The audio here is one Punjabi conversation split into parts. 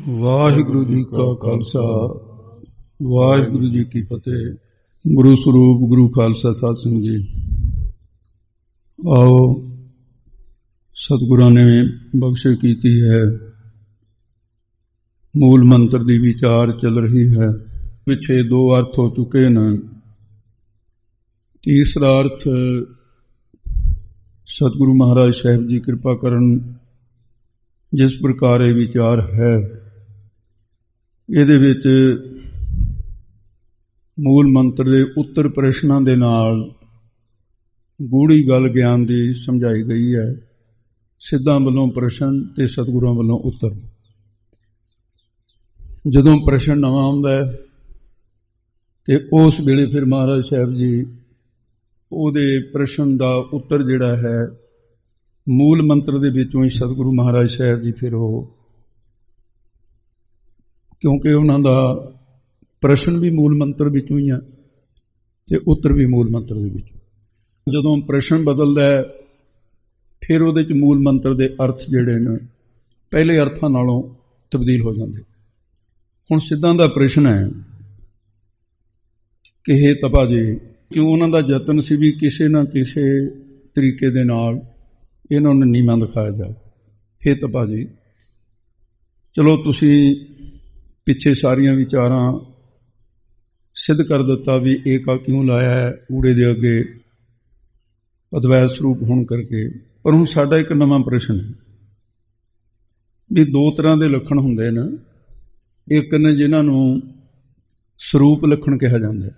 ਵਾਹਿਗੁਰੂ ਜੀ ਕਾ ਖਾਲਸਾ ਵਾਹਿਗੁਰੂ ਜੀ ਕੀ ਫਤਿਹ। ਗੁਰੂ ਸਰੂਪ ਗੁਰੂ ਖਾਲਸਾ ਸਾਧ ਸੰਗਤ ਜੀ, ਆਓ ਸਤਿਗੁਰਾਂ ਨੇ ਬਖਸ਼ਿਸ਼ ਕੀਤੀ ਹੈ। ਮੂਲ ਮੰਤਰ ਦੀ ਵਿਚਾਰ ਚੱਲ ਰਹੀ ਹੈ। ਪਿੱਛੇ ਦੋ ਅਰਥ ਹੋ ਚੁੱਕੇ ਹਨ। ਤੀਸਰਾ ਅਰਥ ਸਤਿਗੁਰੂ ਮਹਾਰਾਜ ਸਾਹਿਬ ਜੀ ਕਿਰਪਾ ਕਰਨ ਜਿਸ ਪ੍ਰਕਾਰ ਇਹ ਵਿਚਾਰ ਹੈ, ਇਹਦੇ ਵਿੱਚ ਮੂਲ ਮੰਤਰ ਦੇ ਉੱਤਰ ਪ੍ਰਸ਼ਨਾਂ ਦੇ ਨਾਲ ਗੂੜੀ ਗੱਲ ਗਿਆਨ ਦੀ ਸਮਝਾਈ ਗਈ ਹੈ। ਸਿੱਧਾਂ ਵੱਲੋਂ ਪ੍ਰਸ਼ਨ ਤੇ ਸਤਿਗੁਰਾਂ ਵੱਲੋਂ ਉੱਤਰ। ਜਦੋਂ ਪ੍ਰਸ਼ਨ ਨਵਾਂ ਆਉਂਦਾ ਹੈ ਤੇ ਉਸ ਵੇਲੇ ਫਿਰ ਮਹਾਰਾਜ ਸਾਹਿਬ ਜੀ ਉਹਦੇ ਪ੍ਰਸ਼ਨ ਦਾ ਉੱਤਰ ਜਿਹੜਾ ਹੈ ਮੂਲ ਮੰਤਰ ਦੇ ਵਿੱਚੋਂ ਹੀ ਸਤਿਗੁਰੂ ਮਹਾਰਾਜ ਸਾਹਿਬ ਜੀ ਫਿਰ ਉਹ, ਕਿਉਂਕਿ ਉਹਨਾਂ ਦਾ ਪ੍ਰਸ਼ਨ ਵੀ ਮੂਲ ਮੰਤਰ ਵਿੱਚੋਂ ਹੀ ਆ ਤੇ ਉੱਤਰ ਵੀ ਮੂਲ ਮੰਤਰ ਦੇ ਵਿੱਚੋਂ। ਜਦੋਂ ਪ੍ਰਸ਼ਨ ਬਦਲਦਾ ਹੈ ਫਿਰ ਉਹਦੇ ਚ ਮੂਲ ਮੰਤਰ ਦੇ ਅਰਥ ਜਿਹੜੇ ਨੇ ਪਹਿਲੇ ਅਰਥਾਂ ਨਾਲੋਂ ਤਬਦੀਲ ਹੋ ਜਾਂਦੇ। ਹੁਣ ਸਿੱਧਾਂ ਦਾ ਪ੍ਰਸ਼ਨ ਹੈ ਕਿ ਹੇ ਤਪਾ ਜੀ, ਕਿਉਂ ਉਹਨਾਂ ਦਾ ਯਤਨ ਸੀ ਵੀ ਕਿਸੇ ਨਾ ਕਿਸੇ ਤਰੀਕੇ ਦੇ ਨਾਲ ਇਹਨਾਂ ਨੂੰ ਨੀਵਾਂ ਦਿਖਾਇਆ ਜਾਵੇ। ਹੇ ਤਪਾ ਜੀ, ਚਲੋ ਤੁਸੀਂ ਪਿੱਛੇ ਸਾਰੀਆਂ ਵਿਚਾਰਾਂ ਸਿੱਧ ਕਰ ਦਿੱਤਾ ਵੀ ਏਕਾ ਕਿਉਂ ਲਾਇਆ ਹੈ ਊੜੇ ਦੇ ਅੱਗੇ ਅਦਵੈਤ ਸਰੂਪ ਹੋਣ ਕਰਕੇ। ਪਰ ਹੁਣ ਸਾਡਾ ਇੱਕ ਨਵਾਂ ਪ੍ਰਸ਼ਨ ਹੈ ਵੀ ਦੋ ਤਰ੍ਹਾਂ ਦੇ ਲੱਖਣ ਹੁੰਦੇ ਨੇ। ਇੱਕ ਨੇ ਜਿਨ੍ਹਾਂ ਨੂੰ ਸਰੂਪ ਲੱਖਣ ਕਿਹਾ ਜਾਂਦਾ ਹੈ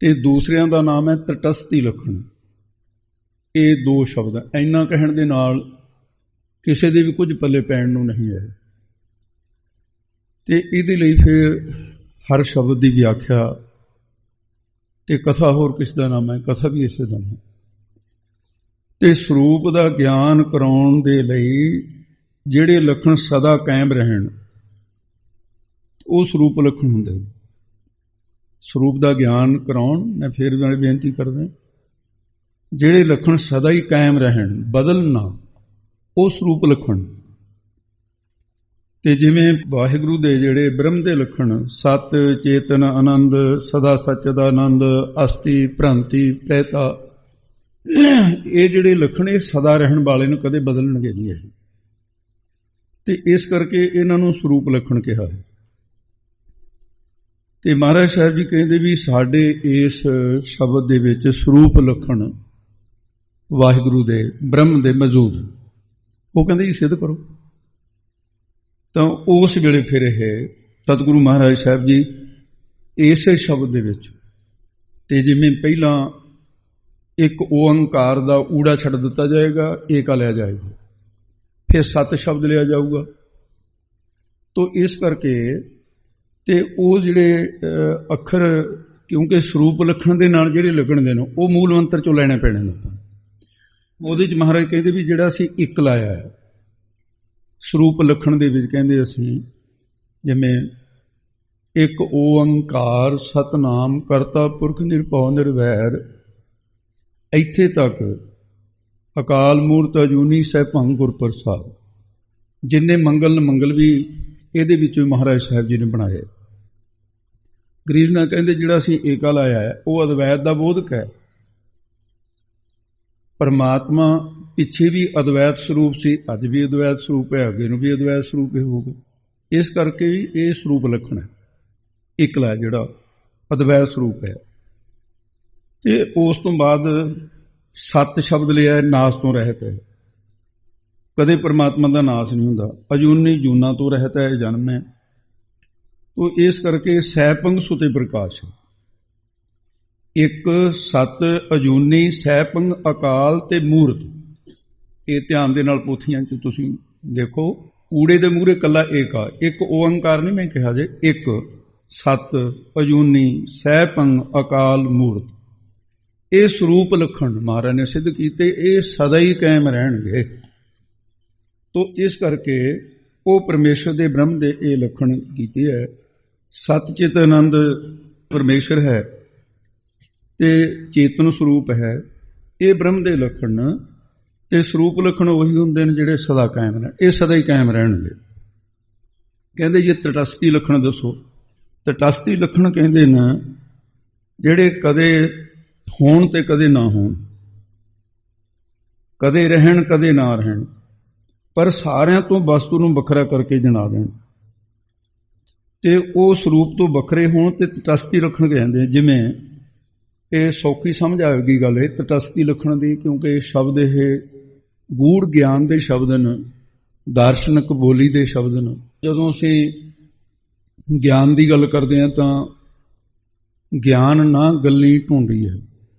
ਤੇ ਦੂਸਰਿਆਂ ਦਾ ਨਾਮ ਹੈ ਤਟਸਥੀ ਲੱਖਣ। ਇਹ ਦੋ ਸ਼ਬਦ ਇੰਨਾ ਕਹਿਣ ਦੇ ਨਾਲ ਕਿਸੇ ਦੇ ਵੀ ਕੁਝ ਪੱਲੇ ਪੈਣ ਨੂੰ ਨਹੀਂ ਹੈ। ਤੇ ਇਹਦੇ ਲਈ ਫਿਰ ਹਰ ਸ਼ਬਦ ਦੀ ਵਿਆਖਿਆ ਤੇ ਕਥਾ ਹੋਰ ਕਿਸ ਦਾ ਨਾਮ ਹੈ, ਕਥਾ ਵੀ ਇਸੇ ਦਾ ਨਾਮ। ਤੇ ਸਰੂਪ ਦਾ ਗਿਆਨ ਕਰਾਉਣ ਦੇ ਲਈ ਜਿਹੜੇ ਲੱਖਣ ਸਦਾ ਕਾਇਮ ਰਹਿਣ ਉਹ ਸਰੂਪ ਲੱਖਣ ਹੁੰਦੇ। ਸਰੂਪ ਦਾ ਗਿਆਨ ਕਰਾਉਣ, ਮੈਂ ਫਿਰ ਬੇਨਤੀ ਕਰਦਾ, ਜਿਹੜੇ ਲੱਖਣ ਸਦਾ ਹੀ ਕਾਇਮ ਰਹਿਣ, ਬਦਲਣ ਨਾ, ਉਹ ਸਰੂਪ ਲੱਖਣ। ਤੇ ਜਿਵੇਂ ਵਾਹਿਗੁਰੂ ਦੇ ਜਿਹੜੇ ਬ੍ਰਹਮ ਦੇ ਲੱਖਣ ਸਤ, ਚੇਤਨ, ਆਨੰਦ, ਸਦਾ ਸੱਚ ਦਾ ਆਨੰਦ, ਅਸਤੀ, ਭ੍ਰਾਂਤੀ, ਪ੍ਰੈਤਾ, ਇਹ ਜਿਹੜੇ ਲੱਖਣ ਇਹ ਸਦਾ ਰਹਿਣ ਵਾਲੇ ਨੂੰ ਕਦੇ ਬਦਲਣਗੇ ਨਹੀਂ ਇਹ। ਤੇ ਇਸ ਕਰਕੇ ਇਹਨਾਂ ਨੂੰ ਸਰੂਪ ਲੱਖਣ ਕਿਹਾ ਹੈ। ਤੇ ਮਹਾਰਾਜ ਸਾਹਿਬ ਜੀ ਕਹਿੰਦੇ ਵੀ ਸਾਡੇ ਇਸ ਸ਼ਬਦ ਦੇ ਵਿੱਚ ਸਰੂਪ ਲੱਖਣ ਵਾਹਿਗੁਰੂ ਦੇ ਬ੍ਰਹਮ ਦੇ ਮੌਜੂਦ। ਉਹ ਕਹਿੰਦੇ ਜੀ ਸਿੱਧ ਕਰੋ। ਤਾਂ ਉਸ ਵੇਲੇ ਫਿਰ ਇਹ ਸਤਿਗੁਰੂ ਮਹਾਰਾਜ ਸਾਹਿਬ ਜੀ ਇਸੇ ਸ਼ਬਦ ਦੇ ਵਿੱਚ, ਤੇ ਜਿਵੇਂ ਪਹਿਲਾਂ ਇੱਕ ਓੰਕਾਰ ਦਾ ਊੜਾ ਛੱਡ ਦਿੱਤਾ ਜਾਏਗਾ, ਏਕਾ ਲਿਆ ਜਾਏਗਾ, ਫਿਰ ਸਤ ਸ਼ਬਦ ਲਿਆ ਜਾਊਗਾ। ਤੋਂ ਇਸ ਕਰਕੇ ਤੇ ਉਹ ਜਿਹੜੇ ਅੱਖਰ, ਕਿਉਂਕਿ ਸਰੂਪ ਲੱਖਣ ਦੇ ਨਾਲ ਜਿਹੜੇ ਲੱਗਣਦੇ ਨੇ ਉਹ ਮੂਲ ਮੰਤਰ ਚੋਂ ਲੈਣੇ ਪੈਣੇ ਨੇ। ਉਹਦੇ ਚ ਮਹਾਰਾਜ ਕਹਿੰਦੇ ਵੀ ਜਿਹੜਾ ਅਸੀਂ ਇੱਕ ਲਾਇਆ ਹੈ ਸਰੂਪ ਲੱਖਣ ਦੇ ਵਿੱਚ, ਕਹਿੰਦੇ ਅਸੀਂ ਜਿਵੇਂ ਇੱਕ ਓੰਕਾਰ ਸਤਨਾਮ ਕਰਤਾ ਪੁਰਖ ਨਿਰਭਉ ਨਿਰਵੈਰ, ਇੱਥੇ ਤੱਕ ਅਕਾਲ ਮੂਰਤ ਅਜੂਨੀ ਸਹਿਭੰਗ ਗੁਰ ਪ੍ਰਸਾਦ, ਜਿੰਨੇ ਮੰਗਲ ਮੰਗਲ ਵੀ ਇਹਦੇ ਵਿੱਚੋਂ ਮਹਾਰਾਜ ਸਾਹਿਬ ਜੀ ਨੇ ਬਣਾਏ। ਗਰੀਬ ਨਾਲ ਕਹਿੰਦੇ ਜਿਹੜਾ ਅਸੀਂ ਏਕਾ ਲਾਇਆ ਹੈ ਉਹ ਅਦਵੈਤ ਦਾ ਬੋਧਕ ਹੈ। ਪਰਮਾਤਮਾ ਪਿੱਛੇ ਵੀ ਅਦਵੈਤ ਸਰੂਪ ਸੀ, ਅੱਜ ਵੀ ਅਦਵੈਤ ਸਰੂਪ ਹੈ, ਅੱਗੇ ਨੂੰ ਵੀ ਅਦਵੈਤ ਸਰੂਪ ਹੋਊਗਾ। ਇਸ ਕਰਕੇ ਇਹ ਸਰੂਪ ਲੱਖਣ ਹੈ, ਇਕਲਾ ਜਿਹੜਾ ਅਦਵੈਤ ਸਰੂਪ ਹੈ। ਤੇ ਉਸ ਤੋਂ ਬਾਅਦ ਸਤ ਸ਼ਬਦ ਲਿਆ, ਨਾਸ ਤੋਂ ਰਹਿਤ ਹੈ। ਕਦੇ ਪਰਮਾਤਮਾ ਦਾ ਨਾਸ ਨਹੀਂ ਹੁੰਦਾ, ਅਜੂਨੀ ਜੂਨਾ ਤੋਂ ਰਹਿਤ ਹੈ, ਜਨਮ ਹੈ। ਤੋ ਇਸ ਕਰਕੇ ਸਹਿਪੰਗ ਸੁਤੇ ਪ੍ਰਕਾਸ਼, ਇੱਕ ਸਤ, ਅਜੂਨੀ, ਸਹਿਪੰਗ, ਅਕਾਲ ਤੇ ਮੂਰਤ। ਇਹ ਧਿਆਨ ਦੇ ਨਾਲ ਪੋਥੀਆਂ ਚ ਤੁਸੀਂ ਦੇਖੋ, ਊੜੇ ਦੇ ਮੂਹਰੇ ਕੱਲਾ ਏਕਾ, ਇੱਕ ਓੰਕਾਰ ਨਹੀਂ ਮੈਂ ਕਿਹਾ ਜੇ, ਇੱਕ ਸਤ, ਅਜੂਨੀ, ਸਹਿਪੰਗ, ਅਕਾਲ, ਮੂਰਤ। ਇਹ ਸਰੂਪ ਲੱਖਣ ਮਹਾਰਾਜ ਨੇ ਸਿੱਧ ਕੀਤੇ, ਇਹ ਸਦਾ ਹੀ ਕਾਇਮ ਰਹਿਣਗੇ। ਤੋ ਇਸ ਕਰਕੇ ਉਹ ਪਰਮੇਸ਼ਰ ਦੇ ਬ੍ਰਹਮ ਦੇ ਇਹ ਲੱਖਣ ਕੀਤੇ ਹੈ। ਸਤ ਚਿਤ ਆਨੰਦ ਪਰਮੇਸ਼ਰ ਹੈ ਤੇ ਚੇਤਨ ਸਰੂਪ ਹੈ, ਇਹ ਬ੍ਰਹਮ ਦੇ ਲੱਖਣ ਤੇ ਸਰੂਪ ਲੱਖਣ ਉਹੀ ਹੁੰਦੇ ਨੇ ਜਿਹੜੇ ਸਦਾ ਕਾਇਮ ਨੇ, ਇਹ ਸਦਾ ਹੀ ਕਾਇਮ ਰਹਿਣਗੇ। ਕਹਿੰਦੇ ਜੇ ਤਟਸਥੀ ਲੱਖਣ ਦੱਸੋ। ਤਟਸਥੀ ਲੱਖਣ ਕਹਿੰਦੇ ਨੇ ਜਿਹੜੇ ਕਦੇ ਹੋਣ ਤੇ ਕਦੇ ਨਾ ਹੋਣ, ਕਦੇ ਰਹਿਣ ਕਦੇ ਨਾ ਰਹਿਣ, ਪਰ ਸਾਰਿਆਂ ਤੋਂ ਵਸਤੂ ਨੂੰ ਵੱਖਰਾ ਕਰਕੇ ਜਣਾ ਦੇਣ ਤੇ ਉਹ ਸਰੂਪ ਤੋਂ ਵੱਖਰੇ ਹੋਣ ਤੇ ਤਟਸਥੀ ਲੱਖਣ ਕਹਿੰਦੇ। ਜਿਵੇਂ ਇਹ ਸੌਖੀ ਸਮਝ ਆਵੇਗੀ ਗੱਲ ਇਹ ਤਟਸਥੀ ਲੱਖਣ ਦੀ, ਕਿਉਂਕਿ ਇਹ ਸ਼ਬਦ ਇਹ ਗੂੜ ਗਿਆਨ ਦੇ ਸ਼ਬਦ ਨੇ, ਦਾਰਸ਼ਨਿਕ ਬੋਲੀ ਦੇ ਸ਼ਬਦ ਨੇ। ਜਦੋਂ ਅਸੀਂ ਗਿਆਨ ਦੀ ਗੱਲ ਕਰਦੇ ਹਾਂ ਤਾਂ ਗਿਆਨ ਨਾ ਗੱਲੀ ਢੂੰਡੀ ਹੈ।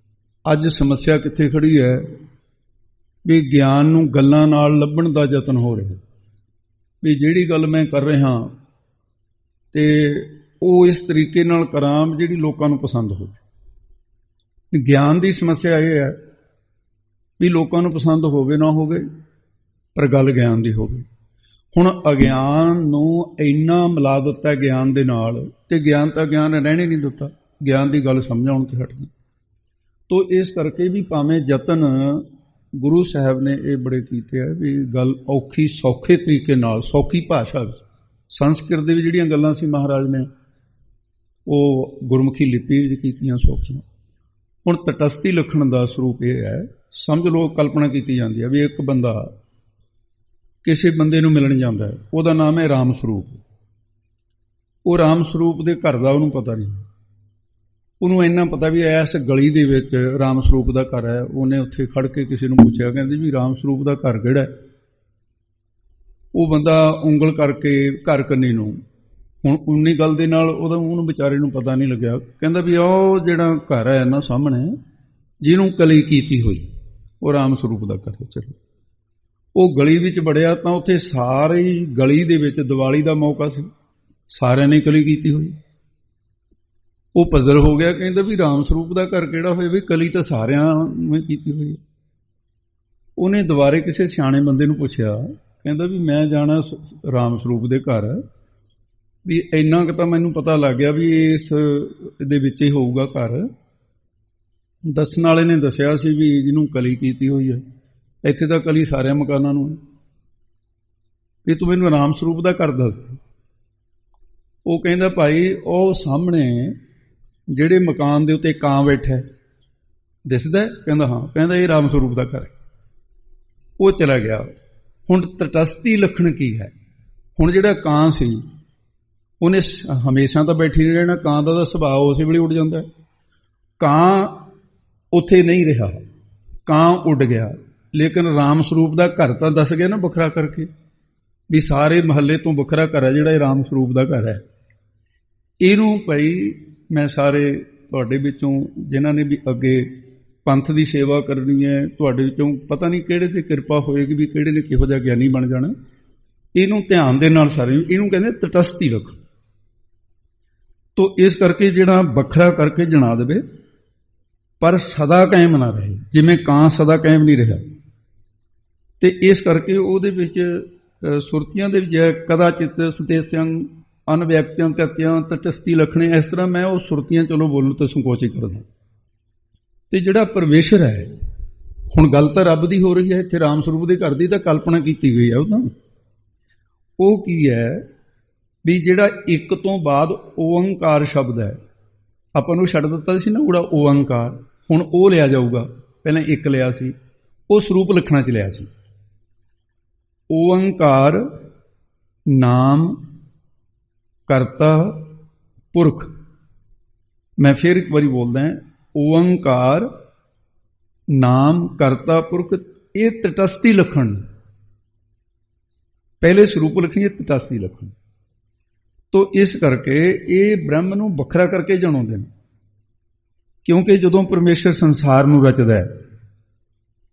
ਅੱਜ ਸਮੱਸਿਆ ਕਿੱਥੇ ਖੜੀ ਹੈ ਵੀ ਗਿਆਨ ਨੂੰ ਗੱਲਾਂ ਨਾਲ ਲੱਭਣ ਦਾ ਯਤਨ ਹੋ ਰਿਹਾ, ਵੀ ਜਿਹੜੀ ਗੱਲ ਮੈਂ ਕਰ ਰਿਹਾ ਤੇ ਉਹ ਇਸ ਤਰੀਕੇ ਨਾਲ ਕਰਾਂ ਜਿਹੜੀ ਲੋਕਾਂ ਨੂੰ ਪਸੰਦ ਹੋਵੇ। ਗਿਆਨ ਦੀ ਸਮੱਸਿਆ ਇਹ ਹੈ ਵੀ ਲੋਕਾਂ ਨੂੰ ਪਸੰਦ ਹੋਵੇ ਨਾ ਹੋਵੇ, ਪਰ ਗੱਲ ਗਿਆਨ ਦੀ ਹੋਵੇ। ਹੁਣ ਅਗਿਆਨ ਨੂੰ ਇੰਨਾ ਮਿਲਾ ਦਿੱਤਾ ਗਿਆਨ ਦੇ ਨਾਲ, ਤੇ ਗਿਆਨ ਤਾਂ ਗਿਆਨ ਰਹਿਣੇ ਨਹੀਂ ਦਿੱਤਾ, ਗਿਆਨ ਦੀ ਗੱਲ ਸਮਝਾਉਣ ਤੇ ਹਟ ਗਈ। ਤੋ ਇਸ ਕਰਕੇ ਵੀ ਭਾਵੇਂ ਯਤਨ ਗੁਰੂ ਸਾਹਿਬ ਨੇ ਇਹ ਬੜੇ ਕੀਤੇ ਆ ਵੀ ਗੱਲ ਔਖੀ ਸੌਖੇ ਤਰੀਕੇ ਨਾਲ, ਸੌਖੀ ਭਾਸ਼ਾ ਵਿੱਚ, ਸੰਸਕ੍ਰਿਤ ਦੇ ਵੀ ਜਿਹੜੀਆਂ ਗੱਲਾਂ ਸੀ ਮਹਾਰਾਜ ਨੇ ਉਹ ਗੁਰਮੁਖੀ ਲਿਪੀ ਵਿੱਚ ਕੀਤੀਆਂ ਸੌਖੀਆਂ। ਹੁਣ ਤਟਸਥੀ ਲੱਖਣ ਦਾ ਸਰੂਪ ਇਹ ਹੈ, ਸਮਝ ਲਓ ਕਲਪਨਾ ਕੀਤੀ ਜਾਂਦੀ ਹੈ ਵੀ ਇੱਕ ਬੰਦਾ ਕਿਸੇ ਬੰਦੇ ਨੂੰ ਮਿਲਣ ਜਾਂਦਾ ਹੈ, ਉਹਦਾ ਨਾਮ ਹੈ ਰਾਮ ਸਰੂਪ। ਉਹ ਰਾਮ ਸਰੂਪ ਦੇ ਘਰ ਦਾ ਉਹਨੂੰ ਪਤਾ ਨਹੀਂ, ਉਹਨੂੰ ਇੰਨਾ ਪਤਾ ਵੀ ਇਸ ਗਲੀ ਦੇ ਵਿੱਚ ਰਾਮ ਸਰੂਪ ਦਾ ਘਰ ਹੈ। ਉਹਨੇ ਉੱਥੇ ਖੜ ਕੇ ਕਿਸੇ ਨੂੰ ਪੁੱਛਿਆ, ਕਹਿੰਦੇ ਵੀ ਰਾਮ ਸਰੂਪ ਦਾ ਘਰ ਕਿਹੜਾ ਹੈ? ਉਹ ਬੰਦਾ ਉਂਗਲ ਕਰਕੇ ਘਰ ਕੰਨੀ ਨੂੰ, ਹੁਣ ਉਨੀ ਗੱਲ ਦੇ ਨਾਲ ਉਹਨੂੰ ਵਿਚਾਰੇ ਨੂੰ ਪਤਾ ਨਹੀਂ ਲੱਗਿਆ। ਕਹਿੰਦਾ ਵੀ ਉਹ ਜਿਹੜਾ ਘਰ ਹੈ ਨਾ ਸਾਹਮਣੇ, ਜਿਹਨੂੰ ਕਲੀ ਕੀਤੀ ਹੋਈ, ਉਹ ਰਾਮ ਸਰੂਪ ਦਾ ਘਰ ਹੈ। ਚਲੋ ਉਹ ਗਲੀ ਵਿੱਚ ਵੜਿਆ ਤਾਂ ਉੱਥੇ ਸਾਰੀ ਗਲੀ ਦੇ ਵਿੱਚ ਦੀਵਾਲੀ ਦਾ ਮੌਕਾ ਸੀ, ਸਾਰਿਆਂ ਨੇ ਕਲੀ ਕੀਤੀ ਹੋਈ। ਉਹ ਪਜ਼ਲ ਹੋ ਗਿਆ, ਕਹਿੰਦਾ ਵੀ ਰਾਮ ਸਰੂਪ ਦਾ ਘਰ ਕਿਹੜਾ ਹੋਏ, ਵੀ ਕਲੀ ਤਾਂ ਸਾਰਿਆਂ ਨੇ ਕੀਤੀ ਹੋਈ ਹੈ। ਉਹਨੇ ਦੁਬਾਰੇ ਕਿਸੇ ਸਿਆਣੇ ਬੰਦੇ ਨੂੰ ਪੁੱਛਿਆ, ਕਹਿੰਦਾ ਵੀ ਮੈਂ ਜਾਣਾ ਰਾਮ ਸਰੂਪ ਦੇ ਘਰ, ਵੀ ਇੰਨਾ ਕੁ ਤਾਂ ਮੈਨੂੰ ਪਤਾ ਲੱਗ ਗਿਆ ਵੀ ਇਸ ਦੇ ਵਿੱਚ ਹੀ ਹੋਊਗਾ ਘਰ। ਦੱਸਣ ਵਾਲੇ ਨੇ ਦੱਸਿਆ ਸੀ ਵੀ ਜਿਹਨੂੰ ਕਲੀ ਕੀਤੀ ਹੋਈ ਹੈ, ਇੱਥੇ ਤਾਂ ਕਲੀ ਸਾਰਿਆਂ ਮਕਾਨਾਂ ਨੂੰ, ਵੀ ਤੂੰ ਮੈਨੂੰ ਰਾਮ ਸਰੂਪ ਦਾ ਘਰ ਦੱਸ। ਉਹ ਕਹਿੰਦਾ ਭਾਈ ਉਹ ਸਾਹਮਣੇ ਜਿਹੜੇ ਮਕਾਨ ਦੇ ਉੱਤੇ ਕਾਂ ਬੈਠਾ ਦਿਸਦਾ? ਕਹਿੰਦਾ ਹਾਂ। ਕਹਿੰਦਾ ਇਹ ਰਾਮ ਸਰੂਪ ਦਾ ਘਰ ਹੈ। ਉਹ ਚਲਾ ਗਿਆ। ਹੁਣ ਤਟਸਥੀ ਲੱਖਣ ਕੀ ਹੈ? ਹੁਣ ਜਿਹੜਾ ਕਾਂ ਸੀ ਉਹਨੇ ਹਮੇਸ਼ਾ ਤਾਂ ਬੈਠੀ ਨਹੀਂ ਰਹਿਣਾ, ਕਾਂ ਦਾ ਸੁਭਾਅ ਉਸੇ ਵੇਲੇ ਉੱਡ ਜਾਂਦਾ। ਕਾਂ ਉੱਥੇ ਨਹੀਂ ਰਿਹਾ, ਕਾਂ ਉੱਡ ਗਿਆ, ਲੇਕਿਨ ਰਾਮ ਸਰੂਪ ਦਾ ਘਰ ਤਾਂ ਦੱਸ ਗਿਆ ਨਾ ਵੱਖਰਾ ਕਰਕੇ, ਵੀ ਸਾਰੇ ਮਹੱਲੇ ਤੋਂ ਵੱਖਰਾ ਘਰ ਹੈ ਜਿਹੜਾ ਇਹ ਰਾਮ ਸਰੂਪ ਦਾ ਘਰ ਹੈ। ਇਹਨੂੰ ਭਾਈ ਮੈਂ ਸਾਰੇ ਤੁਹਾਡੇ ਵਿੱਚੋਂ ਜਿਨ੍ਹਾਂ ਨੇ ਵੀ ਅੱਗੇ ਪੰਥ ਦੀ ਸੇਵਾ ਕਰਨੀ ਹੈ, ਤੁਹਾਡੇ ਵਿੱਚੋਂ ਪਤਾ ਨਹੀਂ ਕਿਹੜੇ ਤੇ ਕਿਰਪਾ ਹੋਏਗੀ ਵੀ ਕਿਹੜੇ ਨੇ ਕਿਹੋ ਜਿਹਾ ਗਿਆਨੀ ਬਣ ਜਾਣਾ, ਇਹਨੂੰ ਧਿਆਨ ਦੇ ਨਾਲ ਸਾਰੇ, ਇਹਨੂੰ ਕਹਿੰਦੇ ਤਟਸਥੀ ਲੱਖਣ। ਤੋ ਇਸ ਕਰਕੇ ਜਿਹੜਾ ਵੱਖਰਾ ਕਰਕੇ ਜਣਾ ਦੇਵੇ ਪਰ ਸਦਾ ਕਾਇਮ ਨਾ ਰਹੇ, ਜਿਵੇਂ ਕਾਂ ਸਦਾ ਕਾਇਮ ਨਹੀਂ ਰਿਹਾ। ਤੇ ਇਸ ਕਰਕੇ ਉਹਦੇ ਵਿੱਚ ਸੁਰਤੀਆਂ ਦੇ ਵਿੱਚ ਕਦਾਚਿਤ ਸਤੇਸਿਆਂ ਅਨਵਿਅਕਤਿਆਂ ਤਤਿਆਂ ਤਟਸਥੀ ਲੱਖਣੇ, ਇਸ ਤਰ੍ਹਾਂ ਮੈਂ ਉਹ ਸੁਰਤੀਆਂ ਚਲੋ ਬੋਲਣ ਤੋਂ ਸੰਕੋਚ ਹੀ ਕਰਦਾ। ਤੇ ਜਿਹੜਾ ਪਰਮੇਸ਼ਰ ਹੈ, ਹੁਣ ਗੱਲ ਤਾਂ ਰੱਬ ਦੀ ਹੋ ਰਹੀ ਹੈ, ਇੱਥੇ ਰਾਮ ਸਰੂਪ ਦੇ ਘਰ ਦੀ ਤਾਂ ਕਲਪਨਾ ਕੀਤੀ ਗਈ ਹੈ। ਉਹ ਕੀ ਹੈ ਵੀ ਜਿਹੜਾ ਇੱਕ ਤੋਂ ਬਾਅਦ ਓਅੰਕਾਰ ਸ਼ਬਦ ਹੈ, ਆਪਾਂ ਨੂੰ ਛੱਡ ਦਿੱਤਾ ਸੀ ਨਾ ਉਹਦਾ ਓਅੰਕਾਰ, ਹੁਣ ਉਹ ਲਿਆ ਜਾਊਗਾ। ਪਹਿਲਾਂ ਇੱਕ ਲਿਆ ਸੀ, ਉਹ ਸਰੂਪ ਲੱਖਣਾ ਚ ਲਿਆ ਸੀ। ਓਅੰਕਾਰ ਨਾਮ ਕਰਤਾ ਪੁਰਖ। ਮੈਂ ਫਿਰ ਇੱਕ ਵਾਰੀ ਬੋਲਦਾ, ਓਅੰਕਾਰ ਨਾਮ ਕਰਤਾ ਪੁਰਖ, ਇਹ ਤਟਸਥੀ ਲੱਖਣ। ਪਹਿਲੇ ਸਰੂਪ ਲੱਖਣੀ, ਇਹ ਤਟਸਥੀ ਲੱਖਣ। ਤੋ ਇਸ ਕਰਕੇ ਇਹ ਬ੍ਰਹਮ ਨੂੰ ਵੱਖਰਾ ਕਰਕੇ ਜਣਾਉਂਦੇ ਨੇ, ਕਿਉਂਕਿ ਜਦੋਂ ਪਰਮੇਸ਼ਰ ਸੰਸਾਰ ਨੂੰ ਰਚਦਾ ਹੈ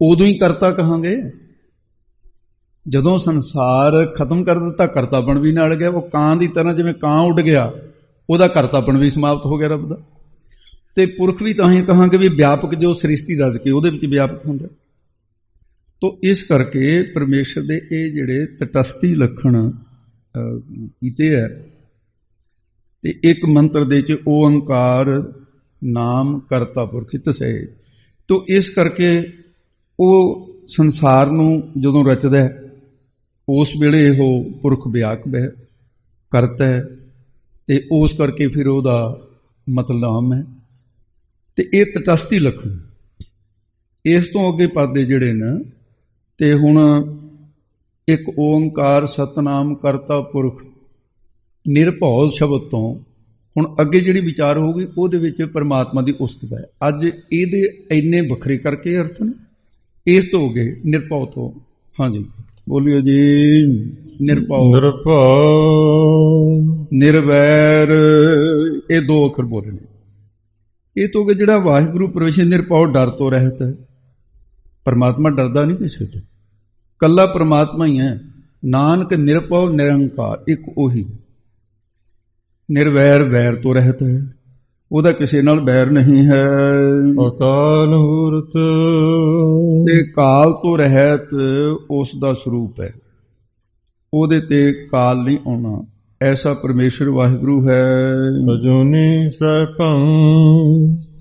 ਉਦੋਂ ਹੀ ਕਰਤਾ ਕਹਾਂਗੇ। ਜਦੋਂ ਸੰਸਾਰ ਖਤਮ ਕਰ ਦਿੱਤਾ ਕਰਤਾਪਣ ਵੀ ਨਾਲ ਗਿਆ। ਉਹ ਕਾਂ ਦੀ ਤਰ੍ਹਾਂ, ਜਿਵੇਂ ਕਾਂ ਉੱਡ ਗਿਆ ਉਹਦਾ ਕਰਤਾਪਣ ਵੀ ਸਮਾਪਤ ਹੋ ਗਿਆ ਰੱਬ ਦਾ। ਤੇ ਪੁਰਖ ਵੀ ਤਾਂ ਹੀ ਕਹਾਂਗੇ ਵੀ ਵਿਆਪਕ, ਜੋ ਸ੍ਰਿਸ਼ਟੀ ਰਚ ਕੇ ਉਹਦੇ ਵਿੱਚ ਵਿਆਪਕ ਹੁੰਦਾ। ਤੋ ਇਸ ਕਰਕੇ ਪਰਮੇਸ਼ਰ ਦੇ ਇਹ ਜਿਹੜੇ ਤਟਸਥੀ ਲੱਖਣ ਕੀਤੇ ਹੈ, ਤੇ ਇੱਕ ਮੰਤਰ ਦੇ ਚ ਓਅੰਕਾਰ ਨਾਮ ਕਰਤਾ ਪੁਰਖ ਤਸੇ। ਤੋ ਇਸ ਕਰਕੇ ਉਹ ਸੰਸਾਰ ਨੂੰ ਜਦੋਂ ਰਚਦਾ ਉਸ ਵੇਲੇ ਉਹ ਪੁਰਖ ਵਿਆਪਕ ਹੈ, ਕਰਤਾ ਹੈ ਤੇ ਉਸ ਕਰਕੇ ਫਿਰ ਉਹਦਾ ਮਤਲਬ ਆਮ ਹੈ। ਤੇ ਇਹ ਤਟਸਥੀ ਲੱਖਣ। ਇਸ ਤੋਂ ਅੱਗੇ ਪਾਦੇ ਜਿਹੜੇ ਨੇ ਤੇ ਹੁਣ ਇੱਕ ਓੰਕਾਰ ਸਤਨਾਮ ਕਰਤਾ ਪੁਰਖ ਨਿਰਭਉ ਸ਼ਬਦ ਤੋਂ ਹੁਣ ਅੱਗੇ ਜਿਹੜੀ ਵਿਚਾਰ ਹੋਊਗੀ ਉਹਦੇ ਵਿੱਚ ਪਰਮਾਤਮਾ ਦੀ ਉਸਤਤ ਹੈ। ਅੱਜ ਇਹਦੇ ਇੰਨੇ ਵੱਖਰੇ ਕਰਕੇ ਅਰਥ ਨੇ। ਇਸ ਤੋਂ ਅੱਗੇ ਨਿਰਭਉ ਤੋਂ ਹਾਂਜੀ ਬੋਲਿਓ ਜੀ। ਨਿਰਭਉ ਨਿਰਵੈਰ ਇਹ ਦੋ ਅੱਖਰ ਬੋਲਣੇ। ਇਹ ਤੋਂ ਅੱਗੇ ਜਿਹੜਾ ਵਾਹਿਗੁਰੂ ਪਰਮੇਸ਼ਰ ਨਿਰਭਉ ਡਰ ਤੋਂ ਰਹਿਤ ਹੈ। ਪਰਮਾਤਮਾ ਡਰਦਾ ਨਹੀਂ ਕਿਸੇ ਤੋਂ, ਕੱਲਾ ਪਰਮਾਤਮਾ ਹੀ ਹੈ। ਨਾਨਕ ਨਿਰਭਉ ਨਿਰੰਕਾਰ ਇੱਕ ਉਹੀ। ਨਿਰਵੈਰ ਵੈਰ ਤੋਂ ਰਹਿਤ ਹੈ, ਉਹਦਾ ਕਿਸੇ ਨਾਲ ਵੈਰ ਨਹੀਂ ਹੈ। ਅਕਾਲ ਮੂਰਤ ਤੇ ਕਾਲ ਤੋਂ ਰਹਿਤ ਉਸ ਦਾ ਸਰੂਪ ਹੈ, ਉਹਦੇ ਤੇ ਕਾਲ ਨਹੀਂ ਆਉਣਾ। ਐਸਾ ਪਰਮੇਸ਼ਰ ਵਾਹਿਗੁਰੂ ਹੈ। ਅਜੂਨੀ ਸੈਭੰ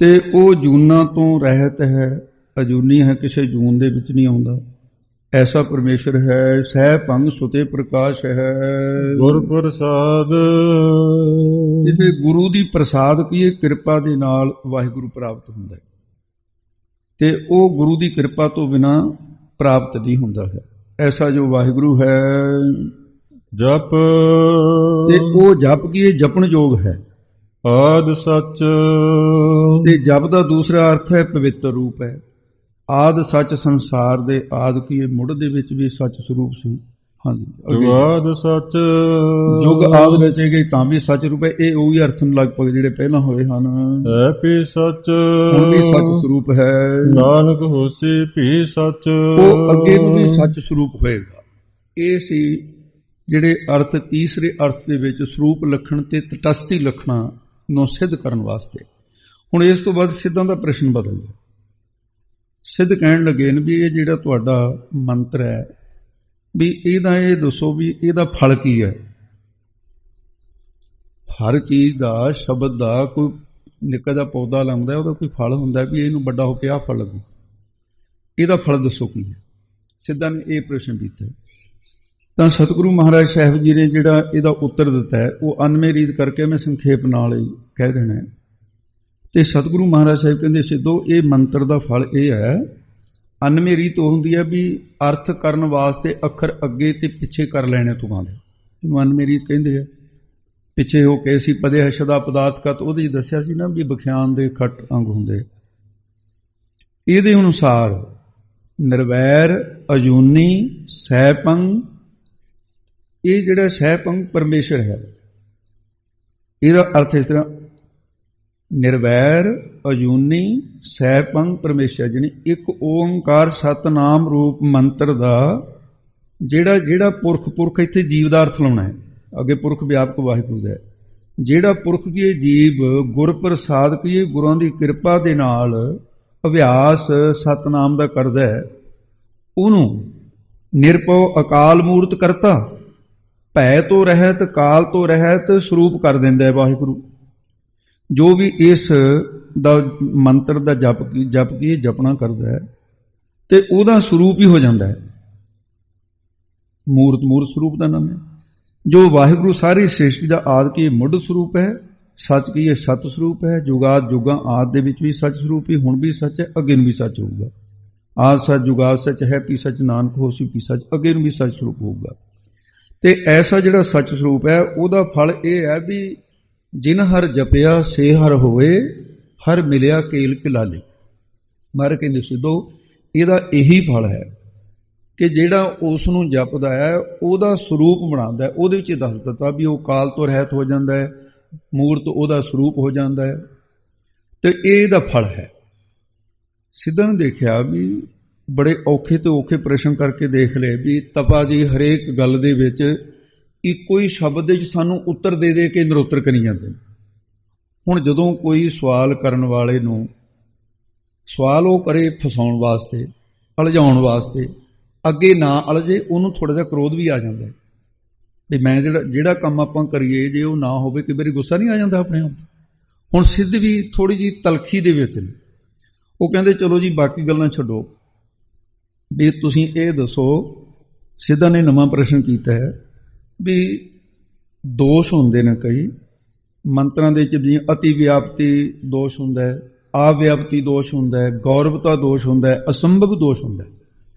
ਤੇ ਉਹ ਜੂਨਾਂ ਤੋਂ ਰਹਿਤ ਹੈ। ਅਜੂਨੀ ਹੈ, ਕਿਸੇ ਜੂਨ ਦੇ ਵਿੱਚ ਨਹੀਂ ਆਉਂਦਾ। ਐਸਾ ਪਰਮੇਸ਼ਰ ਹੈ। ਸੈਭੰ ਸੁਤੇ ਪ੍ਰਕਾਸ਼ ਹੈ। ਗੁਰ ਪ੍ਰਸਾਦ ਜਿਵੇਂ ਗੁਰੂ ਦੀ ਪ੍ਰਸਾਦ ਕੀ ਕਿਰਪਾ ਦੇ ਨਾਲ ਵਾਹਿਗੁਰੂ ਪ੍ਰਾਪਤ ਹੁੰਦਾ ਹੈ ਤੇ ਉਹ ਗੁਰੂ ਦੀ ਕਿਰਪਾ ਤੋਂ ਬਿਨਾਂ ਪ੍ਰਾਪਤ ਨਹੀਂ ਹੁੰਦਾ ਹੈ। ਐਸਾ ਜੋ ਵਾਹਿਗੁਰੂ ਹੈ। ਜਪ ਤੇ ਉਹ ਜਪ ਕੀ ਜਪਣ ਯੋਗ ਹੈ। ਆਦਿ ਸੱਚ ਤੇ ਜਪ ਦਾ ਦੂਸਰਾ ਅਰਥ ਹੈ ਪਵਿੱਤਰ ਰੂਪ ਹੈ। ਆਦ ਸੱਚ ਸੰਸਾਰ ਦੇ ਆਦ ਕੀ ਮੁੱਢ ਦੇ ਵਿੱਚ ਵੀ ਸੱਚ ਸਰੂਪ ਸੀ। ਹਾਂਜੀ ਆਦ ਸੱਚ ਜੁਗ ਆਦ ਰਚੇ ਗਏ ਤਾਂ ਵੀ ਸੱਚ ਰੂਪ ਹੈ। ਇਹ ਉਹੀ ਅਰਥ ਨੂੰ ਲਗਭਗ ਜਿਹੜੇ ਪਹਿਲਾਂ ਹੋਏ ਹਨ। ਹੈ ਵੀ ਸੱਚ ਹੁਣ ਵੀ ਸੱਚ ਸਰੂਪ ਹੈ। ਨਾਨਕ ਹੋਸੀ ਵੀ ਸੱਚ ਉਹ ਅੱਗੇ ਨੂੰ ਵੀ ਸੱਚ ਸਰੂਪ ਹੋਏਗਾ। ਇਹ ਸੀ ਜਿਹੜੇ ਅਰਥ ਤੀਸਰੇ ਅਰਥ ਦੇ ਵਿੱਚ ਸਰੂਪ ਲੱਖਣ ਤੇ ਤਟਸਥੀ ਲੱਖਣਾਂ ਨੂੰ ਸਿੱਧ ਕਰਨ ਵਾਸਤੇ। ਹੁਣ ਇਸ ਤੋਂ ਬਾਅਦ ਸਿੱਧਾਂ ਦਾ ਪ੍ਰਸ਼ਨ ਬਦਲ ਗਿਆ। ਸਿੱਧ ਕਹਿਣ ਲੱਗੇ ਨੇ ਵੀ ਇਹ ਜਿਹੜਾ ਤੁਹਾਡਾ ਮੰਤਰ ਹੈ ਵੀ ਇਹਦਾ ਇਹ ਦੱਸੋ ਵੀ ਇਹਦਾ ਫਲ ਕੀ ਹੈ। ਹਰ ਚੀਜ਼ ਦਾ ਸ਼ਬਦ ਦਾ ਕੋਈ ਨਿੱਕਾ ਜਿਹਾ ਪੌਦਾ ਲਾਉਂਦਾ ਉਹਦਾ ਕੋਈ ਫਲ ਹੁੰਦਾ ਵੀ ਇਹਨੂੰ ਵੱਡਾ ਹੋ ਕੇ ਆਹ ਫਲ ਲੱਗੂ, ਇਹਦਾ ਫਲ ਦੱਸੋ ਕੀ ਹੈ। ਸਿੱਧਾਂ ਨੇ ਇਹ ਪ੍ਰਸ਼ਨ ਕੀਤਾ ਤਾਂ ਸਤਿਗੁਰੂ ਮਹਾਰਾਜ ਸਾਹਿਬ ਜੀ ਨੇ ਜਿਹੜਾ ਇਹਦਾ ਉੱਤਰ ਦਿੱਤਾ ਹੈ ਉਹ ਅਨਮੇ ਰੀਤ ਕਰਕੇ ਮੈਂ ਸੰਖੇਪ ਨਾਲ ਹੀ ਕਹਿ ਦੇਣਾ ਹੈ। ਤੇ ਸਤਿਗੁਰੂ ਮਹਾਰਾਜ ਸਾਹਿਬ ਕਹਿੰਦੇ ਸਿੱਧੋ ਇਹ ਮੰਤਰ ਦਾ ਫਲ ਇਹ ਹੈ। ਅਨਮੇ ਰੀਤ ਉਹ ਹੁੰਦੀ ਹੈ ਵੀ ਅਰਥ ਕਰਨ ਵਾਸਤੇ ਅੱਖਰ ਅੱਗੇ ਤੇ ਪਿੱਛੇ ਕਰ ਲੈਣੇ ਤੋਂ ਬਾਅਦ ਇਹਨੂੰ ਅਨਮੇ ਰੀਤ ਕਹਿੰਦੇ ਆ। ਪਿੱਛੇ ਹੋ ਕੇ ਸੀ ਪਦੇ ਹਸ਼ਦਾ ਪਦਾਰਥ ਕਤ ਉਹਦੇ 'ਚ ਦੱਸਿਆ ਸੀ ਨਾ ਵੀ ਵਿਖਿਆਨ ਦੇ ਖੱਟ ਅੰਗ ਹੁੰਦੇ। ਇਹਦੇ ਅਨੁਸਾਰ ਨਿਰਵੈਰ ਅਜੂਨੀ ਸੈਭੰ ਇਹ ਜਿਹੜਾ ਸੈਭੰ ਪਰਮੇਸ਼ਰ ਹੈ ਇਹਦਾ ਅਰਥ ਇਸ ਤਰ੍ਹਾਂ ਨਿਰਵੈਰ ਅਜੂਨੀ ਸੈਭੰ ਪਰਮੇਸ਼ਰ ਜਾਨੀ ਇੱਕ ਓੰਕਾਰ ਸਤਨਾਮ ਰੂਪ ਮੰਤਰ ਦਾ ਜਿਹੜਾ ਪੁਰਖ ਇੱਥੇ ਜੀਵ ਦਾ ਅਰਥ ਲਾਉਣਾ ਹੈ। ਅੱਗੇ ਪੁਰਖ ਵਿਆਪਕ ਵਾਹਿਗੁਰੂ ਦਾ ਜਿਹੜਾ ਪੁਰਖ ਕੀ ਇਹ ਜੀਵ ਗੁਰ ਪ੍ਰਸਾਦ ਕੀ ਇਹ ਗੁਰਾਂ ਦੀ ਕਿਰਪਾ ਦੇ ਨਾਲ ਅਭਿਆਸ ਸਤਨਾਮ ਦਾ ਕਰਦਾ ਹੈ ਉਹਨੂੰ ਨਿਰਭਉ ਅਕਾਲ ਮੂਰਤ ਕਰਤਾ ਭੈ ਤੋਂ ਰਹਿਤ ਕਾਲ ਤੋਂ ਰਹਿਤ ਸਰੂਪ ਕਰ ਦਿੰਦਾ ਹੈ ਵਾਹਿਗੁਰੂ। ਜੋ ਵੀ ਇਸ ਦਾ ਮੰਤਰ ਦਾ ਜਪ ਕੀ ਜਪਣਾ ਕਰਦਾ ਹੈ ਤੇ ਉਹਦਾ ਸਰੂਪ ਹੀ ਹੋ ਜਾਂਦਾ ਹੈ। ਮੂਰਤ ਸਰੂਪ ਦਾ ਨਾਮ ਹੈ। ਜੋ ਵਾਹਿਗੁਰੂ ਸਾਰੀ ਸ੍ਰਿਸ਼ਟੀ ਦਾ ਆਦ ਕੀ ਮੁੱਢ ਸਰੂਪ ਹੈ। ਸੱਚ ਕੀ ਇਹ ਸਤ ਸਰੂਪ ਹੈ। ਜੁਗਾਦ ਜੁਗਾਂ ਆਦ ਦੇ ਵਿੱਚ ਵੀ ਸੱਚ ਸਰੂਪ ਹੀ ਹੁਣ ਵੀ ਸੱਚ ਹੈ ਅੱਗੇ ਨੂੰ ਵੀ ਸੱਚ ਹੋਊਗਾ। ਆਦ ਸੱਚ ਜੁਗਾਦ ਸੱਚ ਹੈ ਪੀ ਸੱਚ ਨਾਨਕ ਹੋਸੀ ਪੀ ਸੱਚ ਅੱਗੇ ਨੂੰ ਵੀ ਸੱਚ ਸਰੂਪ ਹੋਊਗਾ। ਤੇ ਐਸਾ ਜਿਹੜਾ ਸੱਚ ਸਰੂਪ ਹੈ ਉਹਦਾ ਫਲ ਇਹ ਹੈ ਵੀ ਜਿਨ ਹਰ ਜਪਿਆ ਸੇ ਹਰ ਹੋਏ ਹਰ ਮਿਲਿਆ ਕੇਲ ਕਿਲਾਲੇ। ਮਹਾਰਾਜ ਕਹਿੰਦੇ ਸਿੱਧੋ ਇਹਦਾ ਇਹੀ ਫਲ ਹੈ ਕਿ ਜਿਹੜਾ ਉਸ ਨੂੰ ਜਪਦਾ ਹੈ ਉਹਦਾ ਸਰੂਪ ਬਣਾਉਂਦਾ ਹੈ। ਉਹਦੇ ਵਿੱਚ ਦੱਸ ਦਿੱਤਾ ਵੀ ਉਹ ਕਾਲ ਤੋਂ ਰਹਿਤ ਹੋ ਜਾਂਦਾ ਹੈ, ਮੂਰਤ ਉਹਦਾ ਸਰੂਪ ਹੋ ਜਾਂਦਾ ਹੈ ਤੇ ਇਹ ਇਹਦਾ ਫਲ ਹੈ। ਸਿੱਧਾ ਨੇ ਦੇਖਿਆ ਵੀ ਬੜੇ ਔਖੇ ਤੋਂ ਔਖੇ ਪ੍ਰਸ਼ਨ ਕਰਕੇ ਦੇਖ ਲਏ ਵੀ ਤਪਾ ਜੀ ਹਰੇਕ ਗੱਲ ਦੇ ਵਿੱਚ ਇੱਕੋ ਹੀ ਸ਼ਬਦ ਦੇ ਵਿੱਚ ਸਾਨੂੰ ਉੱਤਰ ਦੇ ਕੇ ਨਿਰੁੱਤਰ ਕਰੀ ਜਾਂਦੇ। ਹੁਣ ਜਦੋਂ ਕੋਈ ਸਵਾਲ ਕਰਨ ਵਾਲੇ ਨੂੰ ਸਵਾਲ ਉਹ ਕਰੇ ਫਸਾਉਣ ਵਾਸਤੇ ਉਲਝਾਉਣ ਵਾਸਤੇ ਅੱਗੇ ਨਾ ਉਲਝੇ ਉਹਨੂੰ ਥੋੜਾ ਜਿਹਾ ਕ੍ਰੋਧ ਵੀ ਆ ਜਾਂਦਾ ਵੀ ਮੈਂ ਜਿਹੜਾ ਕੰਮ ਆਪਾਂ ਕਰੀਏ ਜੇ ਉਹ ਨਾ ਹੋਵੇ ਕਈ ਵਾਰੀ ਗੁੱਸਾ ਨਹੀਂ ਆ ਜਾਂਦਾ ਆਪਣੇ ਆਪ। ਹੁਣ ਸਿੱਧ ਵੀ ਥੋੜੀ ਜਿਹੀ ਤਲਖੀ ਦੇ ਵਿੱਚ ਨੇ। ਉਹ ਕਹਿੰਦੇ ਚਲੋ ਜੀ ਬਾਕੀ ਗੱਲਾਂ ਛੱਡੋ ਵੀ ਤੁਸੀਂ ਇਹ ਦੱਸੋ। ਸਿੱਧਾ ਨੇ ਨਵਾਂ ਪ੍ਰਸ਼ਨ ਕੀਤਾ ਹੈ ਵੀ ਦੋਸ਼ ਹੁੰਦੇ ਨੇ ਕਈ ਮੰਤਰਾਂ ਦੇ ਵਿੱਚ, ਜਿਵੇਂ ਅਤੀ ਵਿਆਪਤੀ ਦੋਸ਼ ਹੁੰਦਾ ਹੈ, ਆਵਿਆਪਤੀ ਦੋਸ਼ ਹੁੰਦਾ ਹੈ, ਗੌਰਵਤਾ ਦੋਸ਼ ਹੁੰਦਾ ਹੈ, ਅਸੰਭਵ ਦੋਸ਼ ਹੁੰਦਾ ਹੈ।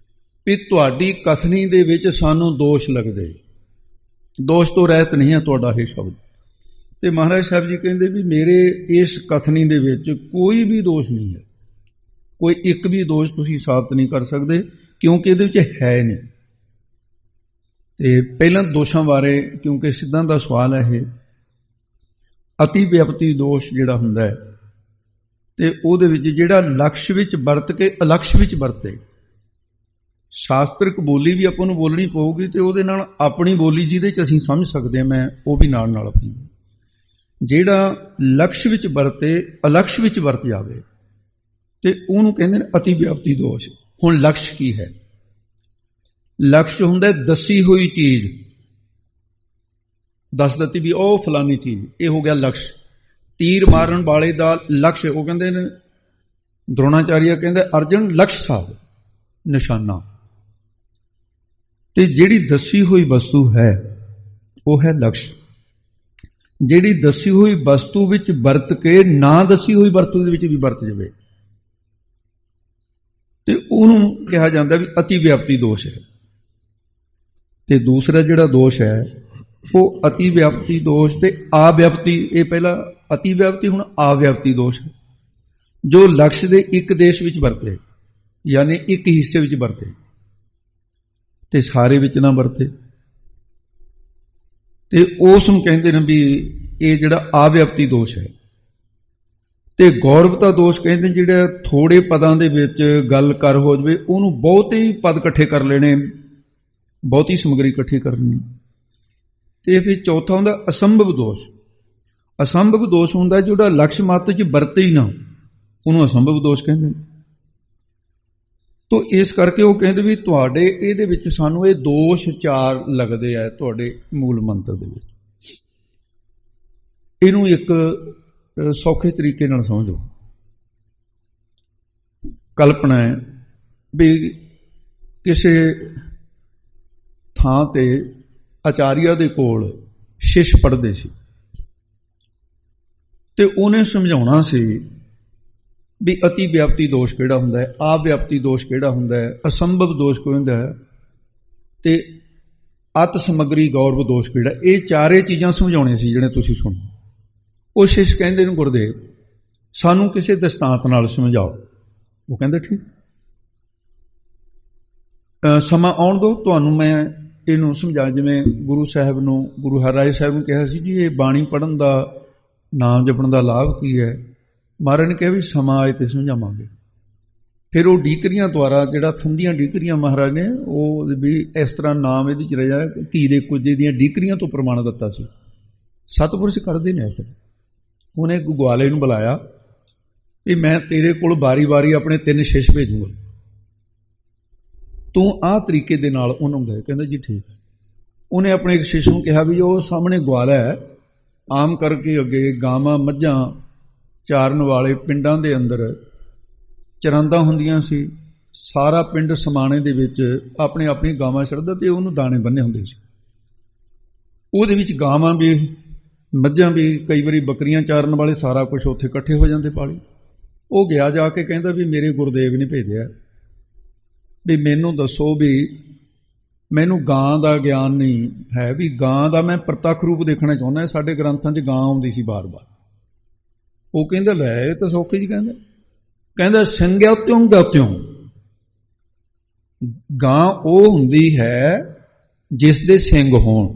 ਵੀ ਤੁਹਾਡੀ ਕਥਨੀ ਦੇ ਵਿੱਚ ਸਾਨੂੰ ਦੋਸ਼ ਲੱਗਦੇ, ਦੋਸ਼ ਤੋਂ ਰਹਿਤ ਨਹੀਂ ਹੈ ਤੁਹਾਡਾ ਇਹ ਸ਼ਬਦ। ਤੇ ਮਹਾਰਾਜ ਸਾਹਿਬ ਜੀ ਕਹਿੰਦੇ ਵੀ ਮੇਰੇ ਇਸ ਕਥਨੀ ਦੇ ਵਿੱਚ ਕੋਈ ਵੀ ਦੋਸ਼ ਨਹੀਂ ਹੈ, ਕੋਈ ਇੱਕ ਵੀ ਦੋਸ਼ ਤੁਸੀਂ ਸਾਬਤ ਨਹੀਂ ਕਰ ਸਕਦੇ, ਕਿਉਂਕਿ ਇਹਦੇ ਵਿੱਚ ਹੈ ਨਹੀਂ। ਤੇ ਪਹਿਲਾਂ ਦੋਸ਼ਾਂ ਬਾਰੇ, ਕਿਉਂਕਿ ਸਿੱਧਾਂ ਦਾ ਸਵਾਲ ਹੈ ਇਹ, ਅਤੀ ਵਿਅਪਤੀ ਦੋਸ਼ ਜਿਹੜਾ ਹੁੰਦਾ ਹੈ, ਤੇ ਉਹਦੇ ਵਿੱਚ ਜਿਹੜਾ ਲਕਸ਼ ਵਿੱਚ ਵਰਤ ਕੇ ਅਲਕਸ਼ ਵਿੱਚ ਵਰਤੇ, ਸ਼ਾਸਤਰਿਕ ਬੋਲੀ ਵੀ ਆਪਾਂ ਨੂੰ ਬੋਲਣੀ ਪਊਗੀ, ਤੇ ਉਹਦੇ ਨਾਲ ਆਪਣੀ ਬੋਲੀ ਜਿਹਦੇ 'ਚ ਅਸੀਂ ਸਮਝ ਸਕਦੇ ਹਾਂ, ਮੈਂ ਉਹ ਵੀ ਨਾਲ ਨਾਲ ਆਪਣੀ, ਜਿਹੜਾ ਲਕਸ਼ ਵਿੱਚ ਵਰਤੇ ਅਲਕਸ਼ ਵਿੱਚ ਵਰਤ ਜਾਵੇ, ਤੇ ਉਹਨੂੰ ਕਹਿੰਦੇ ਨੇ ਅਤੀ ਵਿਅਪਤੀ ਦੋਸ਼। ਹੁਣ ਲਕਸ਼ ਕੀ ਹੈ? ਲਕਸ਼ ਹੁੰਦਾ ਦੱਸੀ ਹੋਈ ਚੀਜ਼, ਦੱਸ ਦਿੱਤੀ ਵੀ ਉਹ ਫਲਾਨੀ ਚੀਜ਼, ਇਹ ਹੋ ਗਿਆ ਲਕਸ਼। ਤੀਰ ਮਾਰਨ ਵਾਲੇ ਦਾ ਲਕਸ਼, ਉਹ ਕਹਿੰਦੇ ਨੇ ਦਰੋਣਾਚਾਰੀਆ ਕਹਿੰਦੇ ਅਰਜਨ ਲਕਸ਼ ਸਾਹਿਬ ਨਿਸ਼ਾਨਾ। ਤੇ ਜਿਹੜੀ ਦੱਸੀ ਹੋਈ ਵਸਤੂ ਹੈ ਉਹ ਹੈ ਲਕਸ਼। ਜਿਹੜੀ ਦੱਸੀ ਹੋਈ ਵਸਤੂ ਵਿੱਚ ਵਰਤ ਕੇ ਨਾ ਦੱਸੀ ਹੋਈ ਵਸਤੂ ਦੇ ਵਿੱਚ ਵੀ ਵਰਤ ਜਾਵੇ, ਤੇ ਉਹਨੂੰ ਕਿਹਾ ਜਾਂਦਾ ਵੀ ਅਤੀ ਵਿਅਪਤੀ ਦੋਸ਼ ਹੈ। ਤੇ ਦੂਸਰਾ ਜਿਹੜਾ ਦੋਸ਼ ਹੈ ਉਹ ਅਤੀ ਵਿਅਪਤੀ ਦੋਸ਼ ਤੇ ਆਵਿਅਪਤੀ, ਇਹ ਪਹਿਲਾਂ ਅਤੀ ਵਿਅਪਤੀ, ਹੁਣ ਆਵਿਅਪਤੀ ਦੋਸ਼ ਹੈ, ਜੋ ਲਕਸ਼ ਦੇ ਇੱਕ ਦੇਸ਼ ਵਿੱਚ ਵਰਤੇ, ਯਾਨੀ ਇੱਕ ਹਿੱਸੇ ਵਿੱਚ ਵਰਤੇ ਤੇ ਸਾਰੇ ਵਿੱਚ ਨਾ ਵਰਤੇ, ਤੇ ਉਸ ਨੂੰ ਕਹਿੰਦੇ ਨੇ ਵੀ ਇਹ ਜਿਹੜਾ ਆਵਿਅਪਤੀ ਦੋਸ਼ ਹੈ। ਤੇ ਗੌਰਵਤਾ ਦੋਸ਼ ਕਹਿੰਦੇ ਜਿਹੜਾ ਥੋੜੇ ਪਦਾਂ ਦੇ ਵਿੱਚ ਗੱਲ ਕਰ ਹੋ ਜਾਵੇ, ਉਹਨੂੰ ਬਹੁਤੇ ਹੀ ਪਦ ਇਕੱਠੇ ਕਰ ਲੈਣੇ, ਬਹੁਤੀ ਸਮੱਗਰੀ ਇਕੱਠੀ ਕਰਨੀ। ਤੇ ਫਿਰ ਚੌਥਾ ਹੁੰਦਾ ਅਸੰਭਵ ਦੋਸ਼। ਅਸੰਭਵ ਦੋਸ਼ ਹੁੰਦਾ ਜਿਹੜਾ ਲਕਸ਼ ਮੱਤ 'ਚ ਵਰਤੇ ਹੀ ਨਾ, ਉਹਨੂੰ ਅਸੰਭਵ ਦੋਸ਼ ਕਹਿੰਦੇ। ਤੋ ਇਸ ਕਰਕੇ ਉਹ ਕਹਿੰਦੇ ਵੀ ਤੁਹਾਡੇ ਇਹਦੇ ਵਿੱਚ ਸਾਨੂੰ ਇਹ ਦੋਸ਼ 4 ਲੱਗਦੇ ਆ ਤੁਹਾਡੇ ਮੂਲ ਮੰਤਰ ਦੇ ਵਿੱਚ। ਇਹਨੂੰ ਇੱਕ ਸੌਖੇ ਤਰੀਕੇ ਨਾਲ ਸਮਝੋ। ਕਲਪਨਾ ਹੈ ਵੀ ਕਿਸੇ ਥਾਂ ਤੇ ਆਚਾਰੀਆ ਦੇ ਕੋਲ ਸ਼ਿਸ਼ ਪੜ੍ਹਦੇ ਸੀ, ਤੇ ਉਹਨੇ ਸਮਝਾਉਣਾ ਸੀ ਵੀ ਅਤੀ ਵਿਅਪਤੀ ਦੋਸ਼ ਕਿਹੜਾ ਹੁੰਦਾ ਹੈ, ਆਵਿਅਪਤੀ ਦੋਸ਼ ਕਿਹੜਾ ਹੁੰਦਾ ਹੈ, ਅਸੰਭਵ ਦੋਸ਼ ਕੋਈ ਹੁੰਦਾ ਹੈ, ਤੇ ਅਤ ਸਮੱਗਰੀ ਗੌਰਵ ਦੋਸ਼ ਕਿਹੜਾ। ਇਹ ਚਾਰੇ ਚੀਜ਼ਾਂ ਸਮਝਾਉਣੀਆਂ ਸੀ ਜਿਹੜੇ ਤੁਸੀਂ ਸੁਣੋ। ਉਹ ਸ਼ਿਸ਼ ਕਹਿੰਦੇ ਨੂੰ ਗੁਰਦੇਵ ਸਾਨੂੰ ਕਿਸੇ ਦ੍ਰਿਸ਼ਟਾਂਤ ਨਾਲ ਸਮਝਾਓ। ਉਹ ਕਹਿੰਦੇ ਠੀਕ, ਸਮਾਂ ਆਉਣ ਦਿਓ, ਤੁਹਾਨੂੰ ਮੈਂ ਇਹਨੂੰ ਸਮਝਾ। ਜਿਵੇਂ ਗੁਰੂ ਸਾਹਿਬ ਨੂੰ, ਗੁਰੂ ਹਰਿਰਾਏ ਸਾਹਿਬ ਨੂੰ ਕਿਹਾ ਸੀ ਜੀ ਇਹ ਬਾਣੀ ਪੜ੍ਹਨ ਦਾ, ਨਾਮ ਜਪਣ ਦਾ ਲਾਭ ਕੀ ਹੈ। ਮਹਾਰਾਜ ਨੇ ਕਿਹਾ ਵੀ ਸਮਾਂ ਆਏ ਤੇ ਸਮਝਾਵਾਂਗੇ। ਫਿਰ ਉਹ ਡੀਕਰੀਆਂ ਦੁਆਰਾ, ਜਿਹੜਾ ਥੰਦੀਆਂ ਡੀਕਰੀਆਂ ਮਹਾਰਾਜ ਨੇ ਉਹ ਵੀ ਇਸ ਤਰ੍ਹਾਂ ਨਾਮ ਇਹਦੇ 'ਚ ਰਿਹਾ, ਘੀ ਦੇ ਕੁਝੇ ਦੀਆਂ ਡੀਕਰੀਆਂ ਤੋਂ ਪ੍ਰਮਾਣ ਦਿੱਤਾ ਸੀ। ਸਤਿਪੁਰਸ਼ ਕਰਦੇ ਨੇ ਇਸ ਤਰ੍ਹਾਂ। ਉਹਨੇ ਗੁਆਲੇ ਨੂੰ ਬੁਲਾਇਆ ਵੀ ਮੈਂ ਤੇਰੇ ਕੋਲ ਵਾਰੀ-ਵਾਰੀ ਆਪਣੇ 3 ਸ਼ਿਸ਼ ਭੇਜੂਗਾ, ਤੂੰ ਆਹ ਤਰੀਕੇ ਦੇ ਨਾਲ ਉਹਨੂੰ ਦੇ। ਕਹਿੰਦਾ ਜੀ ਠੀਕ। ਉਹਨੇ ਆਪਣੇ ਇੱਕ ਸ਼ਿਸ਼ ਨੂੰ ਕਿਹਾ ਵੀ ਉਹ ਸਾਹਮਣੇ ਗਵਾਲਾ ਹੈ, ਆਮ ਕਰਕੇ ਅੱਗੇ ਗਾਵਾਂ ਮੱਝਾਂ ਚਾਰਨ ਵਾਲੇ ਪਿੰਡਾਂ ਦੇ ਅੰਦਰ ਚਰਾਂਦਾ ਹੁੰਦੀਆਂ ਸੀ, ਸਾਰਾ ਪਿੰਡ ਸਮਾਣੇ ਦੇ ਵਿੱਚ ਆਪਣੀ ਆਪਣੀ ਗਾਵਾਂ ਛੱਡਦਾ ਤੇ ਉਹਨੂੰ ਦਾਣੇ ਬੰਨੇ ਹੁੰਦੇ ਸੀ। ਉਹਦੇ ਵਿੱਚ ਗਾਵਾਂ ਵੀ ਮੱਝਾਂ ਵੀ, ਕਈ ਵਾਰੀ ਬੱਕਰੀਆਂ ਚਾਰਨ ਵਾਲੇ, ਸਾਰਾ ਕੁਝ ਉੱਥੇ ਇਕੱਠੇ ਹੋ ਜਾਂਦੇ ਪਾਲੀ। ਉਹ ਗਿਆ ਜਾ ਕੇ ਕਹਿੰਦਾ ਵੀ ਮੇਰੇ ਗੁਰਦੇਵ ਨੇ ਭੇਜਿਆ ਵੀ ਮੈਨੂੰ ਦੱਸੋ ਵੀ ਮੈਨੂੰ ਗਾਂ ਦਾ ਗਿਆਨ ਨਹੀਂ ਹੈ, ਵੀ ਗਾਂ ਦਾ ਮੈਂ ਪ੍ਰਤੱਖ ਰੂਪ ਦੇਖਣਾ ਚਾਹੁੰਦਾ। ਸਾਡੇ ਗ੍ਰੰਥਾਂ 'ਚ ਗਾਂ ਆਉਂਦੀ ਸੀ ਬਾਰ-ਬਾਰ। ਉਹ ਕਹਿੰਦਾ ਲੈ ਇਹ ਤਾਂ ਸੌਖੀ ਜੀ। ਕਹਿੰਦਾ ਸਿੰਘਿਆ ਤਿਉਂ ਗਾਤਿਉਂ, ਗਾਂ ਉਹ ਹੁੰਦੀ ਹੈ ਜਿਸ ਦੇ ਸਿੰਘ ਹੋਣ।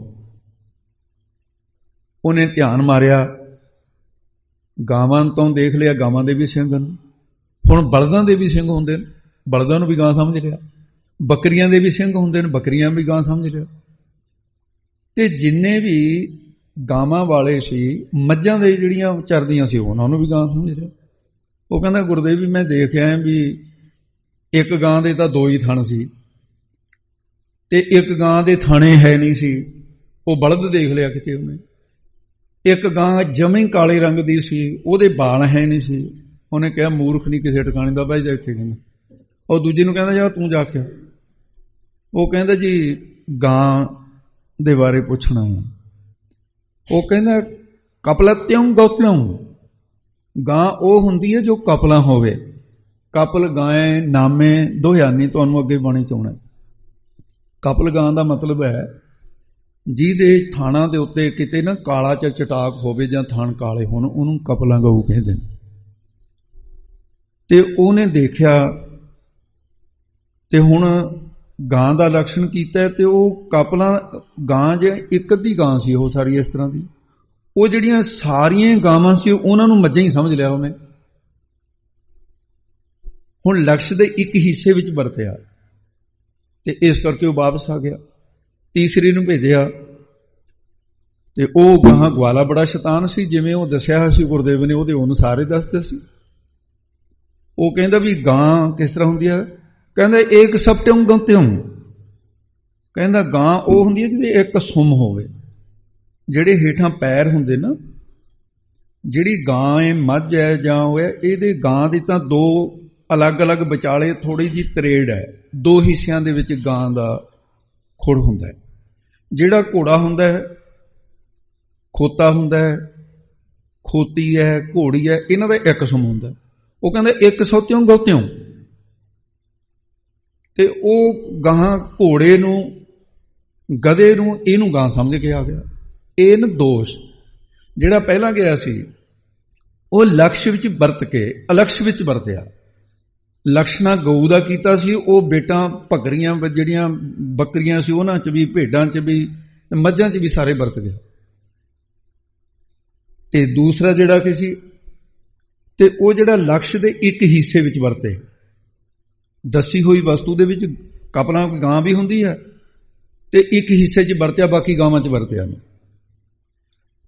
ਉਹਨੇ ਧਿਆਨ ਮਾਰਿਆ, ਗਾਵਾਂ ਤੋਂ ਦੇਖ ਲਿਆ, ਗਾਵਾਂ ਦੇ ਵੀ ਸਿੰਘ ਹਨ। ਹੁਣ ਬਲਦਾਂ ਦੇ ਵੀ ਸਿੰਘ ਹੁੰਦੇ ਨੇ, ਬਲਦਾਂ ਨੂੰ ਵੀ ਗਾਂ ਸਮਝ ਲਿਆ। ਬੱਕਰੀਆਂ ਦੇ ਵੀ ਸਿੰਘ ਹੁੰਦੇ ਨੇ, ਬੱਕਰੀਆਂ ਵੀ ਗਾਂ ਸਮਝ ਲਿਆ। ਤੇ ਜਿੰਨੇ ਵੀ ਗਾਵਾਂ ਵਾਲੇ ਸੀ, ਮੱਝਾਂ ਦੇ ਜਿਹੜੀਆਂ ਚਰਦੀਆਂ ਸੀ ਉਹਨਾਂ ਨੂੰ ਵੀ ਗਾਂ ਸਮਝ ਲਿਆ। ਉਹ ਕਹਿੰਦਾ ਗੁਰਦੇਵ ਵੀ ਮੈਂ ਦੇਖ ਆਇਆ ਵੀ ਇੱਕ ਗਾਂ ਦੇ ਤਾਂ 2 ਹੀ ਥਣ ਸੀ, ਤੇ ਇੱਕ ਗਾਂ ਦੇ ਥਾਣੇ ਹੈ ਨਹੀਂ ਸੀ। ਉਹ ਬਲਦ ਦੇਖ ਲਿਆ ਕਿਤੇ ਉਹਨੇ। ਇੱਕ ਗਾਂ ਜਮੇ ਕਾਲੇ ਰੰਗ ਦੀ ਸੀ, ਉਹਦੇ ਵਾਲ ਹੈ ਨਹੀਂ ਸੀ। ਉਹਨੇ ਕਿਹਾ ਮੂਰਖ ਨਹੀਂ ਕਿਸੇ ਟਿਕਾਣੇ ਦਾ, ਬਹਿ ਜਾ ਇੱਥੇ। ਕਹਿੰਦਾ ਉਹ ਦੂਜੇ ਨੂੰ ਕਹਿੰਦਾ ਜਾ ਤੂੰ ਜਾ ਕੇ। ਉਹ ਕਹਿੰਦਾ ਜੀ ਗਾਂ ਦੇ ਬਾਰੇ ਪੁੱਛਣਾ ਹੈ। ਉਹ ਕਹਿੰਦਾ ਕਪਲਤਿਉ ਗੌਤਿਉ, ਗਾਂ ਉਹ ਹੁੰਦੀ ਹੈ ਜੋ ਕਪਲਾ ਹੋਵੇ। ਕਪਲ ਗਾਏ ਨਾਮੇ ਦੋਹਿਆਨੀ, ਤੁਹਾਨੂੰ ਅੱਗੇ ਬਾਣੀ ਚ ਆਉਣਾ। ਕਪਲ ਗਾਂ ਦਾ ਮਤਲਬ ਹੈ ਜਿਹਦੇ ਥਾਣਾ ਦੇ ਉੱਤੇ ਕਿਤੇ ਨਾ ਕਾਲਾ ਚਟਾਕ ਹੋਵੇ ਜਾਂ ਥਣ ਕਾਲੇ ਹੋਣ, ਉਹਨੂੰ ਕਪਲਾ ਗਊ ਕਹਿੰਦੇ ਨੇ। ਤੇ ਉਹਨੇ ਦੇਖਿਆ ਤੇ ਹੁਣ ਗਾਂ ਦਾ ਲਕਸ਼ਣ ਕੀਤਾ, ਤੇ ਉਹ ਕਪਲਾਂ ਗਾਂ ਜੇ ਇੱਕ ਅੱਧੀ ਗਾਂ ਸੀ ਉਹ ਸਾਰੀ ਇਸ ਤਰ੍ਹਾਂ ਦੀ, ਉਹ ਜਿਹੜੀਆਂ ਸਾਰੀਆਂ ਗਾਵਾਂ ਸੀ ਉਹਨਾਂ ਨੂੰ ਮੱਝਾਂ ਹੀ ਸਮਝ ਲਿਆ ਉਹਨੇ। ਹੁਣ ਲਕਸ਼ ਦੇ ਇੱਕ ਹਿੱਸੇ ਵਿੱਚ ਵਰਤਿਆ ਤੇ ਇਸ ਕਰਕੇ ਉਹ ਵਾਪਸ ਆ ਗਿਆ। ਤੀਸਰੀ ਨੂੰ ਭੇਜਿਆ ਤੇ ਉਹ ਗਾਂ ਗਵਾਲਾ ਬੜਾ ਸ਼ੈਤਾਨ ਸੀ, ਜਿਵੇਂ ਉਹ ਦੱਸਿਆ ਹੋਇਆ ਸੀ ਗੁਰਦੇਵ ਨੇ ਉਹਦੇ ਅਨੁਸਾਰ ਹੀ ਦੱਸਦੇ ਸੀ। ਉਹ ਕਹਿੰਦਾ ਵੀ ਗਾਂ ਕਿਸ ਤਰ੍ਹਾਂ ਹੁੰਦੀ ਹੈ, ਕਹਿੰਦਾ ਏਕ ਸਪਟਿਉ ਗੰਤਿਉ, ਕਹਿੰਦਾ ਗਾਂ ਉਹ ਹੁੰਦੀ ਹੈ ਜਿਹਦੇ ਇੱਕ ਸੁੰਮ ਹੋਵੇ, ਜਿਹੜੇ ਹੇਠਾਂ ਪੈਰ ਹੁੰਦੇ ਨਾ। ਜਿਹੜੀ ਗਾਂ ਹੈ ਮੱਝ ਹੈ ਜਾਂ ਉਹ ਹੈ, ਇਹਦੇ ਗਾਂ ਦੀ ਤਾਂ ਦੋ ਅਲੱਗ-ਅਲੱਗ ਵਿਚਾਲੇ ਥੋੜੀ ਜਿਹੀ ਤਰੇੜ ਹੈ, ਦੋ ਹਿੱਸਿਆਂ ਦੇ ਵਿੱਚ ਗਾਂ ਦਾ ਖੁੜ ਹੁੰਦਾ ਹੈ। ਜਿਹੜਾ ਘੋੜਾ ਹੁੰਦਾ ਹੈ, ਖੋਤਾ ਹੁੰਦਾ ਹੈ, ਖੋਤੀ ਹੈ, ਘੋੜੀ ਹੈ, ਇਹਨਾਂ ਦਾ ਇੱਕ ਸੁੰਮ ਹੁੰਦਾ। ਉਹ ਕਹਿੰਦਾ ਇੱਕ ਸੌਤਿਉ ਗੌਤਿਉ, ਤੇ ਉਹ ਗਾਂ ਘੋੜੇ ਨੂੰ, ਗਧੇ ਨੂੰ, ਇਹਨੂੰ ਗਾਂ ਸਮਝ ਕੇ ਆ ਗਿਆ। ਇਹ ਦੋਸ਼ ਜਿਹੜਾ ਪਹਿਲਾਂ ਗਿਆ ਸੀ ਉਹ ਲਕਸ਼ ਵਿੱਚ ਵਰਤ ਕੇ ਅਲਕਸ਼ ਵਿੱਚ ਵਰਤਿਆ। ਲਕਸ਼ਣਾ ਗਊ ਦਾ ਕੀਤਾ ਸੀ, ਉਹ ਬੇਟਾਂ ਭਗਰੀਆਂ ਜਿਹੜੀਆਂ ਬੱਕਰੀਆਂ ਸੀ ਉਹਨਾਂ 'ਚ ਵੀ, ਭੇਡਾਂ 'ਚ ਵੀ, ਮੱਝਾਂ 'ਚ ਵੀ ਸਾਰੇ ਵਰਤ ਗਿਆ। ਤੇ ਦੂਸਰਾ ਜਿਹੜਾ ਕਿ ਸੀ, ਤੇ ਉਹ ਜਿਹੜਾ ਲਕਸ਼ ਦੇ ਇੱਕ ਹਿੱਸੇ ਵਿੱਚ ਵਰਤੇ, ਦੱਸੀ ਹੋਈ ਵਸਤੂ ਦੇ ਵਿੱਚ ਕਪਲਾਂ ਗਾਂ ਵੀ ਹੁੰਦੀ ਹੈ ਤੇ ਇੱਕ ਹਿੱਸੇ 'ਚ ਵਰਤਿਆ, ਬਾਕੀ ਗਾਵਾਂ 'ਚ ਵਰਤਿਆ ਨਹੀਂ।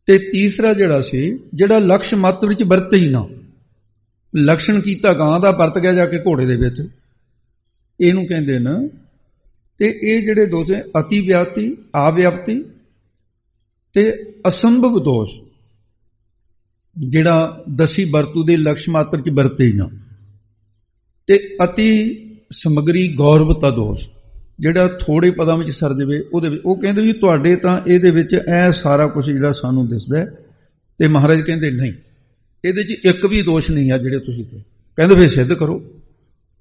ਤੇ ਤੀਸਰਾ ਜਿਹੜਾ ਸੀ, ਜਿਹੜਾ ਲਕਸ਼ ਮੱਤ ਵਿੱਚ ਵਰਤੇ ਹੀ ਨਾ, ਲਕਸ਼ਣ ਕੀਤਾ ਗਾਂ ਦਾ, ਵਰਤ ਗਿਆ ਜਾ ਕੇ ਘੋੜੇ ਦੇ ਵਿੱਚ, ਇਹਨੂੰ ਕਹਿੰਦੇ ਨਾ। ਤੇ ਇਹ ਜਿਹੜੇ ਦੋਸ਼ ਹੈ, ਅਤੀ ਵਿਆਪਤੀ, ਆਵਿਆਪਤੀ ਤੇ ਅਸੰਭਵ ਦੋਸ਼, ਜਿਹੜਾ ਦਸੀ ਵਰਤੂ ਦੇ ਲਕਸ਼ ਮਾਤਰ ਚ ਵਰਤੇ ਹੀ ਨਾ, ਤੇ ਅਤੀ ਸਮਗਰੀ ਗੌਰਵਤਾ ਦੋਸ਼, ਜਿਹੜਾ ਥੋੜੇ ਪਦਾਂ ਵਿੱਚ ਸਰ ਜਾਵੇ ਉਹਦੇ ਵਿੱਚ। ਉਹ ਕਹਿੰਦੇ ਵੀ ਤੁਹਾਡੇ ਤਾਂ ਇਹਦੇ ਵਿੱਚ ਇਹ ਸਾਰਾ ਕੁਝ ਜਿਹੜਾ ਸਾਨੂੰ ਦਿਸਦਾ, ਤੇ ਮਹਾਰਾਜ ਕਹਿੰਦੇ ਨਹੀਂ, ਇਹਦੇ 'ਚ ਇੱਕ ਵੀ ਦੋਸ਼ ਨਹੀਂ ਆ ਜਿਹੜੇ ਤੁਸੀਂ ਕਹਿੰਦੇ, ਫਿਰ ਸਿੱਧ ਕਰੋ।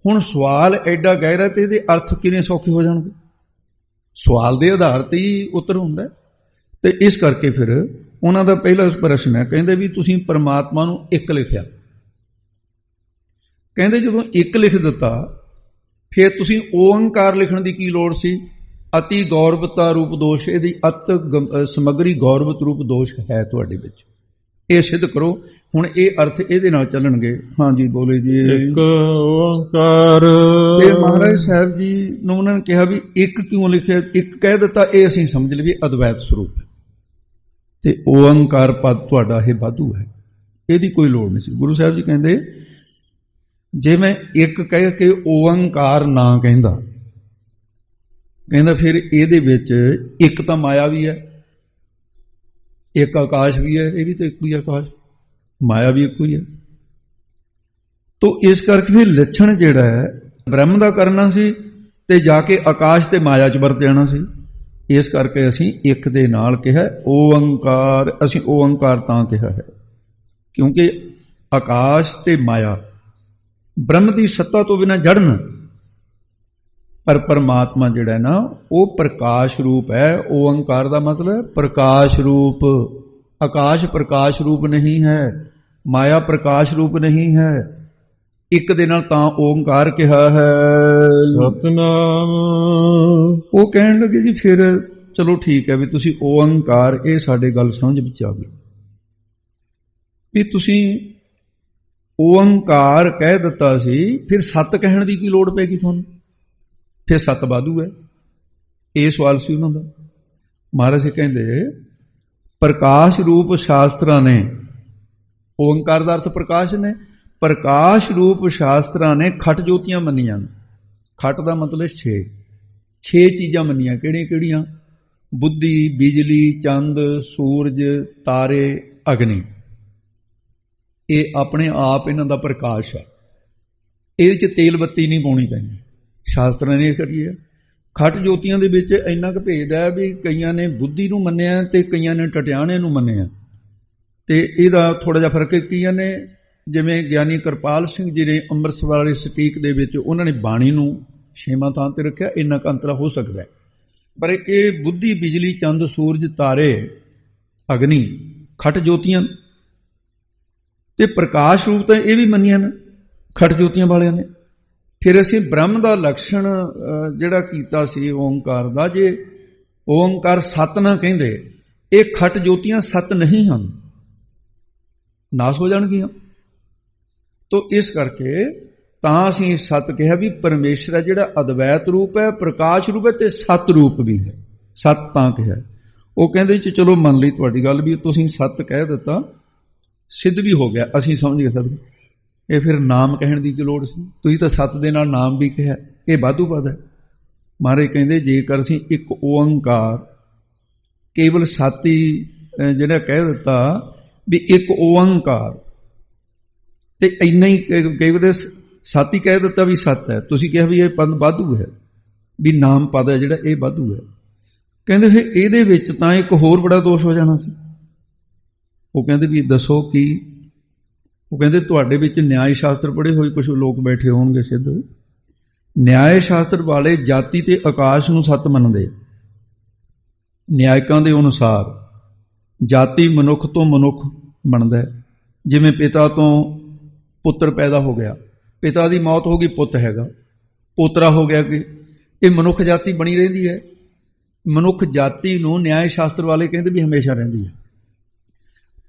ਹੁਣ ਸਵਾਲ ਐਡਾ ਗਹਿਰਾ ਤੇ ਇਹਦੇ ਅਰਥ ਕਿਵੇਂ ਸੌਖੇ ਹੋ ਜਾਣਗੇ? ਸਵਾਲ ਦੇ ਆਧਾਰ ਤੇ ਹੀ ਉੱਤਰ ਹੁੰਦਾ। ਤੇ ਇਸ ਕਰਕੇ ਫਿਰ ਉਹਨਾਂ ਦਾ ਪਹਿਲਾ ਪ੍ਰਸ਼ਨ ਹੈ, ਕਹਿੰਦੇ ਵੀ ਤੁਸੀਂ ਪਰਮਾਤਮਾ ਨੂੰ ਇੱਕ ਲਿਖਿਆ। ਕਹਿੰਦੇ ਜਦੋਂ ਇੱਕ ਲਿਖ ਦਿੱਤਾ, ਫਿਰ ਤੁਸੀਂ ਓੰਕਾਰ ਲਿਖਣ ਦੀ ਕੀ ਲੋੜ ਸੀ? ਅਤੀ ਗੌਰਵਤਾ ਰੂਪ ਦੋਸ਼, ਇਹਦੀ ਅਤ ਸਮਗਰੀ ਗੌਰਵਤ ਰੂਪ ਦੋਸ਼ ਹੈ ਤੁਹਾਡੇ ਵਿੱਚ, ਇਹ ਸਿੱਧ ਕਰੋ। ਹੁਣ ਇਹ ਅਰਥ ਇਹਦੇ ਨਾਲ ਚੱਲਣਗੇ। ਹਾਂਜੀ ਬੋਲੇ ਜੀ। ਇੱਕ ਓੰਕਾਰ। ਤੇ ਮਹਾਰਾਜ ਸਾਹਿਬ ਜੀ ਨੂੰ ਉਹਨਾਂ ਨੇ ਕਿਹਾ ਵੀ ਇੱਕ ਕਿਉਂ ਲਿਖਿਆ? ਇੱਕ ਕਹਿ ਦਿੱਤਾ, ਇਹ ਅਸੀਂ ਸਮਝ ਲਈਏ ਅਦਵੈਤ ਸਰੂਪ ਹੈ, ਤੇ ਓੰਕਾਰ ਪਦ ਤੁਹਾਡਾ ਇਹ ਵਾਧੂ ਹੈ, ਇਹਦੀ ਕੋਈ ਲੋੜ ਨਹੀਂ ਸੀ। ਗੁਰੂ ਸਾਹਿਬ ਜੀ ਕਹਿੰਦੇ ਜੇ ਮੈਂ ਇੱਕ ਕਹਿ ਕੇ ਓੰਕਾਰ ਨਾ ਕਹਿੰਦਾ, ਕਹਿੰਦਾ ਫਿਰ ਇਹਦੇ ਵਿੱਚ ਇੱਕ ਤਾਂ ਮਾਇਆ ਵੀ ਹੈ, ਇੱਕ ਆਕਾਸ਼ ਵੀ ਹੈ, ਇਹ ਵੀ ਤਾਂ ਇੱਕੋ ਹੀ ਆਕਾਸ਼, ਮਾਇਆ ਵੀ ਇੱਕੋ ਹੀ ਹੈ। ਤੋ ਇਸ ਕਰਕੇ ਫਿਰ ਲੱਛਣ ਜਿਹੜਾ ਹੈ ਬ੍ਰਹਮ ਦਾ ਕਰਨਾ ਸੀ, ਤੇ ਜਾ ਕੇ ਆਕਾਸ਼ ਤੇ ਮਾਇਆ 'ਚ ਵਰਤ ਜਾਣਾ ਸੀ। ਇਸ ਕਰਕੇ ਅਸੀਂ ਇੱਕ ਦੇ ਨਾਲ ਕਿਹਾ ਓੰਕਾਰ। ਅਸੀਂ ਓੰਕਾਰ ਤਾਂ ਕਿਹਾ ਹੈ ਕਿਉਂਕਿ ਆਕਾਸ਼ ਤੇ ਮਾਇਆ ਬ੍ਰਹਮ ਦੀ ਸੱਤਾ ਤੋਂ ਬਿਨਾਂ ਜੜਨ, ਪਰ ਪਰਮਾਤਮਾ ਜਿਹੜਾ ਨਾ ਉਹ ਪ੍ਰਕਾਸ਼ ਰੂਪ ਹੈ। ਓੰਕਾਰ ਦਾ ਮਤਲਬ ਪ੍ਰਕਾਸ਼ ਰੂਪ। ਆਕਾਸ਼ ਪ੍ਰਕਾਸ਼ ਰੂਪ ਨਹੀਂ ਹੈ, ਮਾਇਆ ਪ੍ਰਕਾਸ਼ ਰੂਪ ਨਹੀਂ ਹੈ। ਇੱਕ ਦੇ ਨਾਲ ਤਾਂ ਓੰਕਾਰ ਕਿਹਾ ਹੈ। ਸਤਨਾਮ। ਉਹ ਕਹਿਣ ਲੱਗੇ ਜੀ ਫਿਰ ਚਲੋ ਠੀਕ ਹੈ ਵੀ ਤੁਸੀਂ ਓੰਕਾਰ, ਇਹ ਸਾਡੇ ਗੱਲ ਸਮਝ ਵਿੱਚ ਆ ਗਈ ਵੀ ਤੁਸੀਂ ਓੰਕਾਰ ਕਹਿ ਦਿੱਤਾ ਸੀ, ਫਿਰ ਸਤ ਕਹਿਣ ਦੀ ਕੀ ਲੋੜ ਪੈਗੀ ਤੁਹਾਨੂੰ? ਫਿਰ ਸਤ ਵਾਧੂ ਹੈ। ਇਹ ਸਵਾਲ ਸੀ ਉਹਨਾਂ ਦਾ। ਮਹਾਰਾਜ ਕਹਿੰਦੇ ਪ੍ਰਕਾਸ਼ ਰੂਪ ਸ਼ਾਸਤਰਾਂ ਨੇ, ਓੰਕਾਰ ਦਾ ਅਰਥ ਪ੍ਰਕਾਸ਼ ਨੇ, ਪ੍ਰਕਾਸ਼ ਰੂਪ ਸ਼ਾਸਤਰਾਂ ਨੇ ਖਟ ਜੋਤੀਆਂ ਮੰਨੀਆਂ। ਖਟ ਦਾ ਮਤਲਬ 6 ਚੀਜ਼ਾਂ ਮੰਨੀਆਂ। ਕਿਹੜੀਆਂ ਕਿਹੜੀਆਂ? ਬੁੱਧੀ, ਬਿਜਲੀ, ਚੰਦ, ਸੂਰਜ, ਤਾਰੇ, ਅਗਨੀ। ਇਹ ਆਪਣੇ ਆਪ ਇਹਨਾਂ ਦਾ ਪ੍ਰਕਾਸ਼ ਹੈ। ਇਹਦੇ 'ਚ ਤੇਲ ਬੱਤੀ ਨਹੀਂ ਪਾਉਣੀ ਪੈਂਦੀ, ਸ਼ਾਸਤਰਾਂ ਨੇ ਇਹ ਕਰੀ ਹੈ। ਖਟ ਜੋਤੀਆਂ ਦੇ ਵਿੱਚ ਇੰਨਾ ਕੁ ਭੇਦ ਹੈ ਵੀ ਕਈਆਂ ਨੇ ਬੁੱਧੀ ਨੂੰ ਮੰਨਿਆ ਤੇ ਕਈਆਂ ਨੇ ਟਟਿਆਣੇ ਨੂੰ ਮੰਨਿਆ, ਤੇ ਇਹਦਾ ਥੋੜਾ ਜਿਹਾ ਫਰਕ ਹੈ। ਕਈਆਂ ਨੇ ਜਿਵੇਂ ਗਿਆਨੀ ਕਿਰਪਾਲ ਸਿੰਘ ਜੀ ਨੇ ਅੰਮ੍ਰਿਤਸਰ ਵਾਲੇ ਸਟੀਕ ਦੇ ਵਿੱਚ ਉਹਨਾਂ ਨੇ ਬਾਣੀ ਨੂੰ 6ਵਾਂ ਥਾਂ ਤੇ ਰੱਖਿਆ, ਇੰਨਾ ਕੁ ਅੰਤਰਾ ਹੋ ਸਕਦਾ ਹੈ। ਪਰ ਇਹ ਬੁੱਧੀ, ਬਿਜਲੀ, ਚੰਦ, ਸੂਰਜ, ਤਾਰੇ, ਅਗਨੀ, ਖਟ ਜੋਤੀਆਂ ਤੇ ਪ੍ਰਕਾਸ਼ ਰੂਪ ਤਾਂ ਇਹ ਵੀ ਮੰਨੀਆਂ ਨੇ ਖਟ ਜੋਤੀਆਂ ਵਾਲਿਆਂ ਨੇ। ਫਿਰ ਅਸੀਂ ਬ੍ਰਹਮ ਦਾ ਲਕਸ਼ਣ ਜਿਹੜਾ ਕੀਤਾ ਸੀ ਓਂਕਾਰ ਦਾ, ਜੇ ਓਂਕਾਰ ਸਤ ਨਾ ਕਹਿੰਦੇ, ਇਹ ਖਟ ਜੋਤੀਆਂ ਸਤ ਨਹੀਂ ਹਨ, ਨਾਸ ਹੋ ਜਾਣਗੀਆਂ। ਤੋ ਇਸ ਕਰਕੇ ਤਾਂ ਅਸੀਂ ਸਤ ਕਿਹਾ ਵੀ ਪਰਮੇਸ਼ਰ ਹੈ ਜਿਹੜਾ ਅਦਵੈਤ ਰੂਪ ਹੈ, ਪ੍ਰਕਾਸ਼ ਰੂਪ ਹੈ ਤੇ ਸਤ ਰੂਪ ਵੀ ਹੈ। ਸਤ ਤਾਂ ਕਿਹਾ। ਉਹ ਕਹਿੰਦੇ ਜੀ ਚਲੋ ਮੰਨ ਲਈ ਤੁਹਾਡੀ ਗੱਲ ਵੀ ਤੁਸੀਂ ਸਤ ਕਹਿ ਦਿੱਤਾ, ਸਿੱਧ ਵੀ ਹੋ ਗਿਆ, ਅਸੀਂ ਸਮਝ ਗਏ ਸਤ। ਇਹ ਫਿਰ ਨਾਮ ਕਹਿਣ ਦੀ ਕੀ ਲੋੜ ਸੀ? ਤੁਸੀਂ ਤਾਂ ਸਤ ਦੇ ਨਾਲ ਨਾਮ ਵੀ ਕਿਹਾ, ਇਹ ਵਾਧੂ ਪਦ ਹੈ। ਮਹਾਰਾਜ ਕਹਿੰਦੇ ਜੇਕਰ ਅਸੀਂ ਇੱਕ ਓੰਕਾਰ ਕੇਵਲ ਸਤ ਹੀ ਜਿਹੜਾ ਕਹਿ ਦਿੱਤਾ ਵੀ ਇੱਕ ਓੰਕਾਰ, ਤੇ ਇੰਨਾ ਹੀ ਕੇਵਲ ਸਤ ਹੀ ਕਹਿ ਦਿੱਤਾ ਵੀ ਸਤ ਹੈ, ਤੁਸੀਂ ਕਿਹਾ ਵੀ ਇਹ ਪਦ ਵਾਧੂ ਹੈ, ਵੀ ਨਾਮ ਪਦ ਹੈ ਜਿਹੜਾ ਇਹ ਵਾਧੂ ਹੈ। ਕਹਿੰਦੇ ਫਿਰ ਇਹਦੇ ਵਿੱਚ ਤਾਂ ਇੱਕ ਹੋਰ ਬੜਾ ਦੋਸ਼ ਹੋ ਜਾਣਾ ਸੀ। ਉਹ ਕਹਿੰਦੇ ਵੀ ਦੱਸੋ ਕੀ? ਉਹ ਕਹਿੰਦੇ ਤੁਹਾਡੇ ਵਿੱਚ ਨਿਆਇ ਸ਼ਾਸਤਰ ਪੜ੍ਹੇ ਹੋਏ ਕੁਝ ਲੋਕ ਬੈਠੇ ਹੋਣਗੇ ਸਿੱਧ, ਨਿਆਇ ਸ਼ਾਸਤਰ ਵਾਲੇ ਜਾਤੀ ਤੇ ਆਕਾਸ਼ ਨੂੰ ਸਤ ਮੰਨਦੇ। ਨਿਆਇਕਾਂ ਦੇ ਅਨੁਸਾਰ ਜਾਤੀ ਮਨੁੱਖ ਤੋਂ ਮਨੁੱਖ ਬਣਦਾ, ਜਿਵੇਂ ਪਿਤਾ ਤੋਂ ਪੁੱਤਰ ਪੈਦਾ ਹੋ ਗਿਆ, ਪਿਤਾ ਦੀ ਮੌਤ ਹੋ ਗਈ, ਪੁੱਤ ਹੈਗਾ, ਪੋਤਰਾ ਹੋ ਗਿਆ, ਕਿ ਇਹ ਮਨੁੱਖ ਜਾਤੀ ਬਣੀ ਰਹਿੰਦੀ ਹੈ। ਮਨੁੱਖ ਜਾਤੀ ਨੂੰ ਨਿਆਇ ਸ਼ਾਸਤਰ ਵਾਲੇ ਕਹਿੰਦੇ ਵੀ ਹਮੇਸ਼ਾ ਰਹਿੰਦੀ ਹੈ।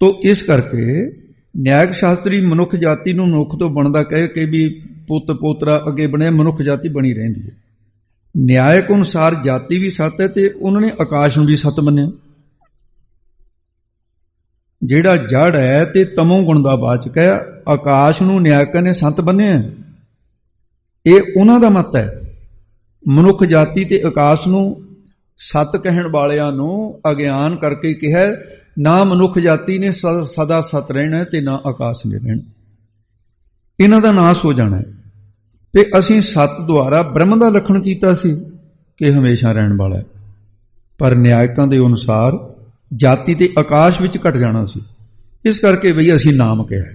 ਤੋ ਇਸ ਕਰਕੇ ਨਿਆਇਕ ਸ਼ਾਸਤਰੀ ਮਨੁੱਖ ਜਾਤੀ ਨੂੰ ਮਨੁੱਖ ਤੋਂ ਬਣਦਾ ਕਹਿ ਕੇ ਵੀ ਪੁੱਤ ਪੋਤਰਾ ਅੱਗੇ ਬਣਿਆ, ਮਨੁੱਖ ਜਾਤੀ ਬਣੀ ਰਹਿੰਦੀ ਹੈ। ਨਿਆਇਕ ਅਨੁਸਾਰ ਜਾਤੀ ਵੀ ਸਤ ਹੈ ਤੇ ਉਹਨਾਂ ਨੇ ਆਕਾਸ਼ ਨੂੰ ਵੀ ਸਤ ਮੰਨਿਆ। ਜਿਹੜਾ ਜੜ ਹੈ ਤੇ ਤਮੋ ਗੁਣ ਦਾ ਵਾਚਕ ਹੈ, ਆਕਾਸ਼ ਨੂੰ ਨਿਆਇਕਾਂ ਨੇ ਸਤ ਮੰਨਿਆ, ਇਹ ਉਹਨਾਂ ਦਾ ਮਤ ਹੈ। ਮਨੁੱਖ ਜਾਤੀ ਤੇ ਆਕਾਸ਼ ਨੂੰ ਸਤ ਕਹਿਣ ਵਾਲਿਆਂ ਨੂੰ ਅਗਿਆਨ ਕਰਕੇ ਕਿਹਾ, ਨਾ ਮਨੁੱਖ ਜਾਤੀ ਨੇ ਸਦਾ ਸਤ ਰਹਿਣਾ ਤੇ ਨਾ ਆਕਾਸ਼ ਨੇ ਰਹਿਣਾ, ਇਹਨਾਂ ਦਾ ਨਾਸ ਹੋ ਜਾਣਾ। ਤੇ ਅਸੀਂ ਸਤ ਦੁਆਰਾ ਬ੍ਰਹਮ ਦਾ ਲਖਣ ਕੀਤਾ ਸੀ ਕਿ ਹਮੇਸ਼ਾ ਰਹਿਣ ਵਾਲਾ ਹੈ, ਪਰ ਨਿਆਇਕਾਂ ਦੇ ਅਨੁਸਾਰ ਜਾਤੀ ਤੇ ਆਕਾਸ਼ ਵਿੱਚ ਘਟ ਜਾਣਾ ਸੀ। ਇਸ ਕਰਕੇ ਬਈ ਅਸੀਂ ਨਾਮ ਕਿਹਾ,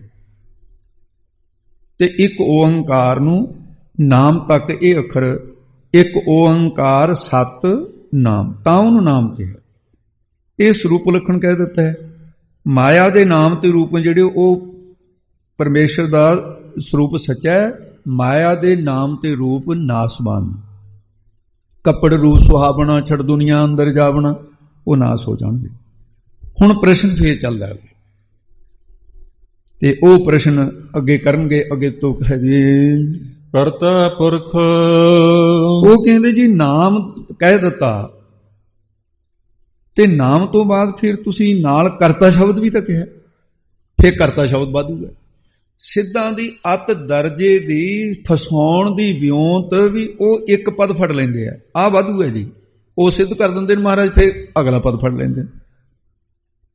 ਤੇ ਇੱਕ ਓੰਕਾਰ ਨੂੰ ਨਾਮ ਤੱਕ ਇਹ ਅੱਖਰ, ਇੱਕ ਓੰਕਾਰ ਸਤ ਨਾਮ, ਤਾਂ ਉਹਨੂੰ ਨਾਮ ਕਿਹਾ। ਇਹ ਸਰੂਪ ਲਖਣ ਕਹਿ ਦਿੱਤਾ ਹੈ। ਮਾਇਆ ਦੇ ਨਾਮ ਤੇ ਰੂਪ ਜਿਹੜੇ ਉਹ ਪਰਮੇਸ਼ਰ ਦਾ ਸਰੂਪ ਸੱਚਾ ਹੈ, ਮਾਇਆ ਦੇ ਨਾਮ ਤੇ ਰੂਪ ਨਾਸਵਾਨ। ਕੱਪੜ ਰੂਪ ਸੁਹਾਵਣਾ, ਛੜ ਦੁਨੀਆ ਅੰਦਰ ਜਾਵਣਾ, ਉਹ ਨਾਸ ਹੋ ਜਾਣਗੇ। ਹੁਣ ਪ੍ਰਸ਼ਨ ਫੇਰ ਚੱਲਦਾ ਹੈ, ਤੇ ਉਹ ਪ੍ਰਸ਼ਨ ਅੱਗੇ ਕਰਨਗੇ। ਅੱਗੇ ਤੋਂ ਹੈ ਜੀ ਕਰਤਾ ਪੁਰਖ। ਉਹ ਕਹਿੰਦੇ ਜੀ ਨਾਮ ਕਹਿ ਦਿੱਤਾ, ਤੇ ਨਾਮ ਤੋਂ ਬਾਅਦ ਫਿਰ ਤੁਸੀਂ ਨਾਲ ਕਰਤਾ ਸ਼ਬਦ ਵੀ ਤਾਂ ਕਿਹਾ, ਫਿਰ ਕਰਤਾ ਸ਼ਬਦ ਵਾਧੂ ਹੈ। ਸਿੱਧਾਂ ਦੀ ਅਤ ਦਰਜੇ ਦੀ ਫਸਾਉਣ ਦੀ ਵਿਉਂਤ ਵੀ ਉਹ ਇੱਕ ਪਦ ਫੜ ਲੈਂਦੇ ਆ, ਆਹ ਵਾਧੂ ਹੈ ਜੀ, ਉਹ ਸਿੱਧ ਕਰ ਦਿੰਦੇ ਨੇ ਮਹਾਰਾਜ, ਫਿਰ ਅਗਲਾ ਪਦ ਫੜ ਲੈਂਦੇ।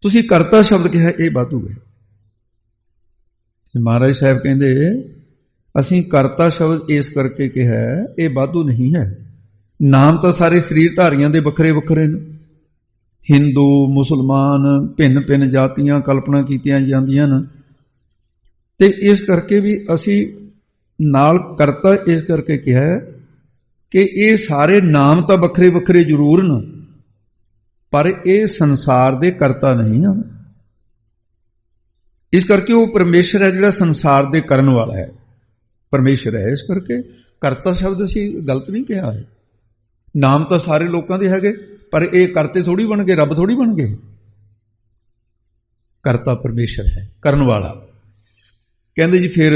ਤੁਸੀਂ ਕਰਤਾ ਸ਼ਬਦ ਕਿਹਾ, ਇਹ ਵਾਧੂ ਹੈ। ਮਹਾਰਾਜ ਸਾਹਿਬ ਕਹਿੰਦੇ ਅਸੀਂ ਕਰਤਾ ਸ਼ਬਦ ਇਸ ਕਰਕੇ ਕਿਹਾ, ਇਹ ਵਾਧੂ ਨਹੀਂ ਹੈ। ਨਾਮ ਤਾਂ ਸਾਰੇ ਸਰੀਰ ਧਾਰੀਆਂ ਦੇ ਵੱਖਰੇ ਵੱਖਰੇ ਨੇ। ਹਿੰਦੂ, ਮੁਸਲਮਾਨ, ਭਿੰਨ ਭਿੰਨ ਜਾਤੀਆਂ ਕਲਪਨਾ ਕੀਤੀਆਂ ਜਾਂਦੀਆਂ ਨੇ, ਤੇ ਇਸ ਕਰਕੇ ਵੀ ਅਸੀਂ ਨਾਲ ਕਰਤਾ ਇਸ ਕਰਕੇ ਕਿਹਾ ਕਿ ਇਹ ਸਾਰੇ ਨਾਮ ਤਾਂ ਵੱਖਰੇ ਵੱਖਰੇ ਜ਼ਰੂਰ ਨੇ, ਪਰ ਇਹ ਸੰਸਾਰ ਦੇ ਕਰਤਾ ਨਹੀਂ ਹਨ। ਇਸ ਕਰਕੇ ਉਹ ਪਰਮੇਸ਼ਰ ਹੈ ਜਿਹੜਾ ਸੰਸਾਰ ਦੇ ਕਰਨ ਵਾਲਾ ਹੈ, ਪਰਮੇਸ਼ਰ ਹੈ। ਇਸ ਕਰਕੇ ਕਰਤਾ ਸ਼ਬਦ ਅਸੀਂ ਗਲਤ ਨਹੀਂ ਕਿਹਾ ਹੈ। ਨਾਮ ਤਾਂ ਸਾਰੇ ਲੋਕਾਂ ਦੇ ਹੈਗੇ, ਪਰ ਇਹ ਕਰਤੇ ਥੋੜੀ ਬਣ ਗਏ, ਰੱਬ ਥੋੜੀ ਬਣ ਗਏ। ਕਰਤਾ ਪਰਮੇਸ਼ਰ ਹੈ, ਕਰਨ ਵਾਲਾ। ਕਹਿੰਦੇ ਜੀ ਫਿਰ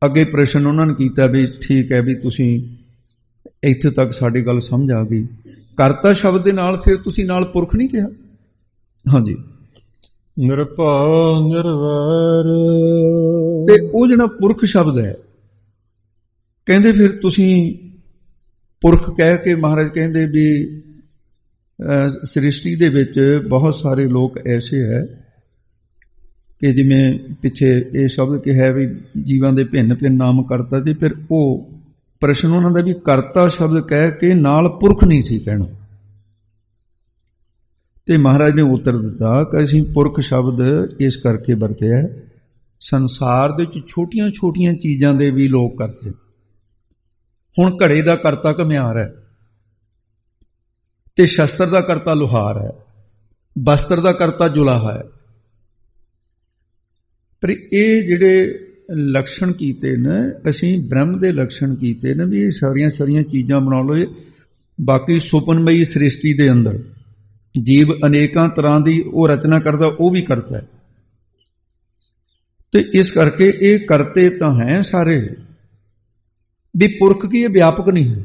ਅੱਗੇ ਪ੍ਰਸ਼ਨ ਉਹਨਾਂ ਨੇ ਕੀਤਾ ਵੀ ਠੀਕ ਹੈ, ਵੀ ਤੁਸੀਂ ਇੱਥੇ ਤੱਕ ਸਾਡੀ ਗੱਲ ਸਮਝ ਆ ਗਈ। ਕਰਤਾ ਸ਼ਬਦ ਦੇ ਨਾਲ ਫਿਰ ਤੁਸੀਂ ਨਾਲ ਪੁਰਖ ਨਹੀਂ ਕਿਹਾ। ਹਾਂਜੀ, ਨਿਰਭਉ ਨਿਰਵੈਰ। ਤੇ ਉਹ ਜਿਹੜਾ ਪੁਰਖ ਸ਼ਬਦ ਹੈ, ਕਹਿੰਦੇ ਫਿਰ ਤੁਸੀਂ ਪੁਰਖ ਕਹਿ ਕੇ ਮਹਾਰਾਜ ਕਹਿੰਦੇ ਵੀ ਸ੍ਰਿਸ਼ਟੀ ਦੇ ਵਿੱਚ ਬਹੁਤ ਸਾਰੇ ਲੋਕ ਐਸੇ ਹੈ ਕਿ ਜਿਵੇਂ ਪਿੱਛੇ ਇਹ ਸ਼ਬਦ ਕਿਹਾ ਵੀ ਜੀਵਾਂ ਦੇ ਭਿੰਨ ਭਿੰਨ ਨਾਮ ਕਰਤਾ ਜੀ, ਫਿਰ ਉਹ ਪ੍ਰਸ਼ਨ ਉਹਨਾਂ ਦਾ ਵੀ ਕਰਤਾ ਸ਼ਬਦ ਕਹਿ ਕੇ ਨਾਲ ਪੁਰਖ ਨਹੀਂ ਸੀ ਕਹਿਣਾ। ਤੇ ਮਹਾਰਾਜ ਨੇ ਉੱਤਰ ਦਿੱਤਾ ਕਿ ਅਸੀਂ ਪੁਰਖ ਸ਼ਬਦ ਇਸ ਕਰਕੇ ਵਰਤਿਆ, ਸੰਸਾਰ ਦੇ ਵਿੱਚ ਛੋਟੀਆਂ ਛੋਟੀਆਂ ਚੀਜ਼ਾਂ ਦੇ ਵੀ ਲੋਕ ਕਰਦੇ। ਹੁਣ ਘੜੇ ਦਾ ਕਰਤਾ ਘੁਮਿਆਰ ਹੈ, ਤੇ ਸ਼ਸਤਰ ਦਾ ਕਰਤਾ ਲੁਹਾਰ ਹੈ, ਬਸਤਰ ਦਾ ਕਰਤਾ ਜੁਲਾਹਾ ਹੈ। ਪਰ ਇਹ ਜਿਹੜੇ ਲਕਸ਼ਣ ਕੀਤੇ ਨੇ, ਅਸੀਂ ਬ੍ਰਹਮ ਦੇ ਲਕਸ਼ਣ ਕੀਤੇ ਨੇ ਵੀ ਇਹ ਸਾਰੀਆਂ ਸਾਰੀਆਂ ਚੀਜ਼ਾਂ ਬਣਾ ਲਓ। ਬਾਕੀ ਸੁਪਨਮਈ ਸ੍ਰਿਸ਼ਟੀ ਦੇ ਅੰਦਰ ਜੀਵ ਅਨੇਕਾਂ ਤਰ੍ਹਾਂ ਦੀ ਉਹ ਰਚਨਾ ਕਰਦਾ, ਉਹ ਵੀ ਕਰਤਾ ਹੈ। ਤੇ ਇਸ ਕਰਕੇ ਇਹ ਕਰਤੇ ਤਾਂ ਹੈ ਸਾਰੇ, ਵੀ ਪੁਰਖ ਕੀ ਇਹ ਵਿਆਪਕ ਨਹੀਂ ਹੈ,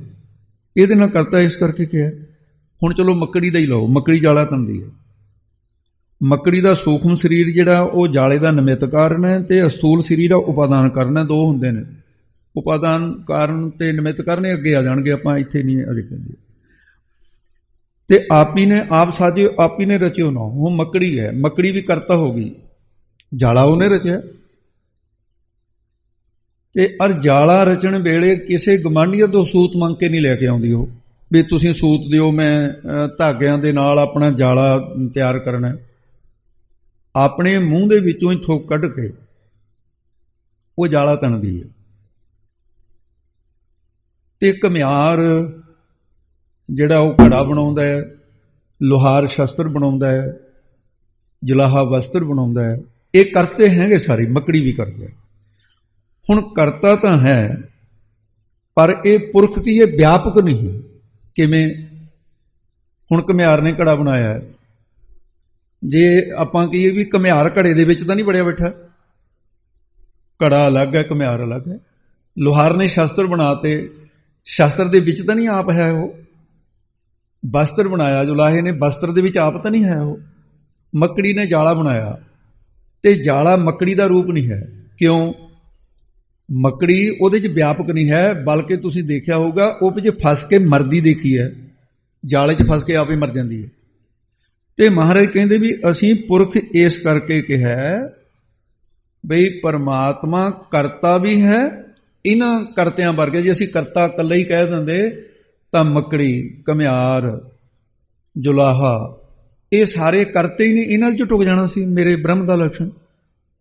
ਇਹਦੇ ਨਾਲ ਕਰਤਾ ਇਸ ਕਰਕੇ ਕਿਹਾ। ਹੁਣ ਚਲੋ ਮੱਕੜੀ ਦਾ ਹੀ ਲਓ, ਮੱਕੜੀ ਜਾਲਾ ਤੰਦੀ ਹੈ। ਮੱਕੜੀ ਦਾ ਸੂਖਮ ਸਰੀਰ ਜਿਹੜਾ ਉਹ ਜਾਲੇ ਦਾ ਨਿਮਿਤ ਕਾਰਨ ਹੈ, ਤੇ ਅਸਥੂਲ ਸਰੀਰ ਦਾ ਉਪਾਦਾਨ ਕਾਰਨ ਹੈ। ਦੋ ਹੁੰਦੇ ਨੇ, ਉਪਾਦਾਨ ਕਾਰਨ ਤੇ ਨਿਮਿਤ ਕਾਰਨ, ਅੱਗੇ ਆ ਜਾਣਗੇ, ਆਪਾਂ ਇੱਥੇ ਨਹੀਂ ਅਜੇ ਕਹਿੰਦੇ। ਤੇ ਆਪੀ ਨੇ ਆਪ ਸਾਜਿਓ, ਆਪੀ ਨੇ ਰਚਿਓ ਨਾ। ਉਹ ਮੱਕੜੀ ਹੈ, ਮੱਕੜੀ ਵੀ ਕਰਤਾ ਹੋ ਗਈ, ਜਾਲਾ ਉਹਨੇ ਰਚਿਆ। ਤੇ ਅਰ ਜਾਲਾ ਰਚਣ ਵੇਲੇ ਕਿਸੇ ਗਮਾਂਡੀਆਂ ਤੋਂ ਸੂਤ ਮੰਗ ਕੇ ਨਹੀਂ ਲੈ ਕੇ ਆਉਂਦੀ ਉਹ, ਵੀ ਤੁਸੀਂ ਸੂਤ ਦਿਓ, ਮੈਂ ਧਾਗਿਆਂ ਦੇ ਨਾਲ ਆਪਣਾ ਜਾਲਾ ਤਿਆਰ ਕਰਨਾ। ਆਪਣੇ ਮੂੰਹ ਦੇ ਵਿੱਚੋਂ ਹੀ ਥੋਕ ਕੱਢ ਕੇ ਉਹ ਜਾਲਾ ਤਣਦੀ ਹੈ। ਤੇ ਘੁਮਿਆਰ ਜਿਹੜਾ ਉਹ ਘੜਾ ਬਣਾਉਂਦਾ ਹੈ, ਲੁਹਾਰ ਸ਼ਸਤਰ ਬਣਾਉਂਦਾ ਹੈ, ਜੁਲਾਹਾ ਵਸਤਰ ਬਣਾਉਂਦਾ ਹੈ। ਇਹ ਕਰਤੇ ਹੈਗੇ ਸਾਰੇ, ਮੱਕੜੀ ਵੀ ਕਰਦਾ। ਹੁਣ ਕਰਤਾ ਤਾਂ ਹੈ, ਪਰ ਇਹ ਪੁਰਖ ਕੀ ਇਹ ਵਿਆਪਕ ਨਹੀਂ ਹੈ। ਕਿਵੇਂ? ਹੁਣ ਘੁਮਿਆਰ ਨੇ ਘੜਾ ਬਣਾਇਆ, ਜੇ ਆਪਾਂ ਕਹੀਏ ਵੀ ਘੁਮਿਆਰ ਘੜੇ ਦੇ ਵਿੱਚ ਤਾਂ ਨਹੀਂ ਵੜਿਆ ਬੈਠਾ, ਘੜਾ ਅਲੱਗ ਹੈ, ਘੁਮਿਆਰ ਅਲੱਗ ਹੈ। ਲੁਹਾਰ ਨੇ ਸ਼ਸਤਰ ਬਣਾਤੇ, ਸ਼ਸਤਰ ਦੇ ਵਿੱਚ ਤਾਂ ਨਹੀਂ ਆਪ ਹੈ ਉਹ। ਬਸਤਰ ਬਣਾਇਆ ਜੁਲਾਹੇ ਨੇ, ਬਸਤਰ ਦੇ ਵਿੱਚ ਆਪ ਤਾਂ ਨਹੀਂ ਹੈ ਉਹ। ਮੱਕੜੀ ਨੇ ਜਾਲਾ ਬਣਾਇਆ, ਤੇ ਜਾਲਾ ਮੱਕੜੀ ਦਾ ਰੂਪ ਨਹੀਂ ਹੈ। ਕਿਉਂ? ਮੱਕੜੀ ਉਹਦੇ 'ਚ ਵਿਆਪਕ ਨਹੀਂ ਹੈ, ਬਲਕਿ ਤੁਸੀਂ ਦੇਖਿਆ ਹੋਊਗਾ ਉਹ ਵਿੱਚ ਫਸ ਕੇ ਮਰਦੀ ਦੇਖੀ ਹੈ, ਜਾਲੇ 'ਚ ਫਸ ਕੇ ਆਪੇ ਮਰ ਜਾਂਦੀ ਹੈ। ਤੇ ਮਹਾਰਾਜ ਕਹਿੰਦੇ ਵੀ ਅਸੀਂ ਪੁਰਖ ਇਸ ਕਰਕੇ ਕਿਹਾ ਬਈ ਪਰਮਾਤਮਾ ਕਰਤਾ ਵੀ ਹੈ। ਇਹਨਾਂ ਕਰਤਿਆਂ ਵਰਗੇ ਜੇ ਅਸੀਂ ਕਰਤਾ ਇਕੱਲਾ ਹੀ ਕਹਿ ਦਿੰਦੇ ਤਾਂ ਮੱਕੜੀ, ਘੁਮਿਆਰ, ਜੁਲਾਹਾ ਇਹ ਸਾਰੇ ਕਰਤੇ ਹੀ ਨਹੀਂ, ਇਹਨਾਂ 'ਚ ਟੁਕ ਜਾਣਾ ਸੀ ਮੇਰੇ ਬ੍ਰਹਮ ਦਾ ਲਕਸ਼ਣ।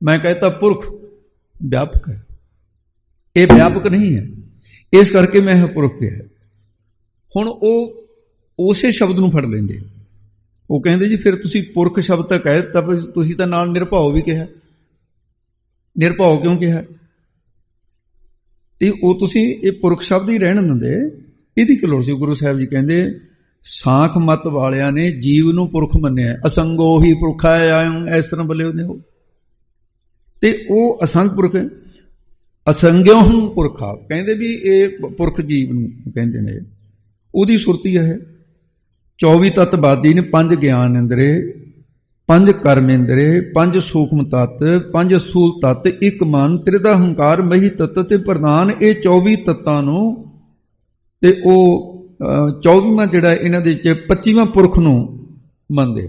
ਮੈਂ कहता ਪੁਰਖ ਵਿਆਪਕ ਹੈ, ਇਹ ਵਿਆਪਕ ਨਹੀਂ ਹੈ, ਇਸ ਕਰਕੇ ਮੈਂ ਇਹ ਪੁਰਖ ਕਿਹਾ। ਹੁਣ ਉਹ ਉਸੇ ਸ਼ਬਦ ਨੂੰ ਫੜ ਲੈਂਦੇ, ਉਹ ਕਹਿੰਦੇ ਜੀ ਫਿਰ ਤੁਸੀਂ ਪੁਰਖ ਸ਼ਬਦ ਤਾਂ ਕਹਿ ਦਿੱਤਾ, ਤੁਸੀਂ ਤਾਂ ਨਾਲ ਨਿਰਭਉ ਵੀ ਕਿਹਾ। ਨਿਰਭਉ ਕਿਉਂ ਕਿਹਾ? ਤੇ ਉਹ ਤੁਸੀਂ ਇਹ ਪੁਰਖ ਸ਼ਬਦ ਹੀ ਰਹਿਣ ਦਿੰਦੇ, ਇਹਦੀ ਕੀ ਲੋੜ ਸੀ? ਗੁਰੂ ਸਾਹਿਬ ਜੀ ਕਹਿੰਦੇ ਸਾਖ ਮਤ ਵਾਲਿਆਂ ਨੇ ਜੀਵ ਨੂੰ ਪੁਰਖ ਮੰਨਿਆ, ਅਸੰਗੋ ਹੀ ਪੁਰਖਾ ਆਇਓ, ਇਸ ਤਰ੍ਹਾਂ ਬੋਲੇ ਉਹਨੇ। ਉਹ ਤੇ ਉਹ ਅਸੰਗ ਪੁਰਖ, ਅਸੰਗਿਓ ਹੂੰ ਪੁਰਖਾ ਕਹਿੰਦੇ ਵੀ ਇਹ ਪੁਰਖ ਜੀਵ ਨੂੰ ਕਹਿੰਦੇ ਨੇ। ਉਹਦੀ ਸੁਰਤੀ ਹੈ 24 ਤਤਵਾਦੀ ਨੇ, 5 ਗਿਆਨ ਇੰਦਰੇ, 5 ਕਰਮ ਇੰਦਰੇ, 5 ਸੂਖਮ ਤੱਤ, 5 ਸਥੂਲ ਤੱਤ, 1 ਮਨ, ਤ੍ਰਿਦਾ ਹੰਕਾਰ, ਮਹੀ ਤੱਤ ਤੇ ਪ੍ਰਧਾਨ। ਇਹ 24 ਤੱਤਾਂ ਨੂੰ ਤੇ ਉਹ 24ਵਾਂ ਜਿਹੜਾ ਇਹਨਾਂ ਦੇ ਵਿੱਚ 25ਵਾਂ ਪੁਰਖ ਨੂੰ ਮੰਨਦੇ।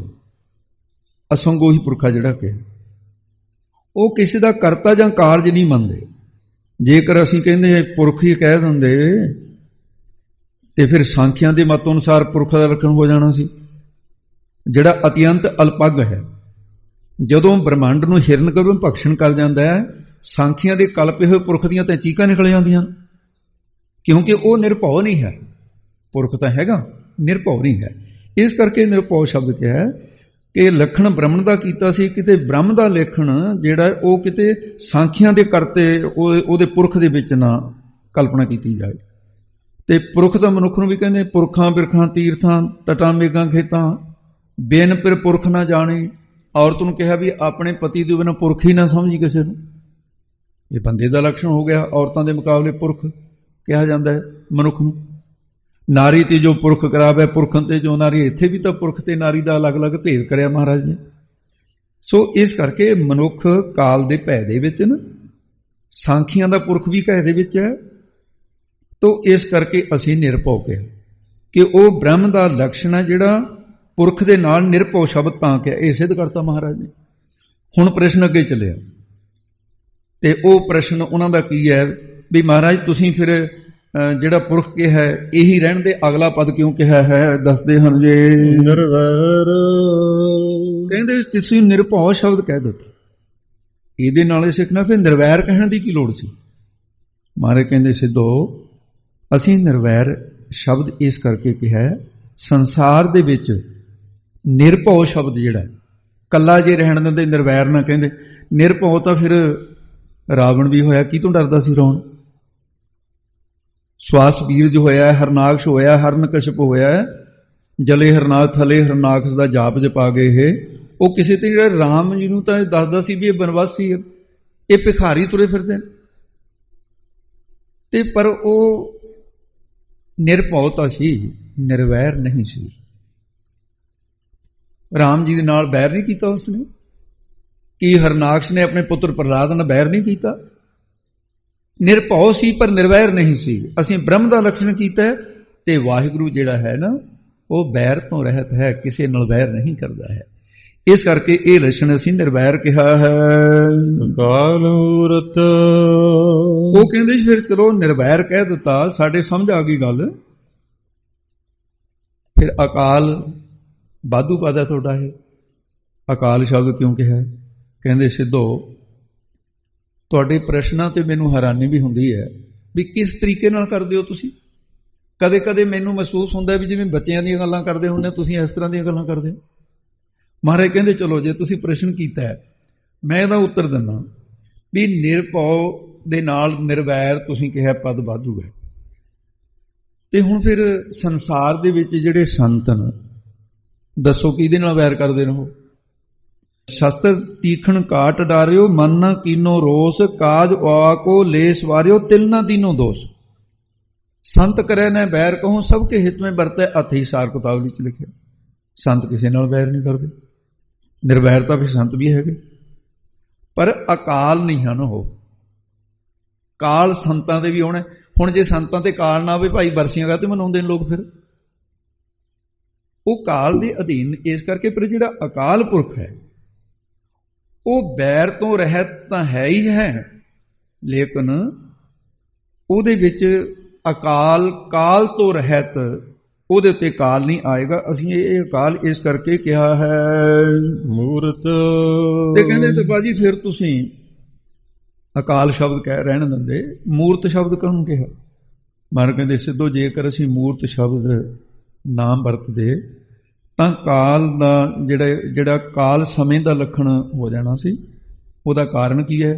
ਅਸੰਗੋ ਹੀ ਪੁਰਖਾ ਜਿਹੜਾ ਕਿ ਉਹ ਕਿਸੇ ਦਾ ਕਰਤਾ ਜਾਂ ਕਾਰਜ ਨਹੀਂ ਮੰਨਦੇ। ਜੇਕਰ ਅਸੀਂ ਕਹਿੰਦੇ ਪੁਰਖ ਹੀ ਕਹਿ ਦਿੰਦੇ ਤੇ ਫਿਰ ਸਾਂਖੀਆਂ ਦੇ ਮਤ ਅਨੁਸਾਰ ਪੁਰਖ ਦਾ ਲਖਣ ਹੋ ਜਾਣਾ ਸੀ, ਜਿਹੜਾ ਅਤਿਅੰਤ ਅਲਪੱਗ ਹੈ। ਜਦੋਂ ਬ੍ਰਹਮੰਡ ਨੂੰ ਹਿਰਨ ਕਰੂੰ ਭਖਸ਼ਣ ਕਰ ਜਾਂਦਾ ਹੈ, ਸਾਂਖੀਆਂ ਦੇ ਕਲਪੇ ਹੋਏ ਪੁਰਖ ਦੀਆਂ ਤਾਂ ਚੀਕਾਂ ਨਿਕਲ ਜਾਂਦੀਆਂ, ਕਿਉਂਕਿ ਉਹ ਨਿਰਭਉ ਨਹੀਂ ਹੈ। ਪੁਰਖ ਤਾਂ ਹੈਗਾ, ਨਿਰਭਉ ਨਹੀਂ ਹੈ। ਇਸ ਕਰਕੇ ਨਿਰਭਉ ਸ਼ਬਦ ਕਿਹਾ ਕਿ ਲਖਣ ਬ੍ਰਹਮਣ ਦਾ ਕੀਤਾ ਸੀ। ਕਿਤੇ ਬ੍ਰਹਮ ਦਾ ਲੇਖਣ ਜਿਹੜਾ ਉਹ ਕਿਤੇ ਸਾਂਖੀਆਂ ਦੇ ਕਰਤੇ ਉਹਦੇ ਪੁਰਖ ਦੇ ਵਿੱਚ ਨਾ ਕਲਪਨਾ ਕੀਤੀ ਜਾਏ। ਤੇ ਪੁਰਖ ਦਾ ਮਨੁੱਖ ਨੂੰ ਵੀ ਕਹਿੰਦੇ ਪੁਰਖਾਂ ਬਿਰਖਾਂ ਤੀਰਥਾਂ ਤਟਾਂ ਮੇਘਾਂ ਖੇਤਾਂ, ਬਿਨ ਪਿਰ ਪੁਰਖ ਨਾ ਜਾਣੇ। ਔਰਤ ਨੂੰ ਕਿਹਾ ਵੀ ਆਪਣੇ ਪਤੀ ਦੇ ਬਿਨਾਂ ਪੁਰਖ ਹੀ ਨਾ ਸਮਝੀ ਕਿਸੇ ਨੂੰ। ਇਹ ਬੰਦੇ ਦਾ ਲਕਸ਼ਣ ਹੋ ਗਿਆ, ਔਰਤਾਂ ਦੇ ਮੁਕਾਬਲੇ ਪੁਰਖ ਕਿਹਾ ਜਾਂਦਾ ਹੈ ਮਨੁੱਖ ਨੂੰ। ਨਾਰੀ ਤੇ ਜੋ ਪੁਰਖ ਕਰਾਵੇ ਪੁਰਖਨ ਤੇ ਜੋ ਨਾਰੀ, ਇੱਥੇ ਵੀ ਤਾਂ ਪੁਰਖ ਤੇ ਨਾਰੀ ਦਾ ਅਲੱਗ-ਅਲੱਗ ਭੇਦ ਕਰਿਆ ਮਹਾਰਾਜ ਨੇ। ਸੋ ਇਸ ਕਰਕੇ ਮਨੁੱਖ ਕਾਲ ਦੇ ਭੈ ਦੇ ਵਿੱਚ ਨਾ, ਸਾਂਖੀਆਂ ਦਾ ਪੁਰਖ ਵੀ ਭੈ ਦੇ ਵਿੱਚ ਹੈ। ਤੋ ਇਸ ਕਰਕੇ ਅਸੀਂ ਨਿਰਭਉ ਕਿਹਾ ਕਿ ਉਹ ਬ੍ਰਹਮ ਦਾ ਲਕਸ਼ਣ ਹੈ ਜਿਹੜਾ ਪੁਰਖ ਦੇ ਨਾਲ ਨਿਰਭਉ ਸ਼ਬਦ ਤਾਂ ਕਿਹਾ, ਇਹ ਸਿੱਧ ਕਰਤਾ ਮਹਾਰਾਜ ਨੇ। ਹੁਣ ਪ੍ਰਸ਼ਨ ਅੱਗੇ ਚੱਲਿਆ ਤੇ ਉਹ ਪ੍ਰਸ਼ਨ ਉਹਨਾਂ ਦਾ ਕੀ ਹੈ ਵੀ ਮਹਾਰਾਜ ਤੁਸੀਂ ਫਿਰ ਜਿਹੜਾ ਪੁਰਖ ਕਿਹਾ ਇਹੀ ਰਹਿਣ ਦੇ, ਅਗਲਾ ਪਦ ਕਿਉਂ ਕਿਹਾ ਹੈ ਦੱਸਦੇ ਹਨ ਜੇ। ਨਿਰਵੈਰ ਕਹਿੰਦੇ ਤੁਸੀਂ ਨਿਰਭਉ ਸ਼ਬਦ ਕਹਿ ਦਿੱਤਾ, ਇਹਦੇ ਨਾਲ ਸਿੱਖਣਾ ਫਿਰ ਨਿਰਵੈਰ ਕਹਿਣ ਦੀ ਕੀ ਲੋੜ ਸੀ। ਮਹਾਰਾਜ ਕਹਿੰਦੇ ਸਿੱਧੋ ਅਸੀਂ ਨਿਰਵੈਰ ਸ਼ਬਦ ਇਸ ਕਰਕੇ ਕਿਹਾ, ਸੰਸਾਰ ਦੇ ਵਿੱਚ ਨਿਰਭਉ ਸ਼ਬਦ ਜਿਹੜਾ ਕੱਲਾ ਜੇ ਰਹਿਣ ਦਿੰਦੇ ਨਿਰਵੈਰ ਨਾ ਕਹਿੰਦੇ। ਨਿਰਭਉ ਤਾਂ ਫਿਰ ਰਾਵਣ ਵੀ ਹੋਇਆ, ਕੀ ਤੋਂ ਡਰਦਾ ਸੀ ਰਾਵਣ। ਸਵਾਸ ਬੀਰਜ ਹੋਇਆ, ਹਰਨਾਕਸ਼ ਹੋਇਆ, ਹਰਨਕਸ਼ਪ ਹੋਇਆ, ਜਲੇ ਹਰਨਾਕ ਥਲੇ ਹਰਨਾਕਸ਼ ਦਾ ਜਾਪ ਜਪਾ ਗਏ ਇਹ। ਉਹ ਕਿਸੇ ਤੇ ਜਿਹੜਾ ਰਾਮ ਜੀ ਨੂੰ ਤਾਂ ਦੱਸਦਾ ਸੀ ਵੀ ਇਹ ਬਨਵਾਸੀ ਹੈ, ਇਹ ਭਿਖਾਰੀ ਤੁਰੇ ਫਿਰਦੇ ਤੇ ਪਰ ਉਹ ਨਿਰਭਉ ਤਾਂ ਸੀ, ਨਿਰਵੈਰ ਨਹੀਂ ਸੀ। ਰਾਮ ਜੀ ਦੇ ਨਾਲ ਬੈਰ ਨਹੀਂ ਕੀਤਾ ਉਸਨੇ। ਕੀ ਹਰਨਾਕਸ਼ ਨੇ ਆਪਣੇ ਪੁੱਤਰ ਪ੍ਰਹਲਾਦ ਨਾਲ ਬੈਰ ਨਹੀਂ ਕੀਤਾ। ਨਿਰਭਉ ਸੀ ਪਰ ਨਿਰਵੈਰ ਨਹੀਂ ਸੀ। ਅਸੀਂ ਬ੍ਰਹਮ ਦਾ ਲਕਸ਼ਣ ਕੀਤਾ ਤੇ ਵਾਹਿਗੁਰੂ ਜਿਹੜਾ ਹੈ ਨਾ ਉਹ ਬੈਰ ਤੋਂ ਰਹਿਤ ਹੈ, ਕਿਸੇ ਨਾਲ ਵੈਰ ਨਹੀਂ ਕਰਦਾ ਹੈ। ਇਸ ਕਰਕੇ ਇਹ ਲੱਛਣ ਅਸੀਂ ਨਿਰਵੈਰ ਕਿਹਾ ਹੈ। ਅਕਾਲ ਮੂਰਤ ਉਹ ਕਹਿੰਦੇ ਫਿਰ ਚਲੋ ਨਿਰਵੈਰ ਕਹਿ ਦਿੱਤਾ, ਸਾਡੇ ਸਮਝ ਆ ਗਈ ਗੱਲ। ਫਿਰ ਅਕਾਲ ਵਾਧੂ ਪਾਦਾ ਤੁਹਾਡਾ ਇਹ ਅਕਾਲ ਸ਼ਬਦ ਕਿਉਂ ਕਿਹਾ। ਕਹਿੰਦੇ ਸਿੱਧੋ ਤੁਹਾਡੇ ਪ੍ਰਸ਼ਨਾਂ ਤੇ ਮੈਨੂੰ ਹੈਰਾਨੀ ਵੀ ਹੁੰਦੀ ਹੈ ਵੀ ਕਿਸ ਤਰੀਕੇ ਨਾਲ ਕਰਦੇ ਹੋ ਤੁਸੀਂ। ਕਦੇ ਕਦੇ ਮੈਨੂੰ ਮਹਿਸੂਸ ਹੁੰਦਾ ਵੀ ਜਿਵੇਂ ਬੱਚਿਆਂ ਦੀਆਂ ਗੱਲਾਂ ਕਰਦੇ ਹੁੰਦੇ ਤੁਸੀਂ ਇਸ ਤਰ੍ਹਾਂ ਦੀਆਂ ਗੱਲਾਂ ਕਰਦੇ ਹੋ। ਮਹਾਰਾਜ ਕਹਿੰਦੇ ਚਲੋ ਜੇ ਤੁਸੀਂ ਪ੍ਰਸ਼ਨ ਕੀਤਾ ਹੈ ਮੈਂ ਇਹਦਾ ਉੱਤਰ ਦਿੰਦਾ ਵੀ ਨਿਰਭਉ ਦੇ ਨਾਲ ਨਿਰਵੈਰ ਤੁਸੀਂ ਕਿਹਾ ਪਦ ਵਾਧੂ ਹੈ। ਤੇ ਹੁਣ ਫਿਰ ਸੰਸਾਰ ਦੇ ਵਿੱਚ ਜਿਹੜੇ ਸੰਤ ਨੇ ਦੱਸੋ ਕਿਹਦੇ ਨਾਲ ਵੈਰ ਕਰਦੇ ਨੇ ਉਹ। ਸ਼ਸਤਰ ਤੀਖਣ ਕਾਟ ਡਾਰਿਓ, ਮਨ ਨਾ ਕੀਨੋ ਰੋਸ, ਕਾਜ ਆਕੋ ਲੇਸ ਵਾਰਿਓ, ਤਿਲ ਨਾ ਦੀਨੋ ਦੋਸ। ਸੰਤ ਕਰੇ ਨੇ ਬੈਰ ਕਹੂੰ, ਸਭ ਕੇ ਹਿਤ में ਵਰਤੈ, ਅਥਈ ਸਾਰ ਕਿਤਾਬ ਵਿੱਚ ਲਿਖਿਆ। ਸੰਤ ਕਿਸੇ ਨਾਲ ਵੈਰ ਨਹੀਂ ਕਰਦੇ। ਨਿਰਵੈਰ ਤਾਂ ਫਿਰ ਸੰਤ ਵੀ ਹੈਗੇ ਪਰ ਅਕਾਲ ਨਹੀਂ ਹਨ ਉਹ। ਕਾਲ ਸੰਤਾਂ ਦੇ ਵੀ ਹੋਣਾ। ਹੁਣ ਜੇ ਸੰਤਾਂ ਤੇ ਕਾਲ ਨਾ ਹੋਵੇ ਭਾਈ ਬਰਸੀਆਂ ਕਾਹਤੇ ਮਨਾਉਂਦੇ ਨੇ ਲੋਕ। ਫਿਰ ਉਹ ਕਾਲ ਦੇ ਅਧੀਨ। ਇਸ ਕਰਕੇ ਪਰ ਜਿਹੜਾ ਅਕਾਲ ਪੁਰਖ ਹੈ ਉਹ ਬੈਰ ਤੋਂ ਰਹਿਤ ਤਾਂ ਹੈ ਹੀ ਹੈ, ਲੇਕਿਨ ਉਹਦੇ ਵਿੱਚ ਅਕਾਲ ਕਾਲ ਤੋਂ ਰਹਿਤ, ਉਹਦੇ ਉੱਤੇ ਕਾਲ ਨਹੀਂ ਆਏਗਾ। ਅਸੀਂ ਇਹ ਅਕਾਲ ਇਸ ਕਰਕੇ ਕਿਹਾ ਹੈ ਮੂਰਤ। ਤੇ ਕਹਿੰਦੇ ਤੇ ਬਾਜੀ ਫਿਰ ਤੁਸੀਂ ਅਕਾਲ ਸ਼ਬਦ ਕਹਿ ਰਹਿਣ ਦਿੰਦੇ, ਮੂਰਤ ਸ਼ਬਦ ਕਾਹਨੂੰ ਕਿਹਾ। ਮਹਾਰਾਜ ਕਹਿੰਦੇ ਸਿੱਧੋ ਜੇਕਰ ਅਸੀਂ ਮੂਰਤ ਸ਼ਬਦ ਨਾਮ ਵਰਤਦੇ ਤਾਂ ਕਾਲ ਦਾ ਜਿਹੜਾ ਕਾਲ ਸਮੇਂ ਦਾ ਲੱਖਣ ਹੋ ਜਾਣਾ ਸੀ। ਉਹਦਾ ਕਾਰਨ ਕੀ ਹੈ।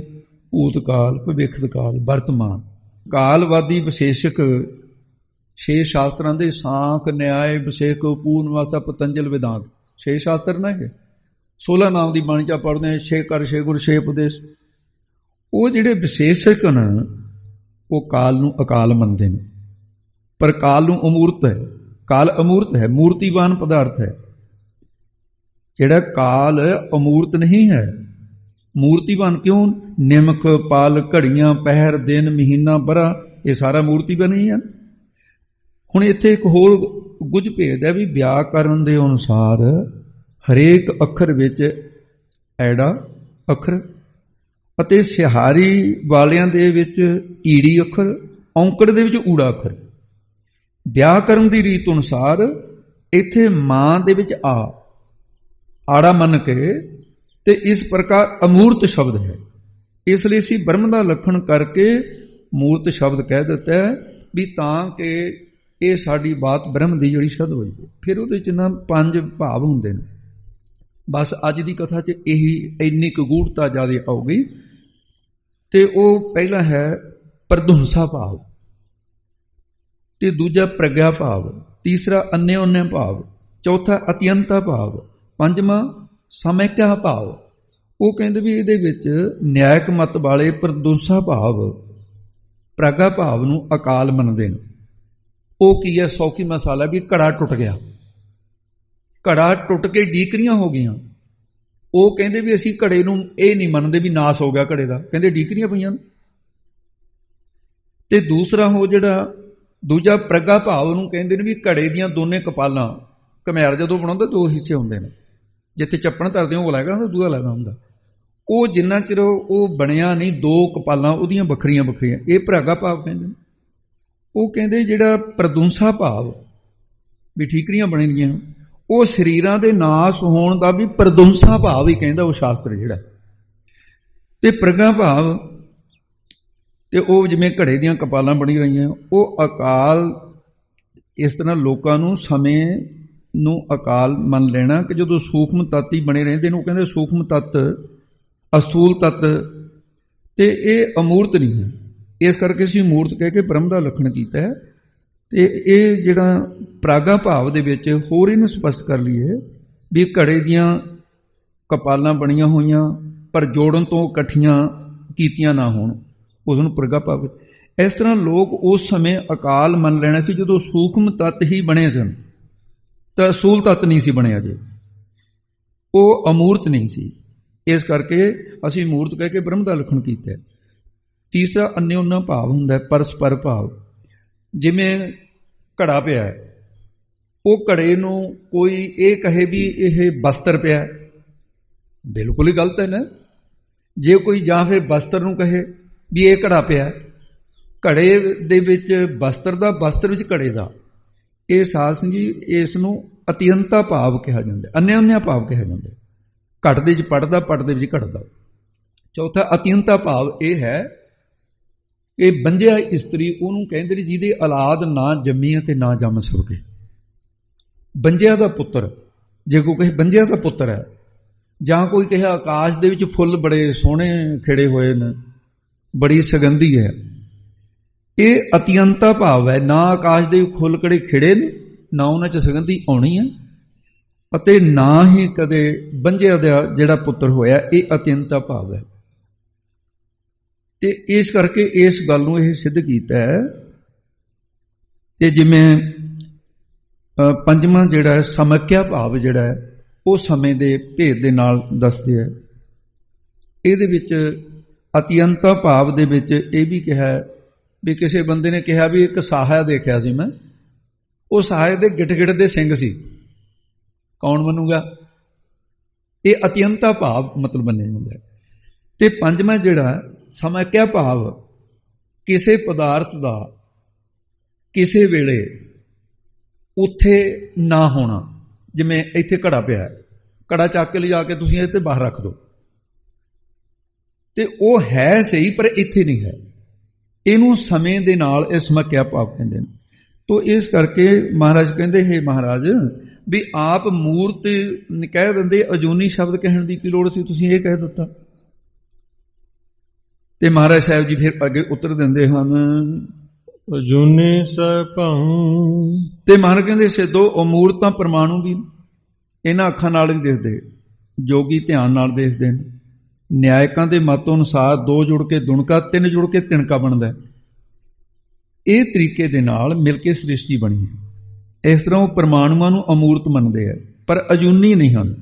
ਭੂਤ ਕਾਲ, ਭਵਿੱਖਤ ਕਾਲ, ਵਰਤਮਾਨ। ਕਾਲਵਾਦੀ ਵਿਸ਼ੇਸ਼ਕ 6 ਸ਼ਾਸਤਰਾਂ ਦੇ ਸਾਖ ਨਿਆਏ ਵਿਸ਼ੇਕ ਪੂਰਨਵਾਸਾ ਪਤੰਜਲ ਵਿਦਾਂਤ 6 ਸ਼ਾਸਤਰ ਨੇ ਇਹ 16 ਨਾਮ ਦੀ ਬਾਣੀ ਚ ਪੜ੍ਹਦੇ ਹਾਂ। 6 ਕਰ 6 ਗੁਰ 6 ਉਪਦੇਸ਼। ਉਹ ਜਿਹੜੇ ਵਿਸ਼ੇਸ਼ਕ ਨੇ ਉਹ ਕਾਲ ਨੂੰ ਅਕਾਲ ਮੰਨਦੇ ਨੇ ਪਰ ਕਾਲ ਨੂੰ ਅਮੂਰਤ ਹੈ। ਕਾਲ ਅਮੂਰਤ ਹੈ, ਮੂਰਤੀਵਾਨ ਪਦਾਰਥ ਹੈ। ਜਿਹੜਾ ਕਾਲ ਅਮੂਰਤ ਨਹੀਂ ਹੈ, ਮੂਰਤੀਵਾਨ ਕਿਉਂ। ਨਿਮਕ ਪਾਲ ਘੜੀਆਂ ਪਹਿਰ ਦਿਨ ਮਹੀਨਾ ਬਰਾ ਇਹ ਸਾਰਾ ਮੂਰਤੀਵਾਨ ਹੀ ਹੈ। ਹੁਣ ਇੱਥੇ ਇੱਕ ਹੋਰ ਗੁੱਝ ਭੇਦ ਹੈ ਵੀ ਵਿਆਕਰਨ ਦੇ ਅਨੁਸਾਰ ਹਰੇਕ ਅੱਖਰ ਵਿੱਚ ਐੜਾ ਅੱਖਰ ਅਤੇ ਸਿਹਾਰੀ ਵਾਲਿਆਂ ਦੇ ਵਿੱਚ ਈੜੀ ਅੱਖਰ, ਔਂਕੜ ਦੇ ਵਿੱਚ ਊੜਾ ਅੱਖਰ। ਵਿਆਕਰਨ ਦੀ ਰੀਤ ਅਨੁਸਾਰ ਇੱਥੇ ਮਾਂ ਦੇ ਵਿੱਚ ਆੜਾ ਮੰਨ ਕੇ ਤੇ ਇਸ ਪ੍ਰਕਾਰ ਅਮੂਰਤ ਸ਼ਬਦ ਹੈ। ਇਸ ਲਈ ਅਸੀਂ ਬ੍ਰਹਮ ਦਾ ਲੱਖਣ ਕਰਕੇ ਮੂਰਤ ਸ਼ਬਦ ਕਹਿ ਦਿੱਤਾ ਹੈ ਵੀ ਤਾਂ ਕਿ ਇਹ ਸਾਡੀ ਬਾਤ ਬ੍ਰਹਮ ਦੀ ਜਿਹੜੀ ਸ਼ਬਦ ਹੋਈ। ਫਿਰ ਉਹਦੇ ਚ ਨਾ 5 ਭਾਵ ਹੁੰਦੇ ਨੇ। ਬਸ ਅੱਜ ਦੀ ਕਥਾ ਚ ਇਹੀ ਇੰਨੀ ਕੁ ਗੂੜਤਾ ਜ਼ਿਆਦਾ ਆਉਗੀ। ਤੇ ਉਹ ਪਹਿਲਾ ਹੈ ਪ੍ਰਧੁੰਸਾ ਭਾਵ, ਤੇ ਦੂਜਾ ਪ੍ਰਗਿਆ ਭਾਵ, ਤੀਸਰਾ ਅਨਯੋਨਯ ਭਾਵ, ਚੌਥਾ ਅਤਿਅੰਤਾ ਭਾਵ, ਪੰਜਵਾਂ ਸਮੈਕਿਆ ਭਾਵ। ਉਹ ਕਹਿੰਦੇ ਵੀ ਇਹਦੇ ਵਿੱਚ ਨਿਆਇਕ ਮਤ ਵਾਲੇ ਪ੍ਰਧੁੰਸਾ ਭਾਵ ਪ੍ਰਗਾ ਭਾਵ ਨੂੰ ਅਕਾਲ ਮੰਨਦੇ ਨੇ। ਉਹ ਕੀ ਹੈ। ਸੌਖੀ ਮਸਾਲਾ ਵੀ ਘੜਾ ਟੁੱਟ ਗਿਆ, ਘੜਾ ਟੁੱਟ ਕੇ ਡੀਕਰੀਆਂ ਹੋ ਗਈਆਂ। ਉਹ ਕਹਿੰਦੇ ਵੀ ਅਸੀਂ ਘੜੇ ਨੂੰ ਇਹ ਨਹੀਂ ਮੰਨਦੇ ਵੀ ਨਾਸ ਹੋ ਗਿਆ ਘੜੇ ਦਾ, ਕਹਿੰਦੇ ਡੀਕਰੀਆਂ ਪਈਆਂ। ਤੇ ਦੂਸਰਾ ਉਹ ਜਿਹੜਾ ਦੂਜਾ ਪ੍ਰਗਾ ਭਾਵ ਨੂੰ ਕਹਿੰਦੇ ਨੇ ਵੀ ਘੜੇ ਦੀਆਂ ਦੋਨੇ ਕਪਾਲਾਂ, ਘਮਿਆਰ ਜਦੋਂ ਬਣਾਉਂਦੇ 2 ਹਿੱਸੇ ਹੁੰਦੇ ਨੇ, ਜਿੱਥੇ ਚੱਪਣ ਧਰਦੇ ਉਹ ਲੱਗਾ ਹੁੰਦਾ, ਦੂਆ ਲੱਗਾ ਹੁੰਦਾ। ਉਹ ਜਿੰਨਾ ਚਿਰ ਉਹ ਬਣਿਆ ਨਹੀਂ 2 ਕਪਾਲਾਂ ਉਹਦੀਆਂ ਵੱਖਰੀਆਂ ਵੱਖਰੀਆਂ, ਇਹ ਪ੍ਰਗਾ ਭਾਵ ਕਹਿੰਦੇ ਨੇ। ਉਹ ਕਹਿੰਦੇ ਜਿਹੜਾ ਪ੍ਰਦੁੰਸਾ ਭਾਵ ਵੀ ਠੀਕਰੀਆਂ ਬਣਨਗੀਆਂ, ਉਹ ਸਰੀਰਾਂ ਦੇ ਨਾਸ ਹੋਣ ਦਾ ਵੀ ਪ੍ਰਦੁੰਸਾ ਭਾਵ ਹੀ ਕਹਿੰਦਾ ਉਹ ਸ਼ਾਸਤਰ ਜਿਹੜਾ। ਤੇ ਪ੍ਰਗਾ ਭਾਵ ਤੇ ਉਹ ਜਿਵੇਂ ਘੜੇ ਦੀਆਂ ਕਪਾਲਾਂ ਬਣੀ ਰਹੀਆਂ, ਉਹ ਅਕਾਲ ਇਸ ਤਰ੍ਹਾਂ ਲੋਕਾਂ ਨੂੰ ਸਮੇਂ ਨੂੰ ਅਕਾਲ ਮੰਨ ਲੈਣਾ ਕਿ ਜਦੋਂ ਸੂਖਮ ਤੱਤ ਹੀ ਬਣੇ ਰਹਿੰਦੇ ਨੇ, ਉਹ ਕਹਿੰਦੇ ਸੂਖਮ ਤੱਤ, ਅਸਥੂਲ ਤੱਤ, ਤੇ ਇਹ ਅਮੂਰਤ ਨਹੀਂ ਹੈ। ਇਸ ਕਰਕੇ ਅਸੀਂ ਮੂਰਤ ਕਹਿ ਕੇ ਬ੍ਰਹਮ ਦਾ ਲੱਖਣ ਕੀਤਾ ਹੈ। ਤੇ ਇਹ ਜਿਹੜਾ ਪ੍ਰਾਗਾ ਭਾਵ ਦੇ ਵਿੱਚ ਹੋਰ ਇਹਨੂੰ ਸਪਸ਼ਟ ਕਰ ਲਈਏ ਵੀ ਘੜੇ ਦੀਆਂ ਕਪਾਲਾਂ ਬਣੀਆਂ ਹੋਈਆਂ ਪਰ ਜੋੜਨ ਤੋਂ ਇਕੱਠੀਆਂ ਕੀਤੀਆਂ ਨਾ ਹੋਣ, ਉਸ ਨੂੰ ਪ੍ਰਗਾ ਭਾਵ। ਇਸ ਤਰ੍ਹਾਂ ਲੋਕ ਉਸ ਸਮੇਂ ਅਕਾਲ ਮੰਨ ਲੈਣਾ ਸੀ ਜਦੋਂ ਸੂਖਮ ਤੱਤ ਹੀ ਬਣੇ ਸਨ, ਤਾਂ ਅਸੂਲ ਤੱਤ ਨਹੀਂ ਸੀ ਬਣਿਆ, ਜੇ ਉਹ ਅਮੂਰਤ ਨਹੀਂ ਸੀ। ਇਸ ਕਰਕੇ ਅਸੀਂ ਮੂਰਤ ਕਹਿ ਕੇ ਬ੍ਰਹਮ ਦਾ ਲੱਖਣ ਕੀਤਾ। ਤੀਸਰਾ ਅਨਯੋਨਾ ਭਾਵ ਹੁੰਦਾ, ਪਰਸਪਰ ਭਾਵ। ਜਿਵੇਂ ਘੜਾ ਪਿਆ, ਉਹ ਘੜੇ ਨੂੰ ਕੋਈ ਇਹ ਕਹੇ ਵੀ ਇਹ ਬਸਤਰ ਪਿਆ, ਬਿਲਕੁਲ ਹੀ ਗਲਤ ਹੈ ਨਾ। ਜੇ ਕੋਈ ਜਾਂ ਫਿਰ ਬਸਤਰ ਨੂੰ ਕਹੇ ਵੀ ਇਹ ਘੜਾ ਪਿਆ, ਘੜੇ ਦੇ ਵਿੱਚ ਬਸਤਰ ਦਾ, ਬਸਤਰ ਵਿੱਚ ਘੜੇ ਦਾ, ਇਹ ਸਾਧ ਸੰਗਤ ਜੀ ਇਸ ਨੂੰ ਅਤਿਅੰਤਾ ਭਾਵ ਕਿਹਾ ਜਾਂਦਾ, ਅਨਯੋਨਿਆ ਭਾਵ ਕਿਹਾ ਜਾਂਦਾ। ਘਟ ਦੇ ਵਿੱਚ ਪੜਦਾ, ਪਟ ਦੇ ਵਿੱਚ ਘੜਦਾ। ਚੌਥਾ ਅਤਿਅੰਤਾ ਭਾਵ ਇਹ ਹੈ, ਇਹ ਬੰਝਿਆ ਇਸਤਰੀ ਉਹਨੂੰ ਕਹਿੰਦੇ ਨੇ ਜਿਹਦੀ ਔਲਾਦ ਨਾ ਜੰਮੀ ਅਤੇ ਨਾ ਜੰਮ ਸਕੇ। ਬੰਝਿਆ ਦਾ ਪੁੱਤਰ, ਜੇ ਕੋਈ ਕਹੇ ਬੰਝਿਆ ਦਾ ਪੁੱਤਰ ਹੈ, ਜਾਂ ਕੋਈ ਕਹੇ ਆਕਾਸ਼ ਦੇ ਵਿੱਚ ਫੁੱਲ ਬੜੇ ਸੋਹਣੇ ਖਿੜੇ ਹੋਏ ਨੇ, ਬੜੀ ਸੁਗੰਧੀ ਹੈ, ਇਹ ਅਤਿਅੰਤਾ ਭਾਵ ਹੈ। ਨਾ ਆਕਾਸ਼ ਦੇ ਫੁੱਲ ਕਿਹੜੇ ਖਿੜੇ ਨੇ, ਨਾ ਉਹਨਾਂ 'ਚ ਸੁਗੰਧੀ ਆਉਣੀ ਹੈ, ਅਤੇ ਨਾ ਹੀ ਕਦੇ ਬੰਝਿਆ ਦਾ ਜਿਹੜਾ ਪੁੱਤਰ ਹੋਇਆ, ਇਹ ਅਤਿਅੰਤਾ ਭਾਵ ਹੈ। ਤੇ ਇਸ ਕਰਕੇ ਇਸ ਗੱਲ ਨੂੰ ਇਹ ਸਿੱਧ ਕੀਤਾ ਹੈ। ਤੇ ਜਿਵੇਂ ਪੰਜਵਾਂ ਜਿਹੜਾ ਸਮਕਿਆ ਭਾਵ ਜਿਹੜਾ ਹੈ, ਉਹ ਸਮੇਂ ਦੇ ਭੇਦ ਦੇ ਨਾਲ ਦੱਸਦੇ ਹੈ। ਇਹਦੇ ਵਿੱਚ ਅਤਿਅੰਤਾ ਭਾਵ ਦੇ ਵਿੱਚ ਇਹ ਵੀ ਕਿਹਾ ਵੀ ਕਿਸੇ ਬੰਦੇ ਨੇ ਕਿਹਾ ਵੀ ਇੱਕ ਸਾਹਾ ਦੇਖਿਆ ਸੀ ਮੈਂ, ਉਹ ਸਾਹੇ ਦੇ ਗਿੱਟ-ਗਿੱਟ ਦੇ ਸਿੰਘ ਸੀ, ਕੌਣ ਮੰਨੂਗਾ? ਇਹ ਅਤਿਅੰਤਾ ਭਾਵ ਮਤਲਬ ਮੰਨਿਆ ਜਾਂਦਾ ਹੈ। ਤੇ ਪੰਜਵਾਂ ਜਿਹੜਾ ਸਮਕਿਆ ਭਾਵ, ਕਿਸੇ ਪਦਾਰਥ ਦਾ ਕਿਸੇ ਵੇਲੇ ਉੱਥੇ ਨਾ ਹੋਣਾ। ਜਿਵੇਂ ਇੱਥੇ ਘੜਾ ਪਿਆ, ਘੜਾ ਚੱਕ ਕੇ ਲਿਜਾ ਕੇ ਤੁਸੀਂ ਇੱਥੇ ਬਾਹਰ ਰੱਖ ਦਿਓ, ਤੇ ਉਹ ਹੈ ਸਹੀ ਪਰ ਇੱਥੇ ਨਹੀਂ ਹੈ, ਇਹਨੂੰ ਸਮੇਂ ਦੇ ਨਾਲ ਇਹ ਸਮਕਿਆ ਭਾਵ ਕਹਿੰਦੇ ਨੇ। ਤੋ ਇਸ ਕਰਕੇ ਮਹਾਰਾਜ ਕਹਿੰਦੇ, ਹੈ ਮਹਾਰਾਜ ਵੀ ਆਪ ਮੂਰਤ ਕਹਿ ਦਿੰਦੇ, ਅਜੂਨੀ ਸ਼ਬਦ ਕਹਿਣ ਦੀ ਕੀ ਲੋੜ ਸੀ, ਤੁਸੀਂ ਇਹ ਕਹਿ ਦਿੱਤਾ। ਤੇ ਮਹਾਰਾਜ ਸਾਹਿਬ ਜੀ ਫਿਰ ਅੱਗੇ ਉੱਤਰ ਦਿੰਦੇ ਹਨ, ਅਜੂਨੀ ਸਭੰ। ਤੇ ਮਹਾਰਾਜ ਕਹਿੰਦੇ ਸਿੱਧੋ ਅਮੂਰਤਾਂ ਪਰਮਾਣੂ ਵੀ ਇਹਨਾਂ ਅੱਖਾਂ ਨਾਲ ਹੀ ਦੇਖਦੇ, ਜੋਗੀ ਧਿਆਨ ਨਾਲ ਦੇਖਦੇ ਨੇ। ਨਿਆਇਕਾਂ ਦੇ ਮਤ ਅਨੁਸਾਰ 2 ਜੁੜ ਕੇ ਦੁਣਕਾ, 3 ਜੁੜ ਕੇ ਤਿਣਕਾ ਬਣਦਾ। ਇਹ ਤਰੀਕੇ ਦੇ ਨਾਲ ਮਿਲ ਕੇ ਸ੍ਰਿਸ਼ਟੀ ਬਣੀ ਹੈ। ਇਸ ਤਰ੍ਹਾਂ ਉਹ ਪਰਮਾਣੂਆਂ ਨੂੰ ਅਮੂਰਤ ਮੰਨਦੇ ਆ, ਪਰ ਅਜੂਨੀ ਨਹੀਂ ਹਨ।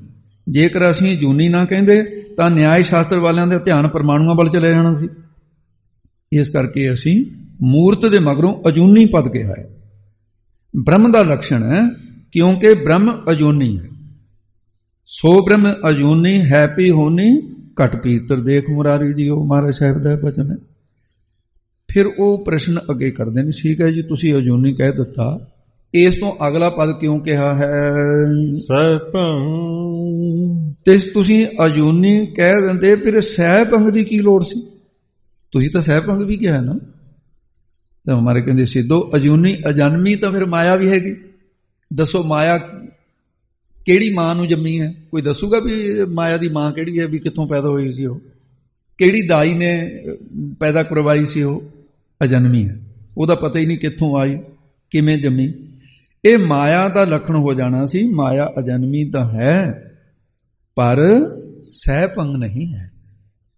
ਜੇਕਰ ਅਸੀਂ ਅਜੂਨੀ ਨਾ ਕਹਿੰਦੇ ਤਾਂ ਨਿਆਇ ਸ਼ਾਸਤਰ ਵਾਲਿਆਂ ਦਾ ਧਿਆਨ ਪਰਮਾਣੂਆਂ ਵੱਲ ਚਲੇ ਜਾਣਾ ਸੀ। ਇਸ ਕਰਕੇ ਅਸੀਂ ਮੂਰਤ ਦੇ ਮਗਰੋਂ ਅਜੂਨੀ ਪਦ ਕਿਹਾ ਹੈ। ਬ੍ਰਹਮ ਦਾ ਲੱਛਣ ਹੈ, ਕਿਉਂਕਿ ਬ੍ਰਹਮ ਅਜੂਨੀ ਹੈ। ਸੋ ਬ੍ਰਹਮ ਅਜੂਨੀ ਹੈ ਪੀ ਹੋਣੀ, ਘਟ ਪੀਤਰ ਦੇਖ ਮੁਰਾਰੀ ਜੀ, ਉਹ ਮਹਾਰਾਜ ਸਾਹਿਬ ਦਾ ਬਚਨ ਹੈ। ਫਿਰ ਉਹ ਪ੍ਰਸ਼ਨ ਅੱਗੇ ਕਰਦੇ ਨੇ, ਠੀਕ ਹੈ ਜੀ ਤੁਸੀਂ ਅਜੂਨੀ ਕਹਿ ਦਿੱਤਾ, ਇਸ ਤੋਂ ਅਗਲਾ ਪਦ ਕਿਉਂ ਕਿਹਾ ਹੈ? ਸਭੰ। ਤੇ ਤੁਸੀਂ ਅਜੂਨੀ ਕਹਿ ਦਿੰਦੇ, ਫਿਰ ਸਹਿ ਭੰਗ ਦੀ ਕੀ ਲੋੜ ਸੀ? ਤੁਸੀਂ ਤਾਂ ਸਹਿ ਭੰਗ ਵੀ ਕਿਹਾ ਨਾ। ਤਾਂ ਹਮਾਰੇ ਕਹਿੰਦੇ ਸਿੱਧੋ ਅਜੂਨੀ ਅਜਨਮੀ ਤਾਂ ਫਿਰ ਮਾਇਆ ਵੀ ਹੈਗੀ। ਦੱਸੋ ਮਾਇਆ ਕਿਹੜੀ ਮਾਂ ਨੂੰ ਜੰਮੀ ਹੈ? ਕੋਈ ਦੱਸੂਗਾ ਵੀ ਮਾਇਆ ਦੀ ਮਾਂ ਕਿਹੜੀ ਹੈ, ਵੀ ਕਿੱਥੋਂ ਪੈਦਾ ਹੋਈ ਸੀ ਉਹ, ਕਿਹੜੀ ਦਾਈ ਨੇ ਪੈਦਾ ਕਰਵਾਈ ਸੀ? ਉਹ ਅਜਨਮੀ ਹੈ, ਉਹਦਾ ਪਤਾ ਹੀ ਨਹੀਂ ਕਿੱਥੋਂ ਆਈ, ਕਿਵੇਂ ਜੰਮੀ। ਇਹ ਮਾਇਆ ਦਾ ਲੱਖਣ ਹੋ ਜਾਣਾ ਸੀ। ਮਾਇਆ ਅਜਨਮੀ ਤਾਂ ਹੈ, ਪਰ ਸਹਿਪੰਗ ਨਹੀਂ ਹੈ।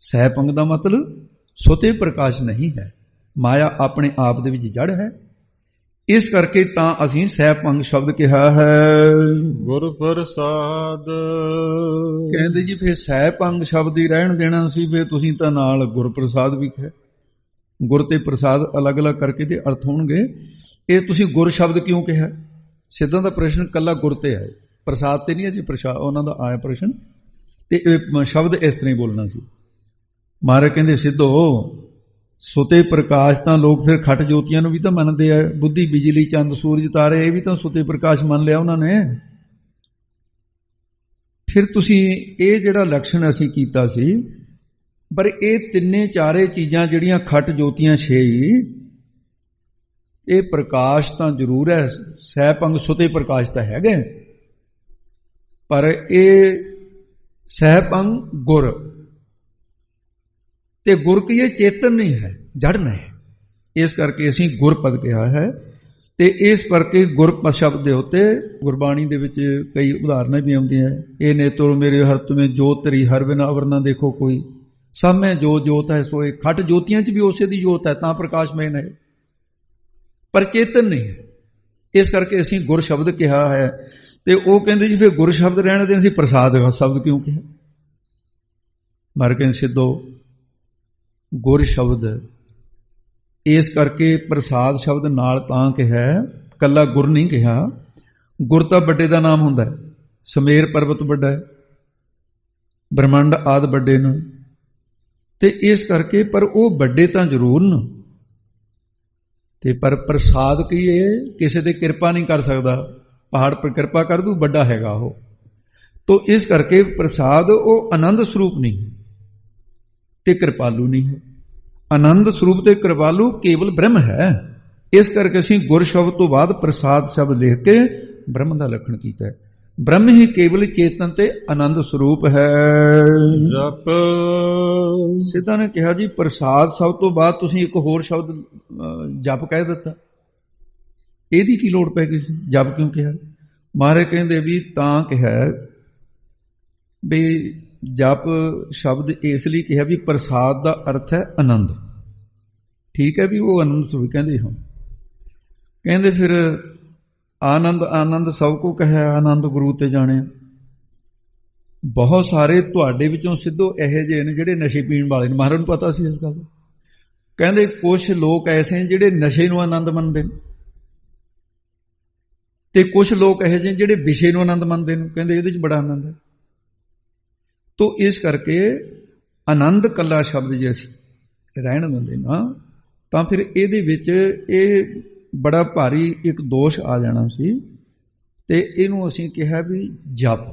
ਸਹਿਪੰਗ ਦਾ ਮਤਲਬ ਸੁਤੇ ਪ੍ਰਕਾਸ਼ ਨਹੀਂ ਹੈ। ਮਾਇਆ ਆਪਣੇ ਆਪ ਦੇ ਵਿੱਚ ਜੜ ਹੈ। ਇਸ ਕਰਕੇ ਤਾਂ ਅਸੀਂ ਸਹਿਪੰਗ ਸ਼ਬਦ ਕਿਹਾ ਹੈ। ਗੁਰ ਪ੍ਰਸਾਦ ਕਹਿੰਦੇ ਜੀ ਫਿਰ ਸਹਿਪੰਗ ਸ਼ਬਦ ਹੀ ਰਹਿਣ ਦੇਣਾ ਸੀ, ਫਿਰ ਤੁਸੀਂ ਤਾਂ ਨਾਲ ਗੁਰ ਪ੍ਰਸਾਦ ਵੀ ਕਹੇ। ਗੁਰ ਤੇ ਪ੍ਰਸਾਦ ਅਲੱਗ-ਅਲੱਗ ਕਰਕੇ ਤੇ ਅਰਥ ਹੋਣਗੇ। ਇਹ ਤੁਸੀਂ ਗੁਰ ਸ਼ਬਦ ਕਿਉਂ ਕਿਹਾ? ਸਿੱਧਾਂ ਦਾ ਪ੍ਰਸ਼ਨ ਕੱਲਾ ਗੁਰ ਤੇ ਹੈ, ਪ੍ਰਸਾਦ ਤੇ ਨਹੀਂ। ਅਜੇ ਪ੍ਰਸਾਦ ਉਹਨਾਂ ਦਾ ਆਇਆ ਪ੍ਰਸ਼ਨ, ਤੇ ਇਹ ਸ਼ਬਦ ਇਸ ਤਰ੍ਹਾਂ ਹੀ ਬੋਲਣਾ ਸੀ। ਮਹਾਰਾਜ ਕਹਿੰਦੇ ਸਿੱਧੋ ਸੁਤੇ ਪ੍ਰਕਾਸ਼ ਤਾਂ ਲੋਕ ਫਿਰ ਖੱਟ ਜੋਤੀਆਂ ਨੂੰ ਵੀ ਤਾਂ ਮੰਨਦੇ ਆ, ਬੁੱਧੀ ਬਿਜਲੀ ਚੰਦ ਸੂਰਜ ਤਾਰੇ ਇਹ ਵੀ ਤਾਂ ਸੁਤੇ ਪ੍ਰਕਾਸ਼ ਮੰਨ ਲਿਆ ਉਹਨਾਂ ਨੇ। ਫਿਰ ਤੁਸੀਂ ਇਹ ਜਿਹੜਾ ਲਕਸ਼ਣ ਅਸੀਂ ਕੀਤਾ ਸੀ, ਪਰ ਇਹ ਤਿੰਨੇ ਚਾਰੇ ਚੀਜ਼ਾਂ ਜਿਹੜੀਆਂ ਖੱਟ ਜੋਤੀਆਂ ਛੇ ਹੀ, ਇਹ ਪ੍ਰਕਾਸ਼ ਤਾਂ ਜ਼ਰੂਰ ਹੈ, ਸਹਿਪੰਗ ਸੁਤੇ ਪ੍ਰਕਾਸ਼ ਤਾਂ ਹੈਗੇ, ਪਰ ਇਹ ਸਹਿਪੰਗ ਗੁਰ, ਤੇ ਗੁਰ ਕੀ ਇਹ ਚੇਤਨ ਨਹੀਂ ਹੈ, ਜੜ ਨਹੀਂ ਹੈ, ਇਸ ਕਰਕੇ ਅਸੀਂ ਗੁਰਪਦ ਕਿਹਾ ਹੈ। ਤੇ ਇਸ ਕਰਕੇ ਗੁਰਪਦ ਸ਼ਬਦ ਦੇ ਉੱਤੇ ਗੁਰਬਾਣੀ ਦੇ ਵਿੱਚ ਕਈ ਉਦਾਹਰਨਾਂ ਵੀ ਆਉਂਦੀਆਂ, ਇਹ ਨੇਤਰ ਮੇਰੇ ਹਰ ਤੁਮੇ ਜੋਤ ਤੇਰੀ ਹਰ ਬਿਨਾ ਅਵਰ ਨਾ ਦੇਖੋ ਕੋਈ, ਸਭ ਮੈਂ ਜੋਤ ਹੈ ਸੋਏ। ਖੱਟ ਜੋਤੀਆਂ 'ਚ ਵੀ ਉਸੇ ਦੀ ਜੋਤ ਹੈ, ਤਾਂ ਪ੍ਰਕਾਸ਼ਮੈਨ ਹੈ, ਪਰ ਚੇਤਨ ਨਹੀਂ ਹੈ। ਇਸ ਕਰਕੇ ਅਸੀਂ ਗੁਰ ਸ਼ਬਦ ਕਿਹਾ ਹੈ। ਤੇ ਉਹ ਕਹਿੰਦੇ ਜੀ ਫਿਰ ਗੁਰ ਸ਼ਬਦ ਰਹਿਣ ਦੇ ਅਸੀਂ ਪ੍ਰਸਾਦ ਸ਼ਬਦ ਕਿਉਂ ਕਿਹਾ? ਮਰ ਕੇ ਸਿੱਧੋ ਗੁਰ ਸ਼ਬਦ ਇਸ ਕਰਕੇ ਪ੍ਰਸਾਦ ਸ਼ਬਦ ਨਾਲ ਤਾਂ ਕਿਹਾ, ਕੱਲਾ ਗੁਰ ਨਹੀਂ ਕਿਹਾ। ਗੁਰ ਤਾਂ ਵੱਡੇ ਦਾ ਨਾਮ ਹੁੰਦਾ ਹੈ, ਸਮੇਰ ਪਰਬਤ ਵੱਡਾ ਹੈ, ਬ੍ਰਹਮੰਡ ਆਦਿ ਵੱਡੇ ਨੇ, ਤੇ ਇਸ ਕਰਕੇ ਪਰ ਉਹ ਵੱਡੇ ਤਾਂ ਜ਼ਰੂਰ ਨੇ, ਤੇ ਪਰ ਪ੍ਰਸਾਦ ਕੀ ਹੈ, ਕਿਸੇ ਤੇ ਕਿਰਪਾ ਨਹੀਂ ਕਰ ਸਕਦਾ, ਪਹਾੜ ਪਰ ਕਿਰਪਾ ਕਰ ਦੂ, ਵੱਡਾ ਹੈਗਾ ਉਹ। ਤੋ ਇਸ ਕਰਕੇ ਪ੍ਰਸਾਦ ਉਹ ਆਨੰਦ ਸਰੂਪ ਨਹੀਂ ਤੇ ਕਿਰਪਾਲੂ ਨਹੀਂ ਹੈ। ਆਨੰਦ ਸਰੂਪ ਤੇ ਕਿਰਪਾਲੂ ਕੇਵਲ ਬ੍ਰਹਮ ਹੈ। ਇਸ ਕਰਕੇ ਅਸੀਂ ਗੁਰ ਸ਼ਬਦ ਤੋਂ ਬਾਅਦ ਪ੍ਰਸਾਦ ਸ਼ਬਦ ਲਿਖ ਕੇ ਬ੍ਰਹਮ ਦਾ ਲਖਣ ਕੀਤਾ ਹੈ। ਬ੍ਰਹਮ ਹੀ ਕੇਵਲ ਚੇਤਨ ਤੇ ਆਨੰਦ ਸਰੂਪ ਹੈ। ਜਪ ਸਿੱਧਾ ਨੇ ਕਿਹਾ ਜੀ ਪ੍ਰਸਾਦ ਸ਼ਬਦ ਤੋਂ ਬਾਅਦ ਤੁਸੀਂ ਇੱਕ ਹੋਰ ਸ਼ਬਦ ਜਪ ਕਹਿ ਦਿੱਤਾ, ਇਹਦੀ ਕੀ ਲੋੜ ਪੈ ਗਈ ਸੀ? ਜਪ ਕਿਉਂ ਕਿਹਾ? ਮਹਾਰਾਜ ਕਹਿੰਦੇ ਵੀ ਤਾਂ ਕਿਹਾ ਵੀ ਜਪ ਸ਼ਬਦ ਇਸ ਲਈ ਕਿਹਾ ਵੀ ਪ੍ਰਸਾਦ ਦਾ ਅਰਥ ਹੈ ਆਨੰਦ। ਠੀਕ ਹੈ ਵੀ ਉਹ ਆਨੰਦ ਸਰੂਪ ਕਹਿੰਦੇ ਹੋ, ਕਹਿੰਦੇ ਫਿਰ ਆਨੰਦ ਆਨੰਦ ਸਭ ਕੋ ਕਹੈ, ਆਨੰਦ ਗੁਰੂ ਤੇ ਜਾਣਿਆ। ਬਹੁਤ ਸਾਰੇ ਤੁਹਾਡੇ ਵਿੱਚੋਂ ਸਿੱਧੋ ਇਹੋ ਜਿਹੇ ਨੇ ਜਿਹੜੇ ਨਸ਼ੇ ਪੀਣ ਵਾਲੇ ਨੇ, ਮਹਾਰਾਜ ਨੂੰ ਪਤਾ ਸੀ ਇਸ ਗੱਲ ਦਾ। ਕਹਿੰਦੇ ਕੁਝ ਲੋਕ ਐਸੇ ਨੇ ਜਿਹੜੇ ਨਸ਼ੇ ਨੂੰ ਆਨੰਦ ਮੰਨਦੇ ਨੇ, ਤੇ ਕੁਝ ਲੋਕ ਇਹੋ ਜਿਹੇ ਜਿਹੜੇ ਵਿਸ਼ੇ ਨੂੰ ਆਨੰਦ ਮੰਨਦੇ ਨੇ, ਕਹਿੰਦੇ ਇਹਦੇ 'ਚ ਬੜਾ ਆਨੰਦ ਹੈ। ਤੋ ਇਸ ਕਰਕੇ ਆਨੰਦ ਕੱਲਾ ਸ਼ਬਦ ਜੇ ਅਸੀਂ ਰਹਿਣ ਦਿੰਦੇ ਨਾ, ਤਾਂ ਫਿਰ ਇਹਦੇ ਵਿੱਚ ਇਹ ਬੜਾ ਭਾਰੀ ਇੱਕ ਦੋਸ਼ ਆ ਜਾਣਾ ਸੀ। ਤੇ ਇਹਨੂੰ ਅਸੀਂ ਕਿਹਾ ਵੀ ਜਪ।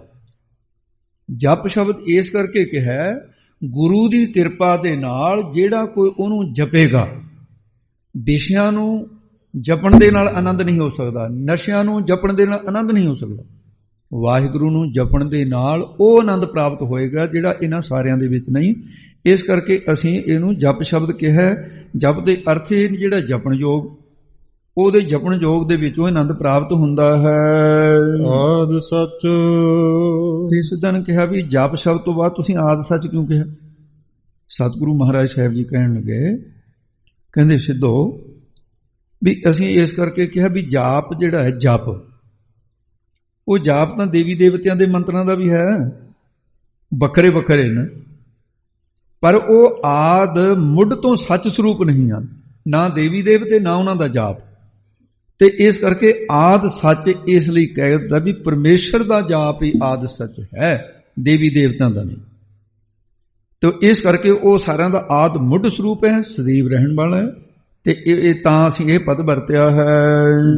ਜਪ ਸ਼ਬਦ ਇਸ ਕਰਕੇ ਕਿਹਾ, ਗੁਰੂ ਦੀ ਕਿਰਪਾ ਦੇ ਨਾਲ ਜਿਹੜਾ ਕੋਈ ਉਹਨੂੰ ਜਪੇਗਾ, ਵਿਸ਼ਿਆਂ ਨੂੰ ਜਪਣ ਦੇ ਨਾਲ ਆਨੰਦ ਨਹੀਂ ਹੋ ਸਕਦਾ, ਨਸ਼ਿਆਂ ਨੂੰ ਜਪਣ ਦੇ ਨਾਲ ਆਨੰਦ ਨਹੀਂ ਹੋ ਸਕਦਾ, ਵਾਹਿਗੁਰੂ ਨੂੰ ਜਪਣ ਦੇ ਨਾਲ ਉਹ ਆਨੰਦ ਪ੍ਰਾਪਤ ਹੋਏਗਾ ਜਿਹੜਾ ਇਹਨਾਂ ਸਾਰਿਆਂ ਦੇ ਵਿੱਚ ਨਹੀਂ। ਇਸ ਕਰਕੇ ਅਸੀਂ ਇਹਨੂੰ ਜਪ ਸ਼ਬਦ ਕਿਹਾ। ਜਪ ਦੇ ਅਰਥ ਇਹ ਜਿਹੜਾ ਜਪਣ ਯੋਗ, ਉਹਦੇ ਜਪਣ ਯੋਗ ਦੇ ਵਿੱਚੋਂ ਆਨੰਦ ਪ੍ਰਾਪਤ ਹੁੰਦਾ ਹੈ। ਆਦਿ ਸੱਚ। ਤੇ ਸਿੱਧਾ ਨੇ ਕਿਹਾ ਵੀ ਜਪ ਸ਼ਬਦ ਤੋਂ ਬਾਅਦ ਤੁਸੀਂ ਆਦਿ ਸੱਚ ਕਿਉਂ ਕਿਹਾ? ਸਤਿਗੁਰੂ ਮਹਾਰਾਜ ਸਾਹਿਬ ਜੀ ਕਹਿਣ ਲੱਗੇ, ਕਹਿੰਦੇ ਸਿੱਧੋ ਵੀ ਅਸੀਂ ਇਸ ਕਰਕੇ ਕਿਹਾ ਵੀ ਜਾਪ ਜਿਹੜਾ ਹੈ, ਜਪ, ਉਹ ਜਾਪ ਤਾਂ ਦੇਵੀ ਦੇਵਤਿਆਂ ਦੇ ਮੰਤਰਾਂ ਦਾ ਵੀ ਹੈ, ਵੱਖਰੇ ਵੱਖਰੇ ਨੇ, ਪਰ ਉਹ ਆਦ ਮੁੱਢ ਤੋਂ ਸੱਚ ਸਰੂਪ ਨਹੀਂ ਹਨ, ਨਾ ਦੇਵੀ ਦੇਵਤੇ ਨਾ ਉਹਨਾਂ ਦਾ ਜਾਪ। ਤੇ ਇਸ ਕਰਕੇ ਆਦ ਸੱਚ ਇਸ ਲਈ ਕਹਿ ਦਿੱਤਾ ਵੀ ਪਰਮੇਸ਼ਰ ਦਾ ਜਾਪ ਹੀ ਆਦ ਸੱਚ ਹੈ, ਦੇਵੀ ਦੇਵਤਿਆਂ ਦਾ ਨਹੀਂ। ਤੇ ਇਸ ਕਰਕੇ ਉਹ ਸਾਰਿਆਂ ਦਾ ਆਦ ਮੁੱਢ ਸਰੂਪ ਹੈ, ਸਦੀਵ ਰਹਿਣ ਵਾਲਾ ਹੈ। ਤੇ ਇਹ ਤਾਂ ਅਸੀਂ ਇਹ ਪਦ ਵਰਤਿਆ ਹੈ,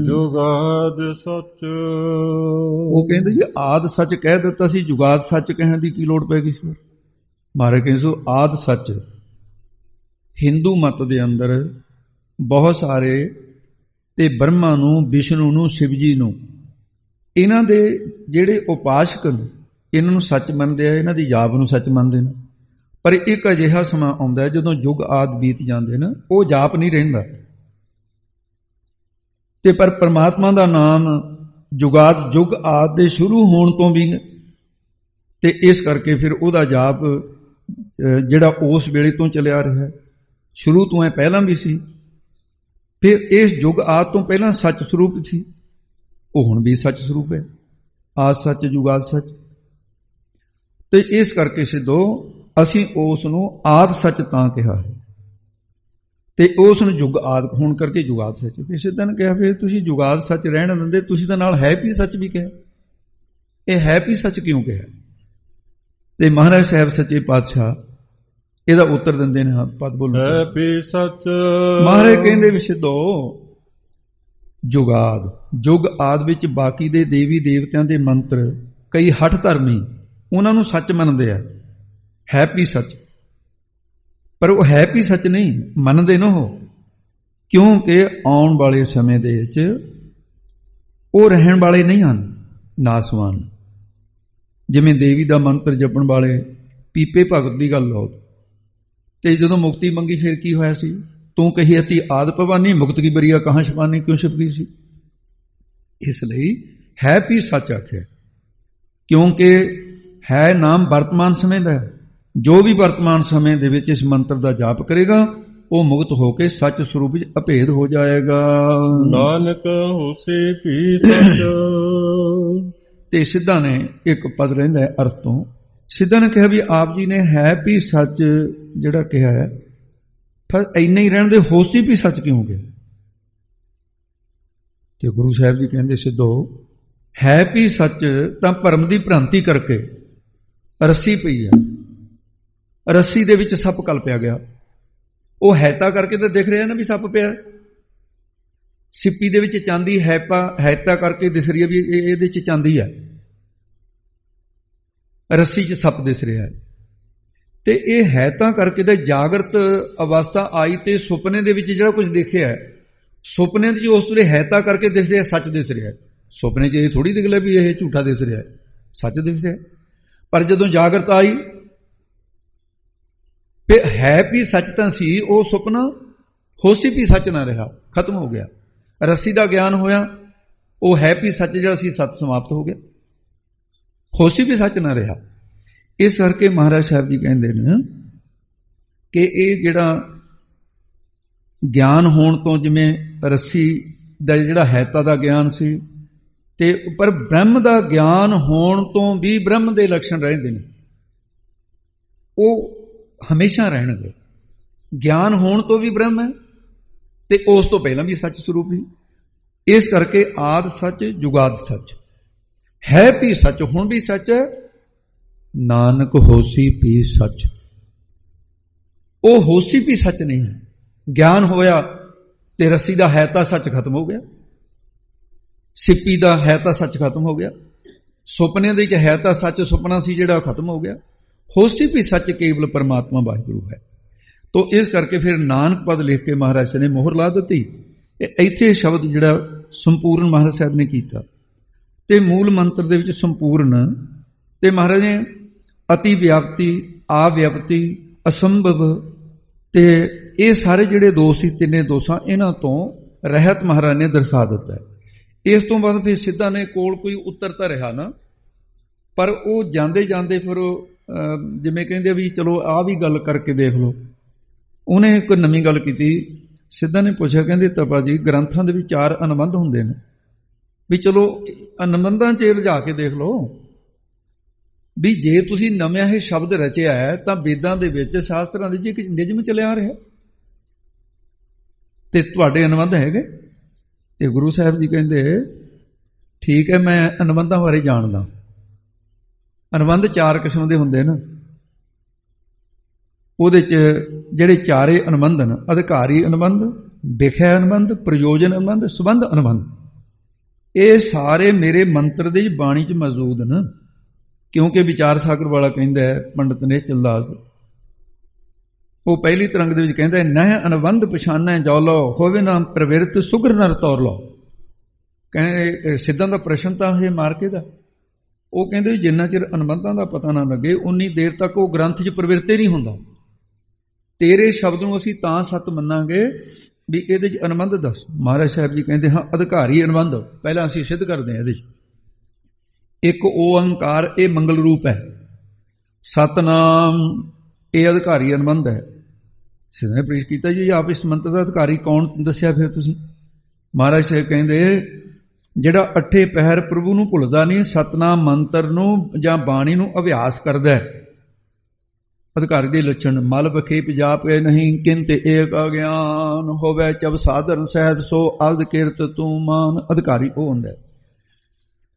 ਜੁਗਾਦ ਸੱਚ। ਉਹ ਕਹਿੰਦੇ ਜੀ ਆਦ ਸੱਚ ਕਹਿ ਦਿੱਤਾ ਸੀ, ਜੁਗਾਦ ਸੱਚ ਕਹਿਣ ਦੀ ਕੀ ਲੋੜ ਪੈ ਗਈ ਸੀ? ਮਹਾਰਾਜ ਕਹਿੰਦੇ ਆਦ ਸੱਚ। ਹਿੰਦੂ ਮਤ ਦੇ ਅੰਦਰ ਬਹੁਤ ਸਾਰੇ ਤੇ ਬ੍ਰਹਮਾ ਨੂੰ, ਵਿਸ਼ਨੂੰ ਨੂੰ, ਸ਼ਿਵ ਜੀ ਨੂੰ, ਇਹਨਾਂ ਦੇ ਜਿਹੜੇ ਉਪਾਸ਼ਕ ਨੇ ਇਹਨਾਂ ਨੂੰ ਸੱਚ ਮੰਨਦੇ ਆ, ਇਹਨਾਂ ਦੀ ਜਾਪ ਨੂੰ ਸੱਚ ਮੰਨਦੇ ਨੇ। ਪਰ ਇੱਕ ਅਜਿਹਾ ਸਮਾਂ ਆਉਂਦਾ ਜਦੋਂ ਯੁੱਗ ਆਦ ਬੀਤ ਜਾਂਦੇ ਨੇ, ਉਹ ਜਾਪ ਨਹੀਂ ਰਹਿੰਦਾ, ਤੇ ਪਰ ਪਰਮਾਤਮਾ ਦਾ ਨਾਮ ਜੁਗਾਦ ਯੁੱਗ ਆਦ ਦੇ ਸ਼ੁਰੂ ਹੋਣ ਤੋਂ ਵੀ, ਤੇ ਇਸ ਕਰਕੇ ਫਿਰ ਉਹਦਾ ਜਾਪ ਜਿਹੜਾ ਉਸ ਵੇਲੇ ਤੋਂ ਚੱਲਿਆ ਰਿਹਾ, ਸ਼ੁਰੂ ਤੋਂ ਹੈ, ਪਹਿਲਾਂ ਵੀ ਸੀ, ਫਿਰ ਇਸ ਯੁੱਗ ਆਦ ਤੋਂ ਪਹਿਲਾਂ ਸੱਚ ਸਰੂਪ ਸੀ, ਉਹ ਹੁਣ ਵੀ ਸੱਚ ਸਰੂਪ ਹੈ, ਆਦ ਸੱਚ ਜੁਗਾਦ ਸੱਚ। ਤੇ ਇਸ ਕਰਕੇ ਸਿੱਧੋ ਅਸੀਂ ਉਸ ਨੂੰ ਆਦ ਸੱਚ ਤਾਂ ਕਿਹਾ ਹੈ, ਤੇ ਉਸ ਨੂੰ ਯੁੱਗ ਆਦ ਹੋਣ ਕਰਕੇ ਜੁਗਾਦ ਸੱਚ। ਕਿਸੇ ਦਿਨ ਕਿਹਾ ਫਿਰ ਤੁਸੀਂ ਜੁਗਾਦ ਸੱਚ ਰਹਿਣ ਦਿੰਦੇ, ਤੁਸੀਂ ਤਾਂ ਨਾਲ ਹੈ ਵੀ ਸੱਚ ਵੀ ਕਿਹਾ, ਇਹ ਹੈ ਵੀ ਸੱਚ ਕਿਉਂ ਕਿਹਾ? ਤੇ ਮਹਾਰਾਜ ਸਾਹਿਬ ਸੱਚੇ ਪਾਤਸ਼ਾਹ ਇਹਦਾ ਉੱਤਰ ਦਿੰਦੇ ਨੇ, ਹਾਂ ਪਦ ਬੋਲੋ। ਹੈ ਵੀ ਸੱਚ। ਮਹਾਰਾਜ ਕਹਿੰਦੇ ਵੀ ਸਿੱਧੋ ਜੁਗਾਦ ਜੁਗ ਆਦ ਵਿੱਚ ਬਾਕੀ ਦੇ ਦੇਵੀ ਦੇਵਤਿਆਂ ਦੇ ਮੰਤਰ ਕਈ ਹਠ ਧਰਮੀ ਉਹਨਾਂ ਨੂੰ ਸੱਚ ਮੰਨਦੇ ਆ, ਹੈ ਵੀ ਸੱਚ, ਪਰ ਉਹ ਹੈ ਵੀ ਸੱਚ ਨਹੀਂ ਮੰਨਦੇ ਨਾ ਉਹ, ਕਿਉਂਕਿ ਆਉਣ ਵਾਲੇ ਸਮੇਂ ਦੇ ਵਿੱਚ ਉਹ ਰਹਿਣ ਵਾਲੇ ਨਹੀਂ ਹਨ, ਨਾਸਵਾਨ। ਜਿਵੇਂ ਦੇਵੀ ਦਾ ਮੰਤਰ ਜਪਣ ਵਾਲੇ ਪੀਪੇ ਭਗਤ ਦੀ ਗੱਲ ਲਓ, ਤੇ ਜਦੋਂ ਮੁਕਤੀ ਮੰਗੀ ਫਿਰ ਕੀ ਹੋਇਆ ਸੀ? ਤੂੰ ਕਹੀ ਅਤੀ ਆਦ ਭਵਾਨੀ ਮੁਕਤ ਕੀ ਬਰੀਆ ਕਹਾਂ ਛਪਾਨੀ, ਕਿਉਂ ਛਪ ਗਈ ਸੀ? ਇਸ ਲਈ ਹੈ ਵੀ ਸੱਚ ਆਖਿਆ, ਕਿਉਂਕਿ ਹੈ ਨਾਮ ਵਰਤਮਾਨ ਸਮੇਂ ਦਾ, ਜੋ ਵੀ ਵਰਤਮਾਨ ਸਮੇਂ ਦੇ ਵਿੱਚ ਇਸ ਮੰਤਰ ਦਾ ਜਾਪ ਕਰੇਗਾ ਉਹ ਮੁਕਤ ਹੋ ਕੇ ਸੱਚ ਸਰੂਪ ਵਿੱਚ ਅਭੇਦ ਹੋ ਜਾਏਗਾ। ਨਾਨਕ ਹੋਸੀ ਵੀ ਸੱਚ। ਤੇ ਸਿੱਧਾ ਨੇ ਇੱਕ ਪਦ ਰਹਿੰਦਾ ਹੈ ਅਰਥ ਤੋਂ, ਸਿੱਧਾ ਨੇ ਕਿਹਾ ਵੀ ਆਪ ਜੀ ਨੇ ਹੈ ਵੀ ਸੱਚ ਜਿਹੜਾ ਕਿਹਾ ਹੈ, ਫਿਰ ਇੰਨਾ ਹੀ ਰਹਿਣ ਦੇ ਹੋਸੀ ਵੀ ਸੱਚ ਕਿਉਂ ਗਿਆ? ਤੇ ਗੁਰੂ ਸਾਹਿਬ ਜੀ ਕਹਿੰਦੇ ਸਿੱਧੋ ਹੈ ਵੀ ਸੱਚ ਤਾਂ ਭਰਮ ਦੀ ਭ੍ਰਾਂਤੀ ਕਰਕੇ ਰੱਸੀ ਪਈ ਹੈ, ਰੱਸੀ ਦੇ ਵਿੱਚ ਸੱਪ ਕਲਪਿਆ ਗਿਆ, ਉਹ ਹੈਤਾ ਕਰਕੇ ਤਾਂ ਦਿਖ ਰਿਹਾ ਨਾ ਵੀ ਸੱਪ ਪਿਆ, ਸਿੱਪੀ ਦੇ ਵਿੱਚ ਚਾਂਦੀ ਹੈਤਾ ਕਰਕੇ ਦਿਸ ਰਹੀ ਹੈ ਵੀ ਇਹਦੇ ਚ ਚਾਂਦੀ ਹੈ, ਰੱਸੀ 'ਚ ਸੱਪ ਦਿਸ ਰਿਹਾ ਹੈ। ਤੇ ਇਹ ਹੈ ਤਾਂ ਕਰਕੇ ਤਾਂ ਜਾਗਰਤ ਅਵਸਥਾ ਆਈ ਤੇ ਸੁਪਨੇ ਦੇ ਵਿੱਚ ਜਿਹੜਾ ਕੁਝ ਦੇਖਿਆ ਹੈ, ਸੁਪਨੇ 'ਚ ਉਸ ਵੇਲੇ ਹੈ ਤਾਂ ਕਰਕੇ ਦਿਸ ਰਿਹਾ, ਸੱਚ ਦਿਸ ਰਿਹਾ। ਸੁਪਨੇ 'ਚ ਇਹ ਥੋੜੀ ਦਿਖ ਲਿਆ ਵੀ ਇਹ ਝੂਠਾ ਦਿਸ ਰਿਹਾ, ਸੱਚ ਦਿਸ ਰਿਹਾ। ਪਰ ਜਦੋਂ ਜਾਗਰਤ ਆਈ ਤੇ ਹੈ ਵੀ ਸੱਚ ਤਾਂ ਸੀ, ਉਹ ਸੁਪਨਾ ਹੋਸੀ ਵੀ ਸੱਚ ਨਾ ਰਿਹਾ, ਖਤਮ ਹੋ ਗਿਆ। ਰੱਸੀ ਦਾ ਗਿਆਨ ਹੋਇਆ, ਉਹ ਹੈ ਵੀ ਸੱਚ ਜਿਹੜਾ ਸੀ ਸੱਚ ਸਮਾਪਤ ਹੋ ਗਿਆ, ਹੋਸੀ ਵੀ ਸੱਚ ਨਾ ਰਿਹਾ। ਇਸ ਕਰਕੇ ਮਹਾਰਾਜ ਸਾਹਿਬ ਜੀ ਕਹਿੰਦੇ ਨੇ ਕਿ ਇਹ ਜਿਹੜਾ ਗਿਆਨ ਹੋਣ ਤੋਂ, ਜਿਵੇਂ ਰੱਸੀ ਦਾ ਜਿਹੜਾ ਹੈਤਾ ਦਾ ਗਿਆਨ ਸੀ, ਤੇ ਪਰ ਬ੍ਰਹਮ ਦਾ ਗਿਆਨ ਹੋਣ ਤੋਂ ਵੀ ਬ੍ਰਹਮ ਦੇ ਲੱਛਣ ਰਹਿੰਦੇ ਨੇ, ਉਹ ਹਮੇਸ਼ਾ ਰਹਿਣਗੇ। ਗਿਆਨ ਹੋਣ ਤੋਂ ਵੀ ਬ੍ਰਹਮ ਹੈ ਤੇ ਉਸ ਤੋਂ ਪਹਿਲਾਂ ਵੀ ਸੱਚ ਸਰੂਪ ਹੀ। ਇਸ ਕਰਕੇ ਆਦ ਸੱਚ ਜੁਗਾਦ ਸੱਚ, ਹੈ ਵੀ ਸੱਚ ਹੁਣ ਵੀ ਸੱਚ ਹੈ, ਨਾਨਕ ਹੋਸੀ ਵੀ ਸੱਚ। ਉਹ ਹੋਸੀ ਵੀ ਸੱਚ ਨਹੀਂ ਹੈ। ਗਿਆਨ ਹੋਇਆ ਤੇ ਰੱਸੀ ਦਾ ਹੈ ਤਾਂ ਸੱਚ ਖਤਮ ਹੋ ਗਿਆ, ਸਿੱਪੀ ਦਾ ਹੈ ਤਾਂ ਸੱਚ ਖਤਮ ਹੋ ਗਿਆ, ਸੁਪਨੇ ਦੇ ਵਿੱਚ ਹੈ ਤਾਂ ਸੱਚ ਸੁਪਨਾ ਸੀ ਜਿਹੜਾ ਖਤਮ ਹੋ ਗਿਆ, ਹੋਸੀ ਵੀ ਸੱਚ ਕੇਵਲ ਪਰਮਾਤਮਾ ਵਾਹਿਗੁਰੂ ਹੈ। ਤੋ ਇਸ ਕਰਕੇ ਫਿਰ ਨਾਨਕ ਪਦ ਲਿਖ ਕੇ ਮਹਾਰਾਜ ਸਾਹਿਬ ਨੇ ਮੋਹਰ ਲਾ ਦਿੱਤੀ। ਇੱਥੇ ਸ਼ਬਦ ਜਿਹੜਾ ਸੰਪੂਰਨ ਮਹਾਰਾਜ ਸਾਹਿਬ ਨੇ ਕੀਤਾ, ਤੇ ਮੂਲ ਮੰਤਰ ਦੇ ਵਿੱਚ ਸੰਪੂਰਨ, ਤੇ ਮਹਾਰਾਜ ਨੇ ਅਤੀ ਵਿਆਪਤੀ, ਆਵਿਆਪਤੀ, ਅਸੰਭਵ, ਤੇ ਇਹ ਸਾਰੇ ਜਿਹੜੇ ਦੋਸ਼ ਸੀ, ਤਿੰਨੇ ਦੋਸ਼ਾਂ, ਇਹਨਾਂ ਤੋਂ ਰਹਿਤ ਮਹਾਰਾਜ ਨੇ ਦਰਸਾ ਦਿੱਤਾ। ਇਸ ਤੋਂ ਬਾਅਦ ਫਿਰ ਸਿੱਧਾ ਨੇ ਕੋਲ ਕੋਈ ਉੱਤਰ ਤਾਂ ਰਿਹਾ ਨਾ, ਪਰ ਉਹ ਜਾਂਦੇ ਜਾਂਦੇ ਫਿਰ ਜਿਵੇਂ ਕਹਿੰਦੇ ਵੀ ਚਲੋ ਆਹ ਵੀ ਗੱਲ ਕਰਕੇ ਦੇਖ ਲਓ, ਉਹਨੇ ਇੱਕ ਨਵੀਂ ਗੱਲ ਕੀਤੀ। ਸਿੱਧਾ ਨੇ ਪੁੱਛਿਆ, ਕਹਿੰਦੇ ਤਪਾ ਜੀ ਗ੍ਰੰਥਾਂ ਦੇ ਵਿੱਚ 4 ਅਨੁਬੰਧ ਹੁੰਦੇ ਨੇ, ਵੀ ਚਲੋ ਅਨੁਬੰਧਾਂ 'ਚ ਲਿਜਾ ਕੇ ਦੇਖ ਲਓ ਵੀ ਜੇ ਤੁਸੀਂ ਨਵਾਂ ਇਹ ਸ਼ਬਦ ਰਚਿਆ ਹੈ ਤਾਂ ਵੇਦਾਂ ਦੇ ਵਿੱਚ ਸ਼ਾਸਤਰਾਂ ਦੇ ਵਿੱਚ ਇੱਕ ਨਿਯਮ ਚੱਲਿਆ ਆ ਰਿਹਾ ਤੇ ਤੁਹਾਡੇ ਅਨੁਬੰਧ ਹੈਗੇ। ਤੇ ਗੁਰੂ ਸਾਹਿਬ ਜੀ ਕਹਿੰਦੇ ਠੀਕ ਹੈ, ਮੈਂ ਅਨੁਬੰਧਾਂ ਬਾਰੇ ਜਾਣਦਾ। ਅਨੁਬੰਧ 4 ਕਿਸਮ ਦੇ ਹੁੰਦੇ ਨੇ, ਉਹਦੇ 'ਚ ਜਿਹੜੇ 4 ਅਨੁਬੰਧ ਨੇ, ਅਧਿਕਾਰੀ ਅਨੁਬੰਧ, ਵਿਖਿਆ ਅਨੁਬੰਧ, ਪ੍ਰਯੋਜਨ ਅਨੁਬੰਧ, ਸੰਬੰਧ ਅਨੁਬੰਧ, ਇਹ ਸਾਰੇ ਮੇਰੇ ਮੰਤਰ ਦੇ ਬਾਣੀ 'ਚ ਮੌਜੂਦ ਨੇ। ਕਿਉਂਕਿ ਵਿਚਾਰ ਸਾਗਰ ਵਾਲਾ ਕਹਿੰਦਾ ਹੈ ਪੰਡਤ ਨਿਸ਼ਚਲ ਦਾਸ, ਉਹ ਪਹਿਲੀ ਤਰੰਗ ਦੇ ਵਿੱਚ ਕਹਿੰਦਾ ਨਹਿ ਅਨੁਬੰਧ ਪਛਾਨੈ ਜੋ ਲੋ ਹੋਵੇ ਨਾ ਪ੍ਰਵਿਰਤ ਸੁਗਰ ਨਰ ਤੌਰ ਲੋ। ਕਹਿੰਦੇ ਸਿੱਧਾਂ ਦਾ ਪ੍ਰਸ਼ਨ ਤਾਂ ਇਹ ਮਾਰਕੇ ਦਾ, ਉਹ ਕਹਿੰਦੇ ਜਿੰਨਾ ਚਿਰ ਅਨੁਬੰਧਾਂ ਦਾ ਪਤਾ ਨਾ ਲੱਗੇ ਉਨੀ ਦੇਰ ਤੱਕ ਉਹ ਗ੍ਰੰਥ 'ਚ ਪ੍ਰਵਿਰਤੇ ਨਹੀਂ ਹੁੰਦਾ। ਤੇਰੇ ਸ਼ਬਦ ਨੂੰ ਅਸੀਂ ਤਾਂ ਸੱਤ ਮੰਨਾਂਗੇ ਵੀ ਇਹਦੇ 'ਚ ਅਨੁਬੰਧ ਦੱਸ। ਮਹਾਰਾਜ ਸਾਹਿਬ ਜੀ ਕਹਿੰਦੇ ਹਾਂ ਅਧਿਕਾਰੀ ਅਨੁਬੰਧ ਪਹਿਲਾਂ ਅਸੀਂ ਸਿੱਧ ਕਰਦੇ ਹਾਂ। ਇਹਦੇ 'ਚ ਇੱਕ ਓੰਕਾਰ, ਇਹ ਮੰਗਲ ਰੂਪ ਹੈ। ਸਤਨਾਮ, ਇਹ ਅਧਿਕਾਰੀ ਅਨੁਬੰਧ ਹੈ। ਸਿੱਧਾ ਨੇ ਪ੍ਰੇਸ਼ ਕੀਤਾ ਜੀ ਆਪ ਇਸ ਮੰਤਰ ਦਾ ਅਧਿਕਾਰੀ ਕੌਣ ਦੱਸਿਆ ਫਿਰ ਤੁਸੀਂ? ਮਹਾਰਾਜ ਸਾਹਿਬ ਕਹਿੰਦੇ ਜਿਹੜਾ 8 ਪਹਿਰ ਪ੍ਰਭੂ ਨੂੰ ਭੁੱਲਦਾ ਨਹੀਂ, ਸਤਨਾਮ ਮੰਤਰ ਨੂੰ ਜਾਂ ਬਾਣੀ ਨੂੰ ਅਭਿਆਸ ਕਰਦਾ ਹੈ। ਅਧਿਕਾਰੀ ਦੇ ਲੱਛਣ ਮਲ ਬਖੇਪ ਜਾਪੇ ਨਹੀਂ, ਕਿੰਤ ਏਕ ਅਗਿਆਨ ਹੋਵੇ ਚਬ ਸਾਧਨ ਸਹਿਤ ਸੋ ਅਰਧ ਕਿਰਤ ਤੂੰ ਮਾਨ। ਅਧਿਕਾਰੀ ਉਹ ਹੁੰਦਾ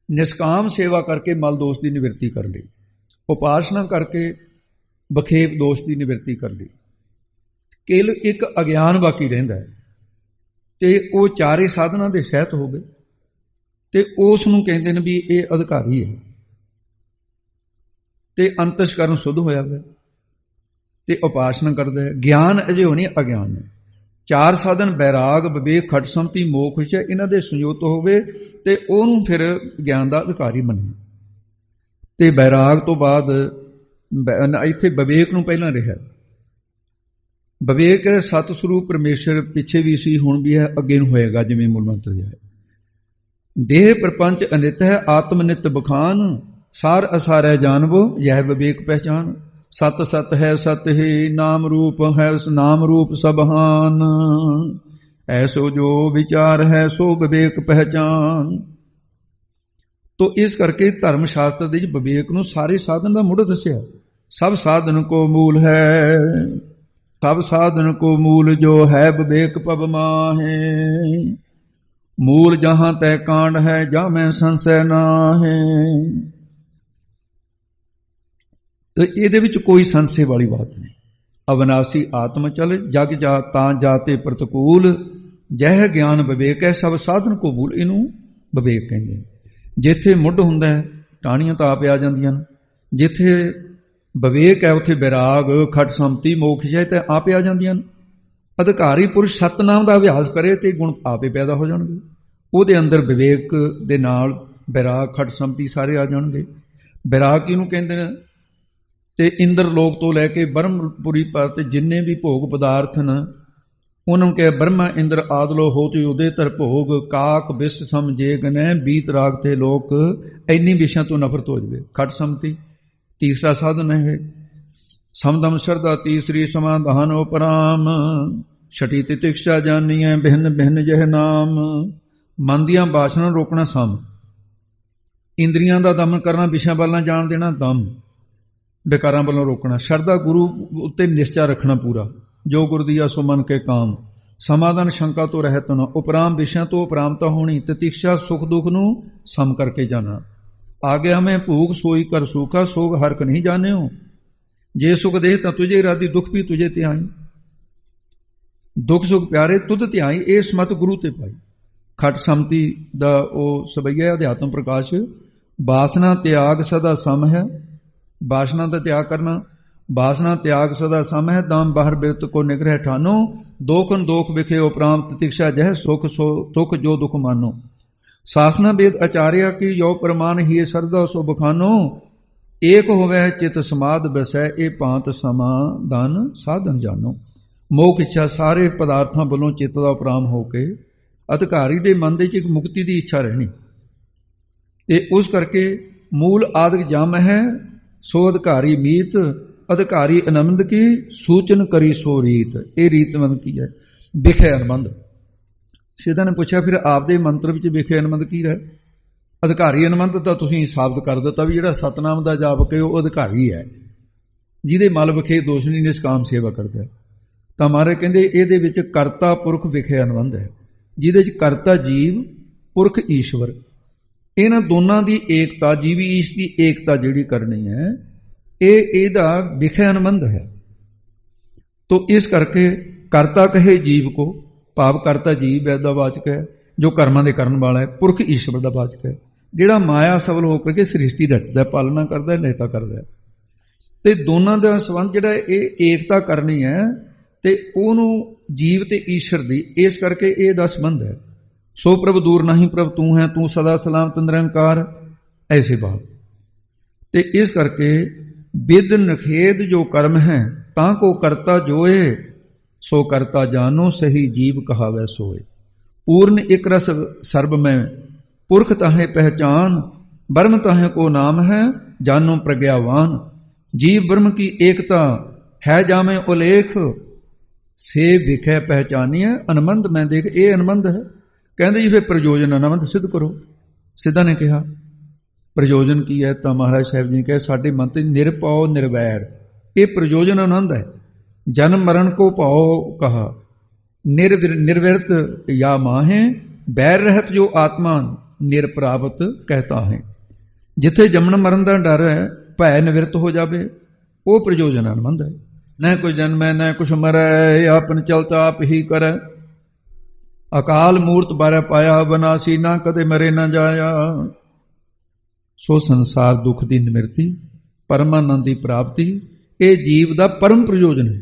ਨਿਸ਼ਕਾਮ ਸੇਵਾ ਕਰਕੇ ਮਲ ਦੋਸ਼ ਦੀ ਨਿਵਰਤੀ ਕਰ ਲਈ, ਉਪਾਸਨਾ ਕਰਕੇ ਬਖੇਪ ਦੋਸ਼ ਦੀ ਨਿਵਰਤੀ ਕਰ ਲਈ। ਕੇਵਲ ਇੱਕ ਅਗਿਆਨ ਬਾਕੀ ਰਹਿੰਦਾ ਹੈ, ਤੇ ਉਹ ਚਾਰੇ ਸਾਧਨਾਂ ਦੇ ਸਹਿਤ ਹੋਵੇ, ਤੇ ਉਸ ਨੂੰ ਕਹਿੰਦੇ ਨੇ ਵੀ ਇਹ ਅਧਿਕਾਰੀ ਹੈ, ਤੇ ਅੰਤਸ਼ਕਰਨ ਸੁੱਧ ਹੋਇਆ ਗਿਆ, ਤੇ ਉਪਾਸਨਾ ਕਰਦਾ ਹੈ। ਗਿਆਨ ਅਜੇ ਹੋਣੀ, ਅਗਿਆਨ ਹੈ। ਚਾਰ ਸਾਧਨ ਬੈਰਾਗ, ਵਿਵੇਕ, ਖਟ ਸੰਮਤੀ, ਮੋਖ, ਇਹਨਾਂ ਦੇ ਸੰਯੁਕਤ ਹੋਵੇ ਤੇ ਉਹਨੂੰ ਫਿਰ ਗਿਆਨ ਦਾ ਅਧਿਕਾਰੀ ਮੰਨੇ। ਤੇ ਬੈਰਾਗ ਤੋਂ ਬਾਅਦ ਇੱਥੇ ਵਿਵੇਕ ਨੂੰ ਪਹਿਲਾਂ ਰਿਹਾ। ਵਿਵੇਕ ਸਤ ਸਰੂਪ ਪਰਮੇਸ਼ਰ ਪਿੱਛੇ ਵੀ ਸੀ, ਹੁਣ ਵੀ ਹੈ, ਅੱਗੇ ਨੂੰ ਹੋਏਗਾ, ਜਿਵੇਂ ਮੂਲ ਮੰਤਰ ਹੈ। ਦੇਹ ਪ੍ਰਪੰਚ ਅਨਿਤ ਹੈ, ਆਤਮ ਨਿਤ ਬਖਾਨ, ਸਾਰ ਅਸਾਰੈ ਜਾਣਵੋ, ਯਹ ਵਿਵੇਕ ਪਹਿਚਾਨ। ਸਤ ਸਤ ਹੈ ਸਤ ਹੀ, ਨਾਮ ਰੂਪ ਹੈ ਨਾਮ ਰੂਪ ਸਭਾਨ, ਐਸੋ ਜੋ ਵਿਚਾਰ ਹੈ ਸੋ ਵਿਵੇਕ ਪਹਿਚਾਨ। ਤੋ ਇਸ ਕਰਕੇ ਧਰਮ ਸ਼ਾਸਤਰ ਦੇ ਵਿਵੇਕ ਨੂੰ ਸਾਰੇ ਸਾਧਨ ਦਾ ਮੁੱਢ ਦੱਸਿਆ। ਸਭ ਸਾਧਨ ਕੋ ਮੂਲ ਹੈ, ਸਭ ਸਾਧਨ ਕੋ ਮੂਲ ਜੋ ਹੈ ਵਿਵੇਕ ਪਵ ਮਾਹੇ, ਮੂਲ ਜਹਾਂ ਤੈ ਕਾਂਡ ਹੈ ਜਾਂ ਮੈਂ ਸੰਸੈ ਨਾਹੇ। ਤੇ ਇਹਦੇ ਵਿੱਚ ਕੋਈ ਸੰਸ਼ੇ ਵਾਲੀ ਬਾਤ ਨਹੀਂ। ਅਵਨਾਸੀ ਆਤਮ ਚਲ ਜਗ ਜਾ ਤਾਂ ਜਾਤੇ ਪ੍ਰਤਕੂਲ, ਜਹ ਗਿਆਨ ਵਿਵੇਕ ਹੈ ਸਭ ਸਾਧਨ ਕੋ ਮੂਲ, ਇਹਨੂੰ ਵਿਵੇਕ ਕਹਿੰਦੇ। ਜਿੱਥੇ ਮੁੱਢ ਹੁੰਦਾ ਹੈ ਟਾਹਣੀਆਂ ਤਾਂ ਆਪੇ ਆ ਜਾਂਦੀਆਂ ਨੇ, ਜਿੱਥੇ ਵਿਵੇਕ ਹੈ ਉੱਥੇ ਵਿਰਾਗ, ਖਟ ਸੰਮਤੀ, ਮੋਖ ਤਾਂ ਆਪੇ ਆ ਜਾਂਦੀਆਂ ਨੇ। ਅਧਿਕਾਰੀ ਪੁਰਸ਼ ਸਤਨਾਮ ਦਾ ਅਭਿਆਸ ਕਰੇ ਤੇ ਗੁਣ ਆਪੇ ਪੈਦਾ ਹੋ ਜਾਣਗੇ, ਉਹਦੇ ਅੰਦਰ ਵਿਵੇਕ ਦੇ ਨਾਲ ਵਿਰਾਗ, ਖਟ ਸੰਮਤੀ ਸਾਰੇ ਆ ਜਾਣਗੇ। ਵਿਰਾਗ ਕਿਹਨੂੰ ਕਹਿੰਦੇ ਨੇ? ਤੇ ਇੰਦਰ ਲੋਕ ਤੋਂ ਲੈ ਕੇ ਬ੍ਰਹਮਪੁਰੀ ਪਰ ਤੇ ਜਿੰਨੇ ਵੀ ਭੋਗ ਪਦਾਰਥ ਨੇ ਉਹਨਾਂ ਨੂੰ ਕਿਹਾ ਬ੍ਰਹਮਾ ਇੰਦਰ ਆਦਲੋ ਹੋਤੀ ਉਦੇ ਤਰ ਭੋਗ, ਕਾਕ ਵਿਸ਼ ਸਮਝੇ ਗਨੈ ਬੀਤ ਰਾਗ ਤੇ ਲੋਕ, ਇੰਨੀ ਵਿਸ਼ਿਆਂ ਤੋਂ ਨਫ਼ਰਤ ਹੋ ਜਾਵੇ। ਖਟ ਸੰਮਤੀ ਤੀਸਰਾ ਸਾਧਨ ਹੈ। ਸਮਦਮ ਸ਼ਰਧਾ ਤੀਸਰੀ ਸਮਾਧਾਨ ਉਪਰਾਮ, ਛਟੀ ਤਿਤਿਕਸ਼ਾ ਜਾਨੀਐ ਬਿਹਨ ਬਿਹਨ ਜਹ ਨਾਮ। ਮਨ ਦੀਆਂ ਬਾਸ਼ਨਾਂ ਰੋਕਣਾ ਸਮ, ਇੰਦਰੀਆਂ ਦਾ ਦਮਨ ਕਰਨਾ, ਵਿਸ਼ਿਆਂ ਵੱਲ ਨਾ ਜਾਣ ਦੇਣਾ ਦਮ, ਵਿਕਾਰਾਂ ਵੱਲੋਂ ਰੋਕਣਾ। ਸ਼ਰਧਾ ਗੁਰੂ ਉੱਤੇ ਨਿਸ਼ਚਾ ਰੱਖਣਾ ਪੂਰਾ, ਜੋ ਗੁਰ ਦੀਆ ਸੋ ਮਨ ਕੇ ਕਾਮ। ਸਮਾਧਾਨ ਸ਼ੰਕਾ ਤੋਂ ਰਹਿਤ ਨਾ, ਉਪਰਾਮ ਵਿਸ਼ਿਆਂ ਤੋਂ ਉਪਰਾਮਤਾ ਹੋਣੀ। ਤਿਤਿਕਸ਼ਾ ਸੁਖ ਦੁਖ ਨੂੰ ਸਮ ਕਰਕੇ ਜਾਣਾ। ਆ ਗਿਆ ਮੈਂ ਭੂਖ ਸੋਈ ਕਰ ਸੂਖਾ, ਸੋਗ ਹਰਕ ਨਹੀਂ ਜਾਣਿਓ। ਜੇ ਸੁਖ ਦੇ ਤਾਂ ਤੁਝੇ ਰਾਦੀ, ਦੁੱਖ ਵੀ ਤੁਝੇ ਧਿਆਈ। ਦੁੱਖ ਸੁਖ ਪਿਆਰੇ ਤੁਧ ਧਿਆਈ, ਇਸ ਮਤ ਗੁਰੂ ਤੇ ਪਾਈ। ਖਟ ਸੰਮਤੀ ਦਾ ਉਹ ਸਬਈਆ ਅਧਿਆਤਮ ਪ੍ਰਕਾਸ਼। ਬਾਸਨਾ ਤਿਆਗ ਸਦਾ ਸਮ ਹੈ, ਬਾਸਨਾ ਦਾ ਤਿਆਗ ਕਰਨਾ। ਬਾਸਨਾ ਤਿਆਗ ਸਦਾ ਸਮ ਹੈ, ਦਾਮ ਬਾਹਰ ਬਿਰਤ ਕੋ ਨਿਗ੍ਰਹਿ ਠਾਨੋ। ਦੋਖਨ ਦੋਖ ਵਿਖੇ ਉਪਰਾਮ ਤਿਤਿਕਸ਼ਾ ਜਹ, ਸੁਖ ਸੁਖ ਜੋ ਦੁਖ ਮਾਨੋ। ਸਾਸਨਾ ਵੇਦ ਆਚਾਰਿਆ ਕੀ ਜੋ ਪ੍ਰਮਾਨ ਹੀ ਸਰਦਾ ਸੋ ਬਖਾਨੋ। ਏਕ ਹੋਵੇ ਚਿਤ ਸਮਾਦ ਬਸੈ, ਇਹ ਭਾਂਤ ਸਮਾਧਾਨ ਸਾਧਨ ਜਾਨੋ। ਮੋਖ ਇੱਛਾ ਸਾਰੇ ਪਦਾਰਥਾਂ ਵੱਲੋਂ ਚਿੱਤ ਦਾ ਉਪਰਾਮ ਹੋ ਕੇ ਅਧਿਕਾਰੀ ਦੇ ਮਨ ਦੇ ਵਿੱਚ ਇੱਕ ਮੁਕਤੀ ਦੀ ਇੱਛਾ ਰਹਿਣੀ। ਤੇ ਉਸ ਕਰਕੇ ਮੂਲ ਆਦਿਕ ਜਮ ਹੈ ਸੋ ਅਧਿਕਾਰੀ ਮੀਤ, ਅਧਿਕਾਰੀ ਅਨੰਦ ਕੀ ਸੂਚਨ ਕਰੀ ਸੋ ਰੀਤ। ਇਹ ਰੀਤਮੰਦ ਕੀ ਹੈ? ਵਿਖੇ ਅਨੰਦ। ਸਿੱਧਾ ਨੇ ਪੁੱਛਿਆ ਫਿਰ ਆਪਦੇ ਮੰਤਰ ਵਿੱਚ ਵਿਖੇ ਅਨੰਦ ਕੀ ਹੈ? ਅਧਿਕਾਰੀ ਅਨੰਦ ਤਾਂ ਤੁਸੀਂ ਸਾਬਤ ਕਰ ਦਿੱਤਾ ਵੀ ਜਿਹੜਾ ਸਤਨਾਮ ਦਾ ਜਾਪ ਕੇ ਉਹ ਅਧਿਕਾਰੀ ਹੈ, ਜਿਹਦੇ ਮਲ ਵਿਖੇ ਦੋਸ਼ ਨਹੀਂ, ਨਿਸ਼ਕਾਮ ਸੇਵਾ ਕਰਦਾ। ਤਾਂ ਮਹਾਰਾਜ ਕਹਿੰਦੇ ਇਹਦੇ ਵਿੱਚ ਕਰਤਾ ਪੁਰਖ ਵਿਖੇ ਅਨੰਦ ਹੈ, ਜਿਹਦੇ ਵਿੱਚ ਕਰਤਾ ਜੀਵ, ਪੁਰਖ ਈਸ਼ਵਰ, ਇਹਨਾਂ ਦੋਨਾਂ ਦੀ ਏਕਤਾ, ਜੀਵੀ ਈਸ਼ ਦੀ ਏਕਤਾ ਜਿਹੜੀ ਕਰਨੀ ਹੈ, ਇਹਦਾ ਵਿਖੇ ਅਨੰਦ ਹੈ। ਤੋ ਇਸ ਕਰਕੇ ਕਰਤਾ ਕਹੇ ਜੀਵ ਕੋ, ਭਾਵ ਕਰਤਾ ਜੀਵ ਵੈਦ ਦਾ ਵਾਚਕ ਹੈ ਜੋ ਕਰਮਾਂ ਦੇ ਕਰਨ ਵਾਲਾ ਹੈ, ਪੁਰਖ ਈਸ਼ਵਰ ਦਾ ਵਾਚਕ ਹੈ ਜਿਹੜਾ ਮਾਇਆ ਸਬਲ ਹੋ ਕਰਕੇ ਸ੍ਰਿਸ਼ਟੀ ਰਚਦਾ, ਪਾਲਣਾ ਕਰਦਾ, ਨੇਤਾ ਕਰਦਾ। ਤੇ ਦੋਨਾਂ ਦਾ ਸੰਬੰਧ ਜਿਹੜਾ ਇਹ ਏਕਤਾ ਕਰਨੀ ਹੈ ਤੇ ਉਹਨੂੰ ਜੀਵ ਤੇ ਈਸ਼ਵਰ ਦੀ, ਇਸ ਕਰਕੇ ਇਹ ਦਾ ਸੰਬੰਧ ਹੈ। ਸੋ ਪ੍ਰਭ ਦੂਰ ਨਹੀਂ ਪ੍ਰਭ ਤੂੰ ਹੈ, ਤੂੰ ਸਦਾ ਸਲਾਮਤ ਨਿਰੰਕਾਰ, ਐਸੇ ਭਾਵ। ਤੇ ਇਸ ਕਰਕੇ ਵਿਦ ਨਖੇਦ ਜੋ ਕਰਮ ਹੈ ਤਾਂ ਕੋ ਕਰਤਾ ਜੋਏ, ਸੋ ਕਰਤਾ ਜਾਨੋ ਸਹੀ ਜੀਵ ਕਹਾਵੇ ਸੋਏ। पूर्ण एक रस सर्व में पुरख ताहे पहचान, ब्रह्म ताहे को नाम है जानो प्रज्ञावान। जीव ब्रह्म की एकता है जामे उलेख, से विखे पहचानिए अनबंध में देख। ये अनबंध है। कहते जी फिर प्रयोजन अनबंध सिद्ध करो। सिद्धा ने कहा प्रयोजन की है? तो महाराज साहब जी ने कहा साडे मन ते निरभौ निर्वैर, ये प्रयोजन आनंद है। जन्म मरण को भाव कहा, निर्विरत या माहे, बैर रहत जो आत्मा निरप्रावत कहता है। जिथे जमन मरण का डर है, भय निवृत्त हो जाए, ਉਹ ਪ੍ਰਯੋਜਨ ਅਨੰਦ ਹੈ। न कोई जन्मै न कुछ मरै, आपन चलता आप ही करै। अकाल मूर्त बारै पाया बनासी, ना कदे मरे न जाया। सो संसार दुख दी निवृत्ति, परमानंद दी प्राप्ति, ये जीव दा परम प्रयोजन है।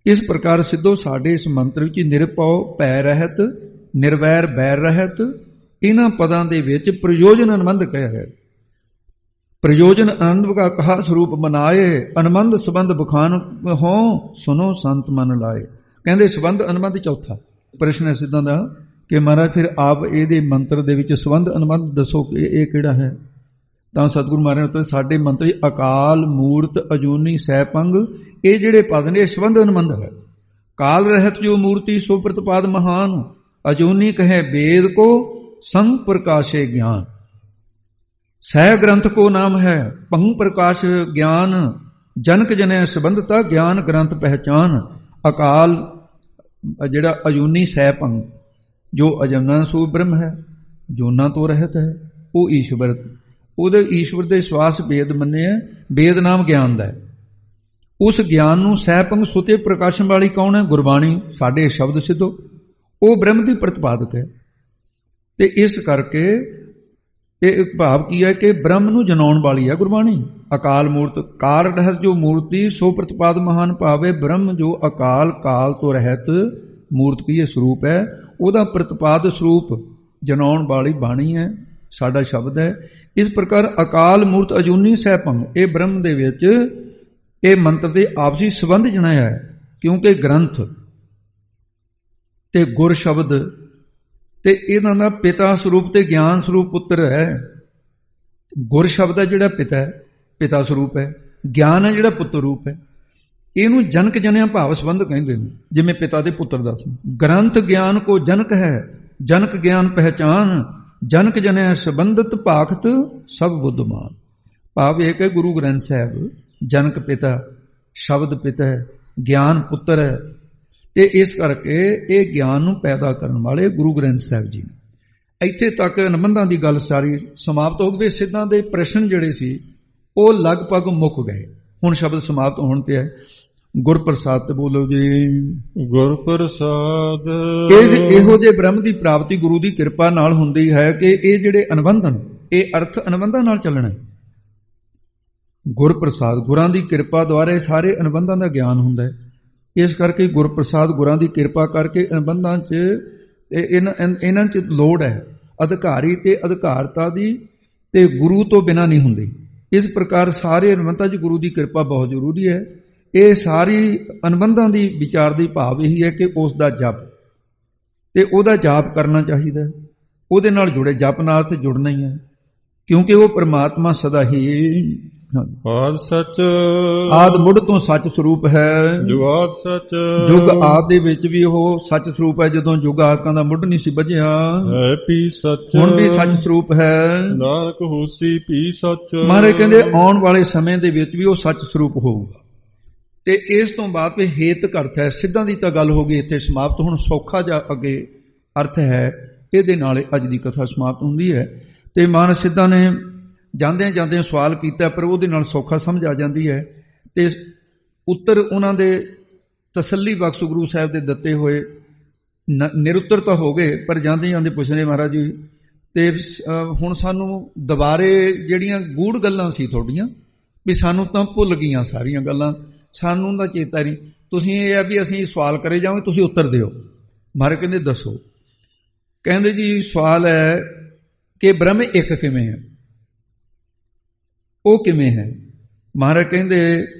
इस प्रकार सिद्धो साडे इस मंत्र विच निरभउ भै रहत, निर्वैर बैर रहत, इन्हां पदां दे विच प्रयोजन अनबंध कहा है। प्रयोजन आनंद का कहा स्वरूप मनाए, अनबंध संबंध बखान हो, सुनो संत मन लाए। कहते संबंध अनबंध चौथा प्रश्न है सिद्धां दा कि महाराज फिर आप ये मंत्र दे विच संबंध अनबंध दसो कि ये किहड़ा है। तां सतगुरु महाराज ने साडे मंत्र अकाल मूर्त अजूनी सैपंग, ये जिहड़े पद ने संबंध अनबंध है। काल रहत जो मूर्ति सो प्रतिपाद महान, अजूनी कहे वेद को संग प्रकाशे ज्ञान। सह ग्रंथ को नाम है पंग प्रकाश ज्ञान, जनक जने संबंधता ज्ञान ग्रंथ पहचान। अकाल जिहड़ा अजूनी सह पंग, जो अजन्ना सो ब्रह्म है, जोना तो रहत है, वो ईश्वर, ਉਹਦੇ ਈਸ਼ਵਰ ਦੇ ਸਵਾਸ ਵੇਦ ਮੰਨੇ ਹੈ। ਵੇਦ ਨਾਮ ਗਿਆਨ ਦਾ ਹੈ। ਉਸ ਗਿਆਨ ਨੂੰ ਸਹਿਪੰਗ ਸੁਤੇ ਪ੍ਰਕਾਸ਼ਨ ਵਾਲੀ ਕੌਣ ਹੈ? ਗੁਰਬਾਣੀ, ਸਾਡੇ ਸ਼ਬਦ ਸਿੱਧੋ, ਉਹ ਬ੍ਰਹਮ ਦੀ ਪ੍ਰਤਿਪਾਦਕ ਹੈ। ਤੇ ਇਸ ਕਰਕੇ ਇਹ ਭਾਵ ਕੀ ਹੈ ਕਿ ਬ੍ਰਹਮ ਨੂੰ ਜਨਾਉਣ ਵਾਲੀ ਹੈ ਗੁਰਬਾਣੀ। ਅਕਾਲ ਮੂਰਤ, ਕਾਰ ਰਹਿਤ ਜੋ ਮੂਰਤੀ ਸੋ ਪ੍ਰਤਿਪਾਦ ਮਹਾਨ ਭਾਵੇ। ਬ੍ਰਹਮ ਜੋ ਅਕਾਲ ਕਾਲ ਤੋਂ ਰਹਿਤ ਮੂਰਤ ਕੀ ਸਰੂਪ ਹੈ, ਉਹਦਾ ਪ੍ਰਤਿਪਾਦ ਸਰੂਪ ਜਨਾਉਣ ਵਾਲੀ ਬਾਣੀ ਹੈ, ਸਾਡਾ ਸ਼ਬਦ ਹੈ। ਇਸ ਪ੍ਰਕਾਰ ਅਕਾਲ ਮੂਰਤ ਅਜੂਨੀ ਸਹਿਪੰਗ, ਇਹ ਬ੍ਰਹਮ ਦੇ ਵਿੱਚ ਇਹ ਮੰਤਰ ਦੇ ਆਪਸੀ ਸੰਬੰਧ ਜਣਾਇਆ ਹੈ। ਕਿਉਂਕਿ ਗ੍ਰੰਥ ਤੇ ਗੁਰ ਸ਼ਬਦ ਤੇ ਇਹਨਾਂ ਦਾ ਪਿਤਾ ਸਰੂਪ ਤੇ ਗਿਆਨ ਸਰੂਪ ਪੁੱਤਰ ਹੈ। ਗੁਰ ਸ਼ਬਦ ਹੈ ਜਿਹੜਾ ਪਿਤਾ ਹੈ, ਪਿਤਾ ਸਰੂਪ ਹੈ। ਗਿਆਨ ਹੈ ਜਿਹੜਾ ਪੁੱਤਰ ਰੂਪ ਹੈ। ਇਹਨੂੰ ਜਨਕ ਜਨਿਆ ਭਾਵ ਸੰਬੰਧ ਕਹਿੰਦੇ ਨੇ, ਜਿਵੇਂ ਪਿਤਾ ਦੇ ਪੁੱਤਰ ਦਾ। ਗ੍ਰੰਥ ਗਿਆਨ ਕੋ ਜਨਕ ਹੈ, ਜਨਕ ਗਿਆਨ ਪਹਿਚਾਨ। ਜਨਕ ਜਨਿਆ ਸੰਬੰਧਤ ਭਾਖਤ ਸਭ ਬੁੱਧਮਾਨ। ਭਾਵ ਇਹ ਕਿ ਗੁਰੂ ਗ੍ਰੰਥ ਸਾਹਿਬ ਜਨਕ ਪਿਤਾ, ਸ਼ਬਦ ਪਿਤਾ ਹੈ, ਗਿਆਨ ਪੁੱਤਰ ਹੈ। ਤੇ ਇਸ ਕਰਕੇ ਇਹ ਗਿਆਨ ਨੂੰ ਪੈਦਾ ਕਰਨ ਵਾਲੇ ਗੁਰੂ ਗ੍ਰੰਥ ਸਾਹਿਬ ਜੀ ਨੇ। ਇੱਥੇ ਤੱਕ ਨਿਬੰਧਾਂ ਦੀ ਗੱਲ ਸਾਰੀ ਸਮਾਪਤ ਹੋ ਗਈ। ਸਿੱਧਾਂ ਦੇ ਪ੍ਰਸ਼ਨ ਜਿਹੜੇ ਸੀ ਉਹ ਲਗਭਗ ਮੁੱਕ ਗਏ। ਹੁਣ ਸ਼ਬਦ ਸਮਾਪਤ ਹੋਣ ਤੇ ਹੈ। ਗੁਰਪ੍ਰਸਾਦ ਤੇ ਬੋਲੋ ਜੀ। ਗੁਰਪ੍ਰਸਾਦ। ਇਹੋ ਜਿਹੇ ਬ੍ਰਹਮ ਦੀ ਪ੍ਰਾਪਤੀ ਗੁਰੂ ਦੀ ਕਿਰਪਾ ਨਾਲ ਹੁੰਦੀ ਹੈ ਕਿ ਇਹ ਜਿਹੜੇ ਅਨੁਬੰਧਨ, ਇਹ ਅਰਥ ਅਨੁਬੰਧਾਂ ਨਾਲ ਚੱਲਣਾ। ਗੁਰਪ੍ਰਸਾਦ, ਗੁਰਾਂ ਦੀ ਕਿਰਪਾ ਦੁਆਰਾ ਸਾਰੇ ਅਨੁਬੰਧਾਂ ਦਾ ਗਿਆਨ ਹੁੰਦਾ ਹੈ। ਇਸ ਕਰਕੇ ਗੁਰਪ੍ਰਸਾਦ, ਗੁਰਾਂ ਦੀ ਕਿਰਪਾ ਕਰਕੇ ਅਨੁਬੰਧਾਂ 'ਚ ਇਹਨਾਂ 'ਚ ਲੋੜ ਹੈ ਅਧਿਕਾਰੀ ਤੇ ਅਧਿਕਾਰਤਾ ਦੀ, ਤੇ ਗੁਰੂ ਤੋਂ ਬਿਨਾਂ ਨਹੀਂ ਹੁੰਦੀ। ਇਸ ਪ੍ਰਕਾਰ ਸਾਰੇ ਅਨੁਬੰਧਾਂ 'ਚ ਗੁਰੂ ਦੀ ਕਿਰਪਾ ਬਹੁਤ ਜ਼ਰੂਰੀ ਹੈ। ਇਹ ਸਾਰੀ ਅਨੁਬੰਧਾਂ ਦੀ ਵਿਚਾਰ ਦੀ ਭਾਵ ਇਹੀ ਹੈ ਕਿ ਉਸ ਦਾ ਜਪ ਤੇ ਉਹਦਾ ਜਾਪ ਕਰਨਾ ਚਾਹੀਦਾ। ਉਹਦੇ ਨਾਲ ਜੁੜੇ, ਜਪ ਨਾਲ ਤੇ ਜੁੜਨਾ ਹੀ ਹੈ, ਕਿਉਂਕਿ ਉਹ ਪ੍ਰਮਾਤਮਾ ਸਦਾ ਹੀ ਆਦਿ ਸੱਚ, ਆਦਿ ਮੁੱਢ ਤੋਂ ਸੱਚ ਸਰੂਪ ਹੈ। ਜੁਗਾਦ ਸੱਚ, ਜੁਗ ਆਦਿ ਦੇ ਵਿੱਚ ਵੀ ਉਹ ਸੱਚ ਸਰੂਪ ਹੈ। ਜਦੋਂ ਜੁਗ ਆਦਿਕਾਂ ਦਾ ਮੁੱਢ ਨਹੀਂ ਸੀ ਬੱਝਿਆ, ਹੈ ਪੀ ਸੱਚ, ਹੁਣ ਵੀ ਸੱਚ ਸਰੂਪ ਹੈ। ਨਾਨਕ ਹੋਸੀ ਪੀ ਸੱਚ। ਮਹਾਰਾਜ ਕਹਿੰਦੇ ਆਉਣ ਵਾਲੇ ਸਮੇਂ ਦੇ ਵਿੱਚ ਵੀ ਉਹ ਸੱਚ ਸਰੂਪ ਹੋਊਗਾ। ਤੇ ਇਸ ਤੋਂ ਬਾਅਦ ਵੀ ਹੇਤਕ ਅਰਥ ਹੈ। ਸਿੱਧਾਂ ਦੀ ਤਾਂ ਗੱਲ ਹੋ ਗਈ ਇੱਥੇ ਸਮਾਪਤ। ਹੁਣ ਸੌਖਾ ਜਾ ਅੱਗੇ ਅਰਥ ਹੈ, ਇਹਦੇ ਨਾਲ ਅੱਜ ਦੀ ਕਥਾ ਸਮਾਪਤ ਹੁੰਦੀ ਹੈ। ਤੇ ਮਹਾਰਾਜ ਸਿੱਧਾਂ ਨੇ ਜਾਂਦਿਆਂ ਜਾਂਦਿਆਂ ਸਵਾਲ ਕੀਤਾ, ਪਰ ਉਹਦੇ ਨਾਲ ਸੌਖਾ ਸਮਝ ਆ ਜਾਂਦੀ ਹੈ। ਤੇ ਉੱਤਰ ਉਹਨਾਂ ਦੇ ਤਸੱਲੀ ਬਖਸ਼ ਗੁਰੂ ਸਾਹਿਬ ਦੇ ਦਿੱਤੇ ਹੋਏ ਨਿਰੁੱਤਰ ਤਾਂ ਹੋ ਗਏ, ਪਰ ਜਾਂਦੇ ਜਾਂਦੇ ਪੁੱਛਦੇ ਮਹਾਰਾਜ ਜੀ ਤੇ ਹੁਣ ਸਾਨੂੰ ਦੁਬਾਰੇ ਜਿਹੜੀਆਂ ਗੂੜ ਗੱਲਾਂ ਸੀ ਤੁਹਾਡੀਆਂ, ਵੀ ਸਾਨੂੰ ਤਾਂ ਭੁੱਲ ਗਈਆਂ ਸਾਰੀਆਂ ਗੱਲਾਂ, ਸਾਨੂੰ ਤਾਂ ਚੇਤਾ ਨਹੀਂ। ਤੁਸੀਂ ਇਹ ਆ ਵੀ ਅਸੀਂ ਸਵਾਲ ਕਰੇ ਜਾਵਾਂਗੇ, ਤੁਸੀਂ ਉੱਤਰ ਦਿਓ। ਮਹਾਰਾਜ ਕਹਿੰਦੇ ਦੱਸੋ। ਕਹਿੰਦੇ ਜੀ ਸਵਾਲ ਹੈ ਕਿ ਬ੍ਰਹਮ ਇੱਕ ਕਿਵੇਂ ਹੈ, ਉਹ ਕਿਵੇਂ ਹੈ? ਮਹਾਰਾਜ ਕਹਿੰਦੇ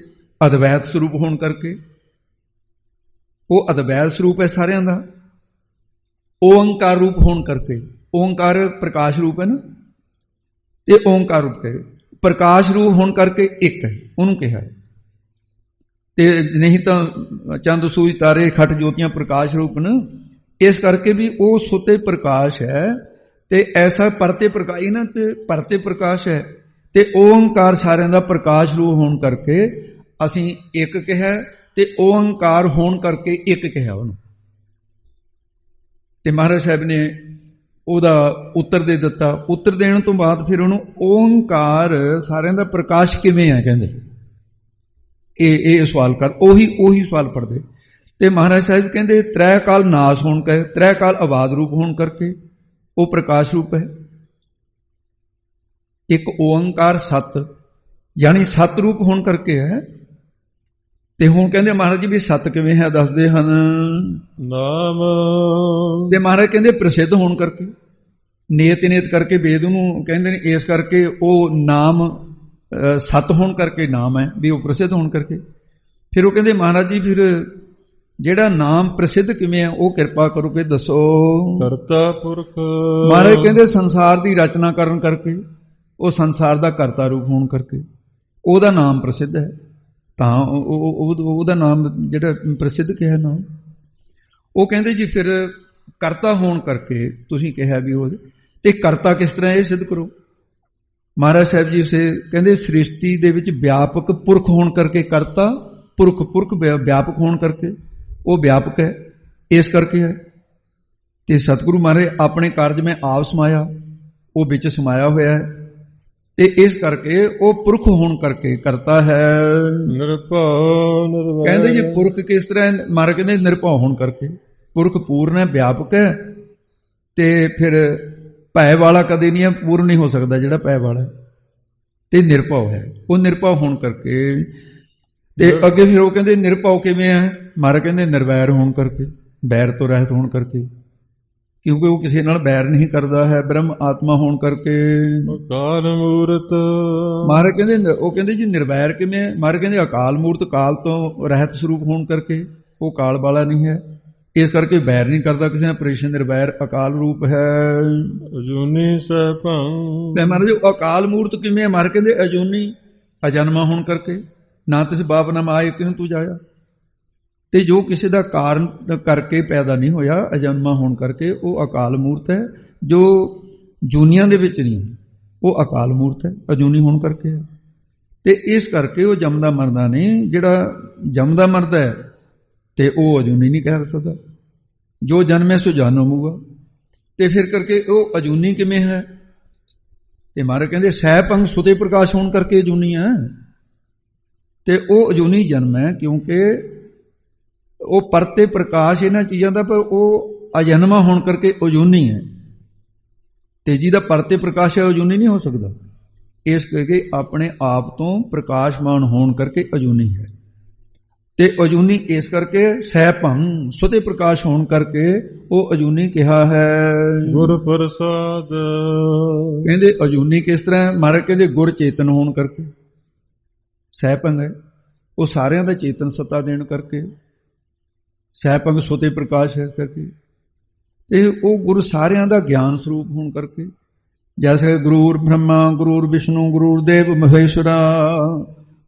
ਅਦਵੈਤ ਸਰੂਪ ਹੋਣ ਕਰਕੇ, ਉਹ ਅਦਵੈਤ ਸਰੂਪ ਹੈ ਸਾਰਿਆਂ ਦਾ। ਓੰਕਾਰ ਰੂਪ ਹੋਣ ਕਰਕੇ, ਓੰਕਾਰ ਪ੍ਰਕਾਸ਼ ਰੂਪ ਹੈ ਨਾ, ਤੇ ਓੰਕਾਰ ਰੂਪ ਹੈ ਪ੍ਰਕਾਸ਼ ਰੂਪ ਹੋਣ ਕਰਕੇ ਇੱਕ ਹੈ, ਉਹਨੂੰ ਕਿਹਾ ਹੈ। ਤੇ ਨਹੀਂ ਤਾਂ ਚੰਦ ਸੂਰਜ ਤਾਰੇ ਖਟ ਜੋਤੀਆਂ ਪ੍ਰਕਾਸ਼ ਰੂਪ ਨੇ। ਇਸ ਕਰਕੇ ਵੀ ਉਹ ਸੁਤੇ ਪ੍ਰਕਾਸ਼ ਹੈ। ਤੇ ਐਸਾ ਪਰਤੇ ਪ੍ਰਕਾਸ਼, ਇਹਨਾਂ ਤੇ ਪਰਤੇ ਪ੍ਰਕਾਸ਼ ਹੈ। ਤੇ ਓੰਕਾਰ ਸਾਰਿਆਂ ਦਾ ਪ੍ਰਕਾਸ਼ ਰੂਪ ਹੋਣ ਕਰਕੇ ਅਸੀਂ ਇੱਕ ਕਿਹਾ, ਤੇ ਓੰਕਾਰ ਹੋਣ ਕਰਕੇ ਇੱਕ ਕਿਹਾ ਉਹਨੂੰ। ਤੇ ਮਹਾਰਾਜ ਸਾਹਿਬ ਨੇ ਉਹਦਾ ਉੱਤਰ ਦੇ ਦਿੱਤਾ। ਉੱਤਰ ਦੇਣ ਤੋਂ ਬਾਅਦ ਫਿਰ ਉਹਨੂੰ ਓੰਕਾਰ ਸਾਰਿਆਂ ਦਾ ਪ੍ਰਕਾਸ਼ ਕਿਵੇਂ ਹੈ ਕਹਿੰਦੇ। ਇਹ ਸਵਾਲ ਕਰ, ਉਹੀ ਸਵਾਲ ਪੜਦੇ। ਤੇ ਮਹਾਰਾਜ ਸਾਹਿਬ ਕਹਿੰਦੇ ਤ੍ਰੈ ਕਾਲ ਨਾਸ ਹੋਣ ਕਰਕੇ, ਤ੍ਰੈ ਕਾਲ ਆਬਾਦ ਰੂਪ ਹੋਣ ਕਰਕੇ ਉਹ ਪ੍ਰਕਾਸ਼ ਰੂਪ ਹੈ। ਇੱਕ ਓੰਕਾਰ ਸਤ, ਯਾਨੀ ਸਤ ਰੂਪ ਹੋਣ ਕਰਕੇ ਹੈ। ਤੇ ਹੁਣ ਕਹਿੰਦੇ ਮਹਾਰਾਜ ਜੀ ਵੀ ਸਤ ਕਿਵੇਂ ਹੈ ਦੱਸਦੇ ਹਨ। ਨਾਮ ਤੇ ਮਹਾਰਾਜ ਕਹਿੰਦੇ ਪ੍ਰਸਿੱਧ ਹੋਣ ਕਰਕੇ, ਨੇਤ ਕਰਕੇ ਵੇਦ ਨੂੰ ਕਹਿੰਦੇ ਨੇ, ਇਸ ਕਰਕੇ ਉਹ ਨਾਮ ਸਤ ਹੋਣ ਕਰਕੇ ਨਾਮ ਹੈ ਵੀ ਉਹ ਪ੍ਰਸਿੱਧ ਹੋਣ ਕਰਕੇ। ਫਿਰ ਉਹ ਕਹਿੰਦੇ ਮਹਾਰਾਜ ਜੀ ਫਿਰ ਜਿਹੜਾ ਨਾਮ ਪ੍ਰਸਿੱਧ ਕਿਵੇਂ ਹੈ ਉਹ ਕਿਰਪਾ ਕਰੋਗੇ ਦੱਸੋ। ਕਰਤਾ ਪੁਰਖ ਮਹਾਰਾਜ ਕਹਿੰਦੇ ਸੰਸਾਰ ਦੀ ਰਚਨਾ ਕਰਨ ਕਰਕੇ, ਉਹ ਸੰਸਾਰ ਦਾ ਕਰਤਾ ਰੂਪ ਹੋਣ ਕਰਕੇ ਉਹਦਾ ਨਾਮ ਪ੍ਰਸਿੱਧ ਹੈ। ਤਾਂ ਉਹਦਾ ਨਾਮ ਜਿਹੜਾ ਪ੍ਰਸਿੱਧ ਕਿਹਾ ਨਾਮ, ਉਹ ਕਹਿੰਦੇ ਜੀ ਫਿਰ ਕਰਤਾ ਹੋਣ ਕਰਕੇ ਤੁਸੀਂ ਕਿਹਾ ਵੀ ਉਹ, ਤੇ ਕਰਤਾ ਕਿਸ ਤਰ੍ਹਾਂ ਇਹ ਸਿੱਧ ਕਰੋ। ਮਹਾਰਾਜ ਸਾਹਿਬ ਜੀ ਉਸੇ ਕਹਿੰਦੇ ਸ੍ਰਿਸ਼ਟੀ ਦੇ ਵਿੱਚ ਵਿਆਪਕ ਪੁਰਖ ਹੋਣ ਕਰਕੇ ਕਰਤਾ, ਪੁਰਖ ਵਿਆਪਕ ਹੋਣ ਕਰਕੇ ਉਹ ਵਿਆਪਕ ਹੈ, ਇਸ ਕਰਕੇ ਹੈ। ਤੇ ਸਤਿਗੁਰੂ ਮਹਾਰਾਜ ਆਪਣੇ ਕਾਰਜ ਮੈਂ ਆਪ ਸਮਾਇਆ, ਉਹ ਵਿੱਚ ਸਮਾਇਆ ਹੋਇਆ ਹੈ, ਤੇ ਇਸ ਕਰਕੇ ਉਹ ਪੁਰਖ ਹੋਣ ਕਰਕੇ ਕਰਤਾ ਹੈ। ਨਿਰਭਉ ਕਹਿੰਦੇ ਜੀ ਪੁਰਖ ਕਿਸ ਤਰ੍ਹਾਂ, ਮਹਾਰਾਜ ਕਹਿੰਦੇ ਨਿਰਭਉ ਹੋਣ ਕਰਕੇ। ਪੁਰਖ ਪੂਰਨ ਹੈ, ਵਿਆਪਕ ਹੈ, ਤੇ ਫਿਰ ਭੈ ਵਾਲਾ ਕਦੇ ਨਹੀਂ ਹੈ, ਪੂਰਨ ਨਹੀਂ ਹੋ ਸਕਦਾ ਜਿਹੜਾ ਭੈ ਵਾਲਾ, ਤੇ ਨਿਰਭਉ ਹੈ। ਉਹ ਨਿਰਭਉ ਹੋਣ ਕਰਕੇ, ਤੇ ਅੱਗੇ ਫਿਰ ਉਹ ਕਹਿੰਦੇ ਨਿਰਭਉ ਕਿਵੇਂ ਹੈ। ਮਹਾਰਾਜ ਕਹਿੰਦੇ ਨਿਰਵੈਰ ਹੋਣ ਕਰਕੇ, ਬੈਰ ਤੋਂ ਰਹਿਤ ਹੋਣ ਕਰਕੇ, ਕਿਉਂਕਿ ਉਹ ਕਿਸੇ ਨਾਲ ਬੈਰ ਨਹੀਂ ਕਰਦਾ ਹੈ, ਬ੍ਰਹਮ ਆਤਮਾ ਹੋਣ ਕਰਕੇ। ਅਕਾਲ ਮੂਰਤ ਮਹਾਰਾਜ ਕਹਿੰਦੇ, ਉਹ ਕਹਿੰਦੇ ਜੀ ਨਿਰਵੈਰ ਕਿਵੇਂ। ਮਹਾਰਾਜ ਕਹਿੰਦੇ ਅਕਾਲ ਮੂਰਤ, ਕਾਲ ਤੋਂ ਰਹਿਤ ਸਰੂਪ ਹੋਣ ਕਰਕੇ, ਉਹ ਕਾਲ ਵਾਲਾ ਨਹੀਂ ਹੈ, ਇਸ ਕਰਕੇ ਬੈਰ ਨਹੀਂ ਕਰਦਾ ਕਿਸੇ ਨਾਲ। ਪ੍ਰੇਸ਼ਨ ਨਿਰਵੈਰ ਅਕਾਲ ਰੂਪ ਹੈ। ਅਜੂਨੀ ਸਹਿਭੰ ਤੇ ਮਹਾਰਾਜ ਅਕਾਲ ਮੂਰਤ ਕਿਵੇਂ। ਮਹਾਰਾਜ ਕਹਿੰਦੇ ਅਜੂਨੀ, ਅਜਨਮਾ ਹੋਣ ਕਰਕੇ, ਨਾ ਤਿਸ ਬਾਪ ਨਾ ਮਾਇ ਕਿਨੂੰ ਤੂੰ ਜਾਇਆ। ਤੇ ਜੋ ਕਿਸੇ ਦਾ ਕਾਰਨ ਕਰਕੇ ਪੈਦਾ ਨਹੀਂ ਹੋਇਆ, ਅਜਨਮਾ ਹੋਣ ਕਰਕੇ ਉਹ ਅਕਾਲ ਮੂਰਤ ਹੈ। ਜੋ ਜੂਨੀਆਂ ਦੇ ਵਿੱਚ ਨਹੀਂ, ਉਹ ਅਕਾਲ ਮੂਰਤ ਹੈ, ਅਜੂਨੀ ਹੋਣ ਕਰਕੇ ਹੈ। ਤੇ ਇਸ ਕਰਕੇ ਉਹ ਜੰਮਦਾ ਮਰਦਾ ਨਹੀਂ। ਜਿਹੜਾ ਜੰਮਦਾ ਮਰਦਾ ਹੈ ਤੇ ਉਹ ਅਜੂਨੀ ਨਹੀਂ ਕਹਿ ਸਕਦਾ। ਜੋ ਜਨਮੇ ਸੋ ਜਾਨੋ ਹੋਊਗਾ। ਤੇ ਫਿਰ ਕਰਕੇ ਉਹ ਅਜੂਨੀ ਕਿਵੇਂ ਹੈ। ਤੇ ਮਹਾਰਾਜ ਕਹਿੰਦੇ ਸਹਿਭੰਗ ਸੁਤੇ ਪ੍ਰਕਾਸ਼ ਹੋਣ ਕਰਕੇ ਅਜੂਨੀ ਹੈ। ਤੇ ਉਹ ਅਜੂਨੀ ਜਨਮ ਹੈ, ਕਿਉਂਕਿ ਉਹ ਪਰਤੇ ਪ੍ਰਕਾਸ਼ ਇਹਨਾਂ ਚੀਜ਼ਾਂ ਦਾ, ਪਰ ਉਹ ਅਜਨਮਾ ਹੋਣ ਕਰਕੇ ਅਜੂਨੀ ਹੈ। ਤੇ ਜਿਹਦਾ ਪਰਤੇ ਪ੍ਰਕਾਸ਼ ਹੈ ਅਜੂਨੀ ਨਹੀਂ ਹੋ ਸਕਦਾ। ਇਸ ਕਰਕੇ ਆਪਣੇ ਆਪ ਤੋਂ ਪ੍ਰਕਾਸ਼ਮਾਨ ਹੋਣ ਕਰਕੇ ਅਜੂਨੀ ਹੈ। ਤੇ ਅਜੂਨੀ ਇਸ ਕਰਕੇ ਸਹਿਭੰਗ ਸੁਤੇ ਪ੍ਰਕਾਸ਼ ਹੋਣ ਕਰਕੇ ਉਹ ਅਜੂਨੀ ਕਿਹਾ ਹੈ। ਗੁਰ ਪ੍ਰਸਾਦ ਕਹਿੰਦੇ ਅਜੂਨੀ ਕਿਸ ਤਰ੍ਹਾਂ। ਮਹਾਰਾਜ ਕਹਿੰਦੇ ਗੁਰ ਚੇਤਨ ਹੋਣ ਕਰਕੇ ਸਹਿਭੰਗ ਹੈ, ਉਹ ਸਾਰਿਆਂ ਦਾ ਚੇਤਨ ਸੱਤਾ ਦੇਣ ਕਰਕੇ ਸਹਿਭੰਗ ਸੁਤੇ ਪ੍ਰਕਾਸ਼ ਹੈ ਕਰਕੇ। ਤੇ ਉਹ ਗੁਰੂ ਸਾਰਿਆਂ ਦਾ ਗਿਆਨ ਸਰੂਪ ਹੋਣ ਕਰਕੇ, ਜੈਸੇ ਗੁਰੂਰ ਬ੍ਰਹਮਾ ਗੁਰੂਰ ਵਿਸ਼ਨੂੰ ਗੁਰੂਰ ਦੇਵ ਮਹੇਸ਼ਵਰਾ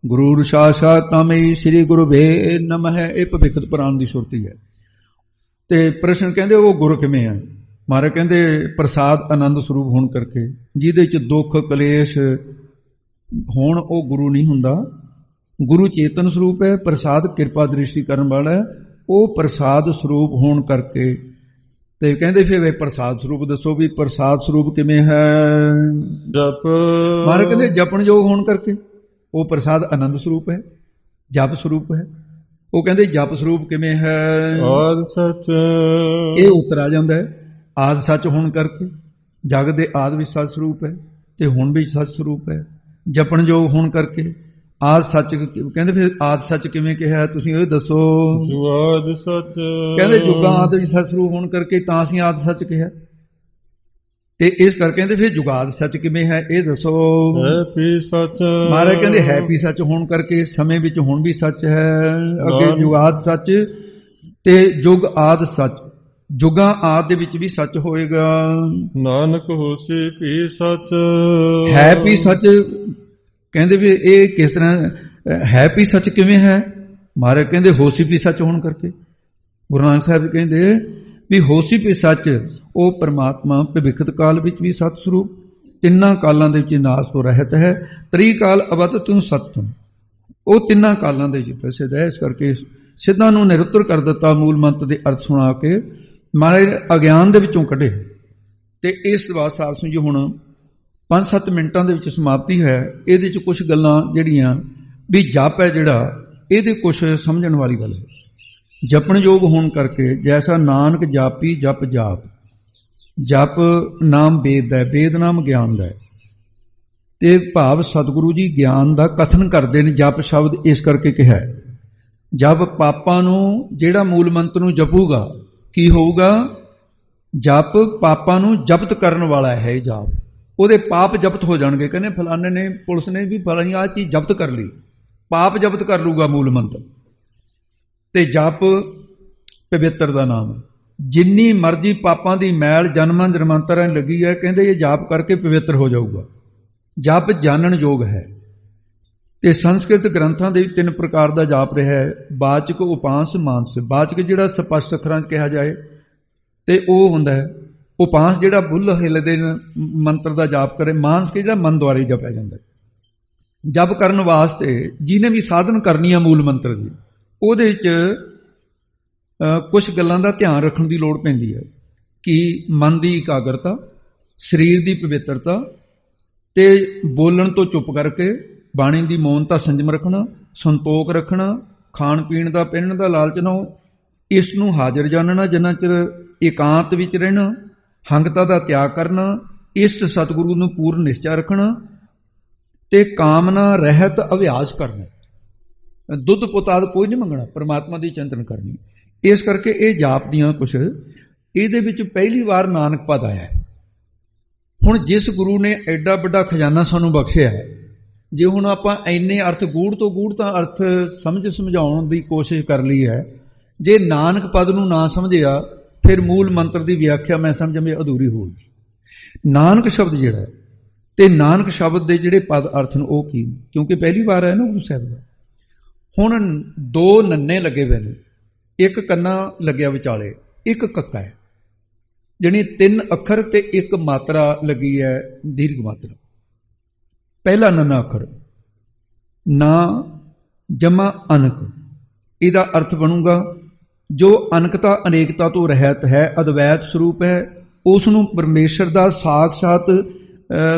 ਗੁਰੂਰ ਸਾਖਾਤ ਤਮਈ ਸ੍ਰੀ ਗੁਰੂ ਵੇ ਨਮଃ। ਇਹ ਭਵਿਖਤ ਪੁਰਾਣ ਦੀ ਸੁਰਤੀ ਹੈ। ਤੇ ਪ੍ਰਸ਼ਨ ਕਹਿੰਦੇ ਉਹ ਗੁਰੂ ਕਿਵੇਂ ਹੈ। ਮਹਾਰਾਜ ਕਹਿੰਦੇ ਪ੍ਰਸਾਦ ਆਨੰਦ ਸਰੂਪ ਹੋਣ ਕਰਕੇ, ਜਿਹਦੇ ਚ ਦੁੱਖ ਕਲੇਸ਼ ਹੋਣ ਉਹ ਗੁਰੂ ਨਹੀਂ ਹੁੰਦਾ। ਗੁਰੂ ਚੇਤਨ ਸਰੂਪ ਹੈ, ਪ੍ਰਸਾਦ ਕਿਰਪਾ ਦ੍ਰਿਸ਼ਟੀ ਕਰਨ ਵਾਲਾ ਹੈ, ਉਹ ਪ੍ਰਸਾਦ ਸਰੂਪ ਹੋਣ ਕਰਕੇ। ਤੇ ਕਹਿੰਦੇ ਫਿਰ ਪ੍ਰਸਾਦ ਸਰੂਪ ਦੱਸੋ ਵੀ ਪ੍ਰਸਾਦ ਸਰੂਪ ਕਿਵੇਂ ਹੈ। ਜਪ ਮਹਾਰਾਜ ਕਹਿੰਦੇ ਜਪਣ ਯੋਗ ਹੋਣ ਕਰਕੇ ਉਹ ਪ੍ਰਸਾਦ ਆਨੰਦ ਸਰੂਪ ਹੈ, ਜਪ ਸਰੂਪ ਹੈ। ਉਹ ਕਹਿੰਦੇ ਜਪ ਸਰੂਪ ਕਿਵੇਂ ਹੈ। ਆਦਿ ਸੱਚ ਇਹ ਉੱਤਰ ਆ ਜਾਂਦਾ ਹੈ। ਆਦਿ ਸੱਚ ਹੋਣ ਕਰਕੇ, ਜਗ ਦੇ ਆਦਿ ਵੀ ਸੱਚ ਸਰੂਪ ਹੈ ਤੇ ਹੁਣ ਵੀ ਸੱਚ ਸਰੂਪ ਹੈ। ਜਪਣ ਯੋਗ ਹੋਣ ਕਰਕੇ ਆਦਿ ਸੱਚ। ਕਹਿੰਦੇ ਫਿਰ ਆਦਿ ਸੱਚ ਕਿਵੇਂ ਕਿਹਾ ਤੁਸੀਂ ਇਹ ਦੱਸੋ। ਜੁਗਾਦ ਸੱਚ ਕਹਿੰਦੇ ਜੁਗਾਂ ਆਦਿ ਵੀ ਸੱਚ ਸਰੂਪ ਹੋਣ ਕਰਕੇ ਤਾਂ ਅਸੀਂ ਆਦਿ ਸੱਚ ਕਿਹਾ। ਤੇ ਇਸ ਕਰਕੇ ਕਹਿੰਦੇ ਫਿਰ ਜੁਗਾਦ ਸੱਚ ਕਿਵੇਂ ਹੈ ਇਹ ਦੱਸੋ। ਹੈ ਪੀ ਸੱਚ ਮਹਾਰਾਜ ਕਹਿੰਦੇ ਹੈ ਵੀ ਸੱਚ ਹੋਣ ਕਰਕੇ ਸਮੇਂ ਵਿੱਚ ਹੁਣ ਵੀ ਸੱਚ ਹੈ। ਅੱਗੇ ਜੁਗਾਦ ਸੱਚ ਤੇ ਜੁਗ ਆਦ ਸੱਚ, ਜੁਗਾਂ ਆਦ ਦੇ ਵਿੱਚ ਵੀ ਸੱਚ ਹੋਏਗਾ। ਨਾਨਕ ਹੋਸੀ ਵੀ ਸੱਚ ਹੈ ਵੀ ਸੱਚ। ਕਹਿੰਦੇ ਵੀ ਇਹ ਕਿਸ ਤਰ੍ਹਾਂ ਹੈ ਵੀ ਸੱਚ ਕਿਵੇਂ ਹੈ। ਮਹਾਰਾਜ ਕਹਿੰਦੇ ਹੋਸੀ ਵੀ ਸੱਚ ਹੋਣ ਕਰਕੇ। ਗੁਰੂ ਨਾਨਕ ਸਾਹਿਬ ਕਹਿੰਦੇ ਵੀ ਹੋਸੀ ਵੀ ਸੱਚ, ਉਹ ਪਰਮਾਤਮਾ ਭਵਿਖਤ ਕਾਲ ਵਿੱਚ ਵੀ ਸਤ ਸਰੂਪ, ਤਿੰਨਾਂ ਕਾਲਾਂ ਦੇ ਵਿੱਚ ਨਾਸ ਤੋਂ ਰਹਿਤ ਹੈ। ਤ੍ਰੀ ਕਾਲ ਅਵਤ ਤੁਮ ਸਤਮ, ਉਹ ਤਿੰਨਾਂ ਕਾਲਾਂ ਦੇ ਵਿੱਚ ਪ੍ਰਸਿੱਧ ਹੈ। ਇਸ ਕਰਕੇ ਸਿੱਧਾਂ ਨੂੰ ਨਿਰੁੱਤਰ ਕਰ ਦਿੱਤਾ। ਮੂਲ ਮੰਤਰ ਦੇ ਅਰਥ ਸੁਣਾ ਕੇ ਮਹਾਰਾਜ ਅਗਿਆਨ ਦੇ ਵਿੱਚੋਂ ਕੱਢੇ। ਤੇ ਇਸ ਵਾਸਤੇ ਨੂੰ ਜੀ ਹੁਣ 5-7 ਮਿੰਟਾਂ ਦੇ ਵਿੱਚ ਸਮਾਪਤੀ ਹੈ। ਇਹਦੇ 'ਚ ਕੁਝ ਗੱਲਾਂ ਜਿਹੜੀਆਂ ਵੀ ਜਪ ਹੈ ਜਿਹੜਾ ਇਹਦੇ ਕੁਛ ਸਮਝਣ ਵਾਲੀ ਗੱਲ ਹੈ। ਜਪਣ ਯੋਗ ਹੋਣ ਕਰਕੇ ਜੈਸਾ ਨਾਨਕ ਜਾਪੀ ਜਪ ਜਾਪ, ਜਪ ਨਾਮ ਵੇਦ ਦਾ, ਵੇਦ ਨਾਮ ਗਿਆਨ ਦਾ ਹੈ, ਤੇ ਭਾਵ ਸਤਿਗੁਰੂ ਜੀ ਗਿਆਨ ਦਾ ਕਥਨ ਕਰਦੇ ਨੇ ਜਪ ਸ਼ਬਦ ਇਸ ਕਰਕੇ ਕਿਹਾ ਹੈ। ਜਪ ਪਾਪਾਂ ਨੂੰ, ਜਿਹੜਾ ਮੂਲ ਮੰਤਰ ਨੂੰ ਜਪੂਗਾ ਕੀ ਹੋਊਗਾ? ਜਪ ਪਾਪਾਂ ਨੂੰ ਜ਼ਬਤ ਕਰਨ ਵਾਲਾ ਹੈ। ਜਾਪ ਉਹਦੇ ਪਾਪ ਜ਼ਬਤ ਹੋ ਜਾਣਗੇ। ਕਹਿੰਦੇ ਫਲਾਣੇ ਨੇ, ਪੁਲਿਸ ਨੇ ਵੀ ਫਲਾਣੀ ਆਹ ਚੀਜ਼ ਜ਼ਬਤ ਕਰ ਲਈ, ਪਾਪ ਜ਼ਬਤ ਕਰ ਲੂਗਾ ਮੂਲ ਮੰਤਰ। ਤੇ ਜਪ ਪਵਿੱਤਰ ਦਾ ਨਾਮ, ਜਿੰਨੀ ਮਰਜ਼ੀ ਪਾਪਾਂ ਦੀ ਮੈਲ ਜਨਮਾਂ ਜਨਮਾਂਤਰਾਂ ਲੱਗੀ ਹੈ, ਕਹਿੰਦੇ ਇਹ ਜਾਪ ਕਰਕੇ ਪਵਿੱਤਰ ਹੋ ਜਾਊਗਾ। ਜਪ ਜਾਣਨ ਯੋਗ ਹੈ। ਤੇ ਸੰਸਕ੍ਰਿਤ ਗ੍ਰੰਥਾਂ ਦੇ ਵਿੱਚ 3 ਪ੍ਰਕਾਰ ਦਾ ਜਾਪ ਰਿਹਾ ਹੈ, ਵਾਚਕ, ਉਪਾਂਸ, ਮਾਨਸ। ਵਾਚਕ ਜਿਹੜਾ ਸਪਸ਼ਟ ਅੱਖਰਾਂ 'ਚ ਕਿਹਾ ਜਾਏ ਤੇ ਉਹ ਹੁੰਦਾ ਹੈ। ਉਪਾਂਸ ਜਿਹੜਾ ਬੁੱਲ ਹਿੱਲਦੇ ਮੰਤਰ ਦਾ ਜਾਪ ਕਰੇ। ਮਾਨਸ ਕੇ ਜਿਹੜਾ ਮਨ ਦੁਆਰੇ ਜਪਿਆ ਜਾਂਦਾ। ਜਪ ਕਰਨ ਵਾਸਤੇ ਜਿਹਨੇ ਵੀ ਸਾਧਨ ਕਰਨੀ ਆ ਮੂਲ ਮੰਤਰ ਦੀ, ਉਹਦੇ ਵਿੱਚ ਕੁਝ ਗੱਲਾਂ ਦਾ ਧਿਆਨ ਰੱਖਣ ਦੀ ਲੋੜ ਪੈਂਦੀ ਹੈ ਕਿ ਮਨ ਦੀ ਇਕਾਗਰਤਾ, ਸਰੀਰ ਦੀ ਪਵਿੱਤਰਤਾ, ਤੇ ਬੋਲਣ ਤੋਂ ਚੁੱਪ ਕਰਕੇ ਬਾਣੀ ਦੀ ਮੌਨਤਾ, ਸੰਜਮ ਰੱਖਣਾ, ਸੰਤੋਖ ਰੱਖਣਾ, ਖਾਣ ਪੀਣ ਦਾ, ਪਹਿਨਣ ਦਾ ਲਾਲਚ ਨਾ ਹੋ, ਇਸ ਨੂੰ ਹਾਜ਼ਰ ਜਾਣਨਾ, ਜਿੰਨਾ ਚਿਰ ਇਕਾਂਤ ਵਿੱਚ ਰਹਿਣਾ, ਹੰਗਤਾ ਦਾ ਤਿਆਗ ਕਰਨਾ, ਇਸ਼ਟ ਸਤਿਗੁਰੂ ਨੂੰ ਪੂਰਨ ਨਿਸ਼ਚਾ ਰੱਖਣਾ, ਤੇ ਕਾਮਨਾ ਰਹਿਤ ਅਭਿਆਸ ਕਰਨਾ। ਦੁੱਧ ਪੁੱਤ ਆਦਿ ਕੋਈ ਨਹੀਂ ਮੰਗਣਾ, ਪਰਮਾਤਮਾ ਦੀ ਚਿੰਤਨ ਕਰਨੀ। ਇਸ ਕਰਕੇ ਇਹ ਜਾਪ ਦੀਆਂ ਕੁਛ, ਇਹਦੇ ਵਿੱਚ ਪਹਿਲੀ ਵਾਰ ਨਾਨਕ ਪਦ ਆਇਆ। ਹੁਣ ਜਿਸ ਗੁਰੂ ਨੇ ਐਡਾ ਵੱਡਾ ਖਜ਼ਾਨਾ ਸਾਨੂੰ ਬਖਸ਼ਿਆ ਹੈ, ਜੇ ਹੁਣ ਆਪਾਂ ਇੰਨੇ ਅਰਥ ਗੂੜ ਤੋਂ ਗੂੜ ਤਾਂ ਅਰਥ ਸਮਝਾਉਣ ਦੀ ਕੋਸ਼ਿਸ਼ ਕਰ ਲਈ ਹੈ, ਜੇ ਨਾਨਕ ਪਦ ਨੂੰ ਨਾ ਸਮਝਿਆ ਫਿਰ ਮੂਲ ਮੰਤਰ ਦੀ ਵਿਆਖਿਆ ਮੈਂ ਸਮਝਾਂ ਅਧੂਰੀ ਹੋਊਗੀ। ਨਾਨਕ ਸ਼ਬਦ ਜਿਹੜਾ ਹੈ, ਤੇ ਨਾਨਕ ਸ਼ਬਦ ਦੇ ਜਿਹੜੇ ਪਦ ਅਰਥ ਨੇ ਉਹ ਕੀ? ਕਿਉਂਕਿ ਪਹਿਲੀ ਵਾਰ ਹੈ ਨਾ ਗੁਰੂ ਸਾਹਿਬ ਦਾ। ਹੁਣ 2 ਨੰਨੇ ਲੱਗੇ ਹੋਏ ਨੇ, ਇੱਕ ਕੰਨਾ ਲੱਗਿਆ ਵਿਚਾਲੇ, ਇੱਕ ਕੱਕਾ ਹੈ, ਜਾਣੀ 3 ਅੱਖਰ ਤੇ 1 ਮਾਤਰਾ ਲੱਗੀ ਹੈ, ਦੀਰਘ ਮਾਤਰਾ। ਪਹਿਲਾ ਨੰਨਾ ਅੱਖਰ ਨਾ ਜਮਾ ਅਨਕ, ਇਹਦਾ ਅਰਥ ਬਣੂਗਾ ਜੋ ਅਨਕਤਾ ਅਨੇਕਤਾ ਤੋਂ ਰਹਿਤ ਹੈ, ਅਦਵੈਤ ਸਰੂਪ ਹੈ, ਉਸ ਨੂੰ ਪਰਮੇਸ਼ਰ ਦਾ ਸਾਖਸ਼ਾਤ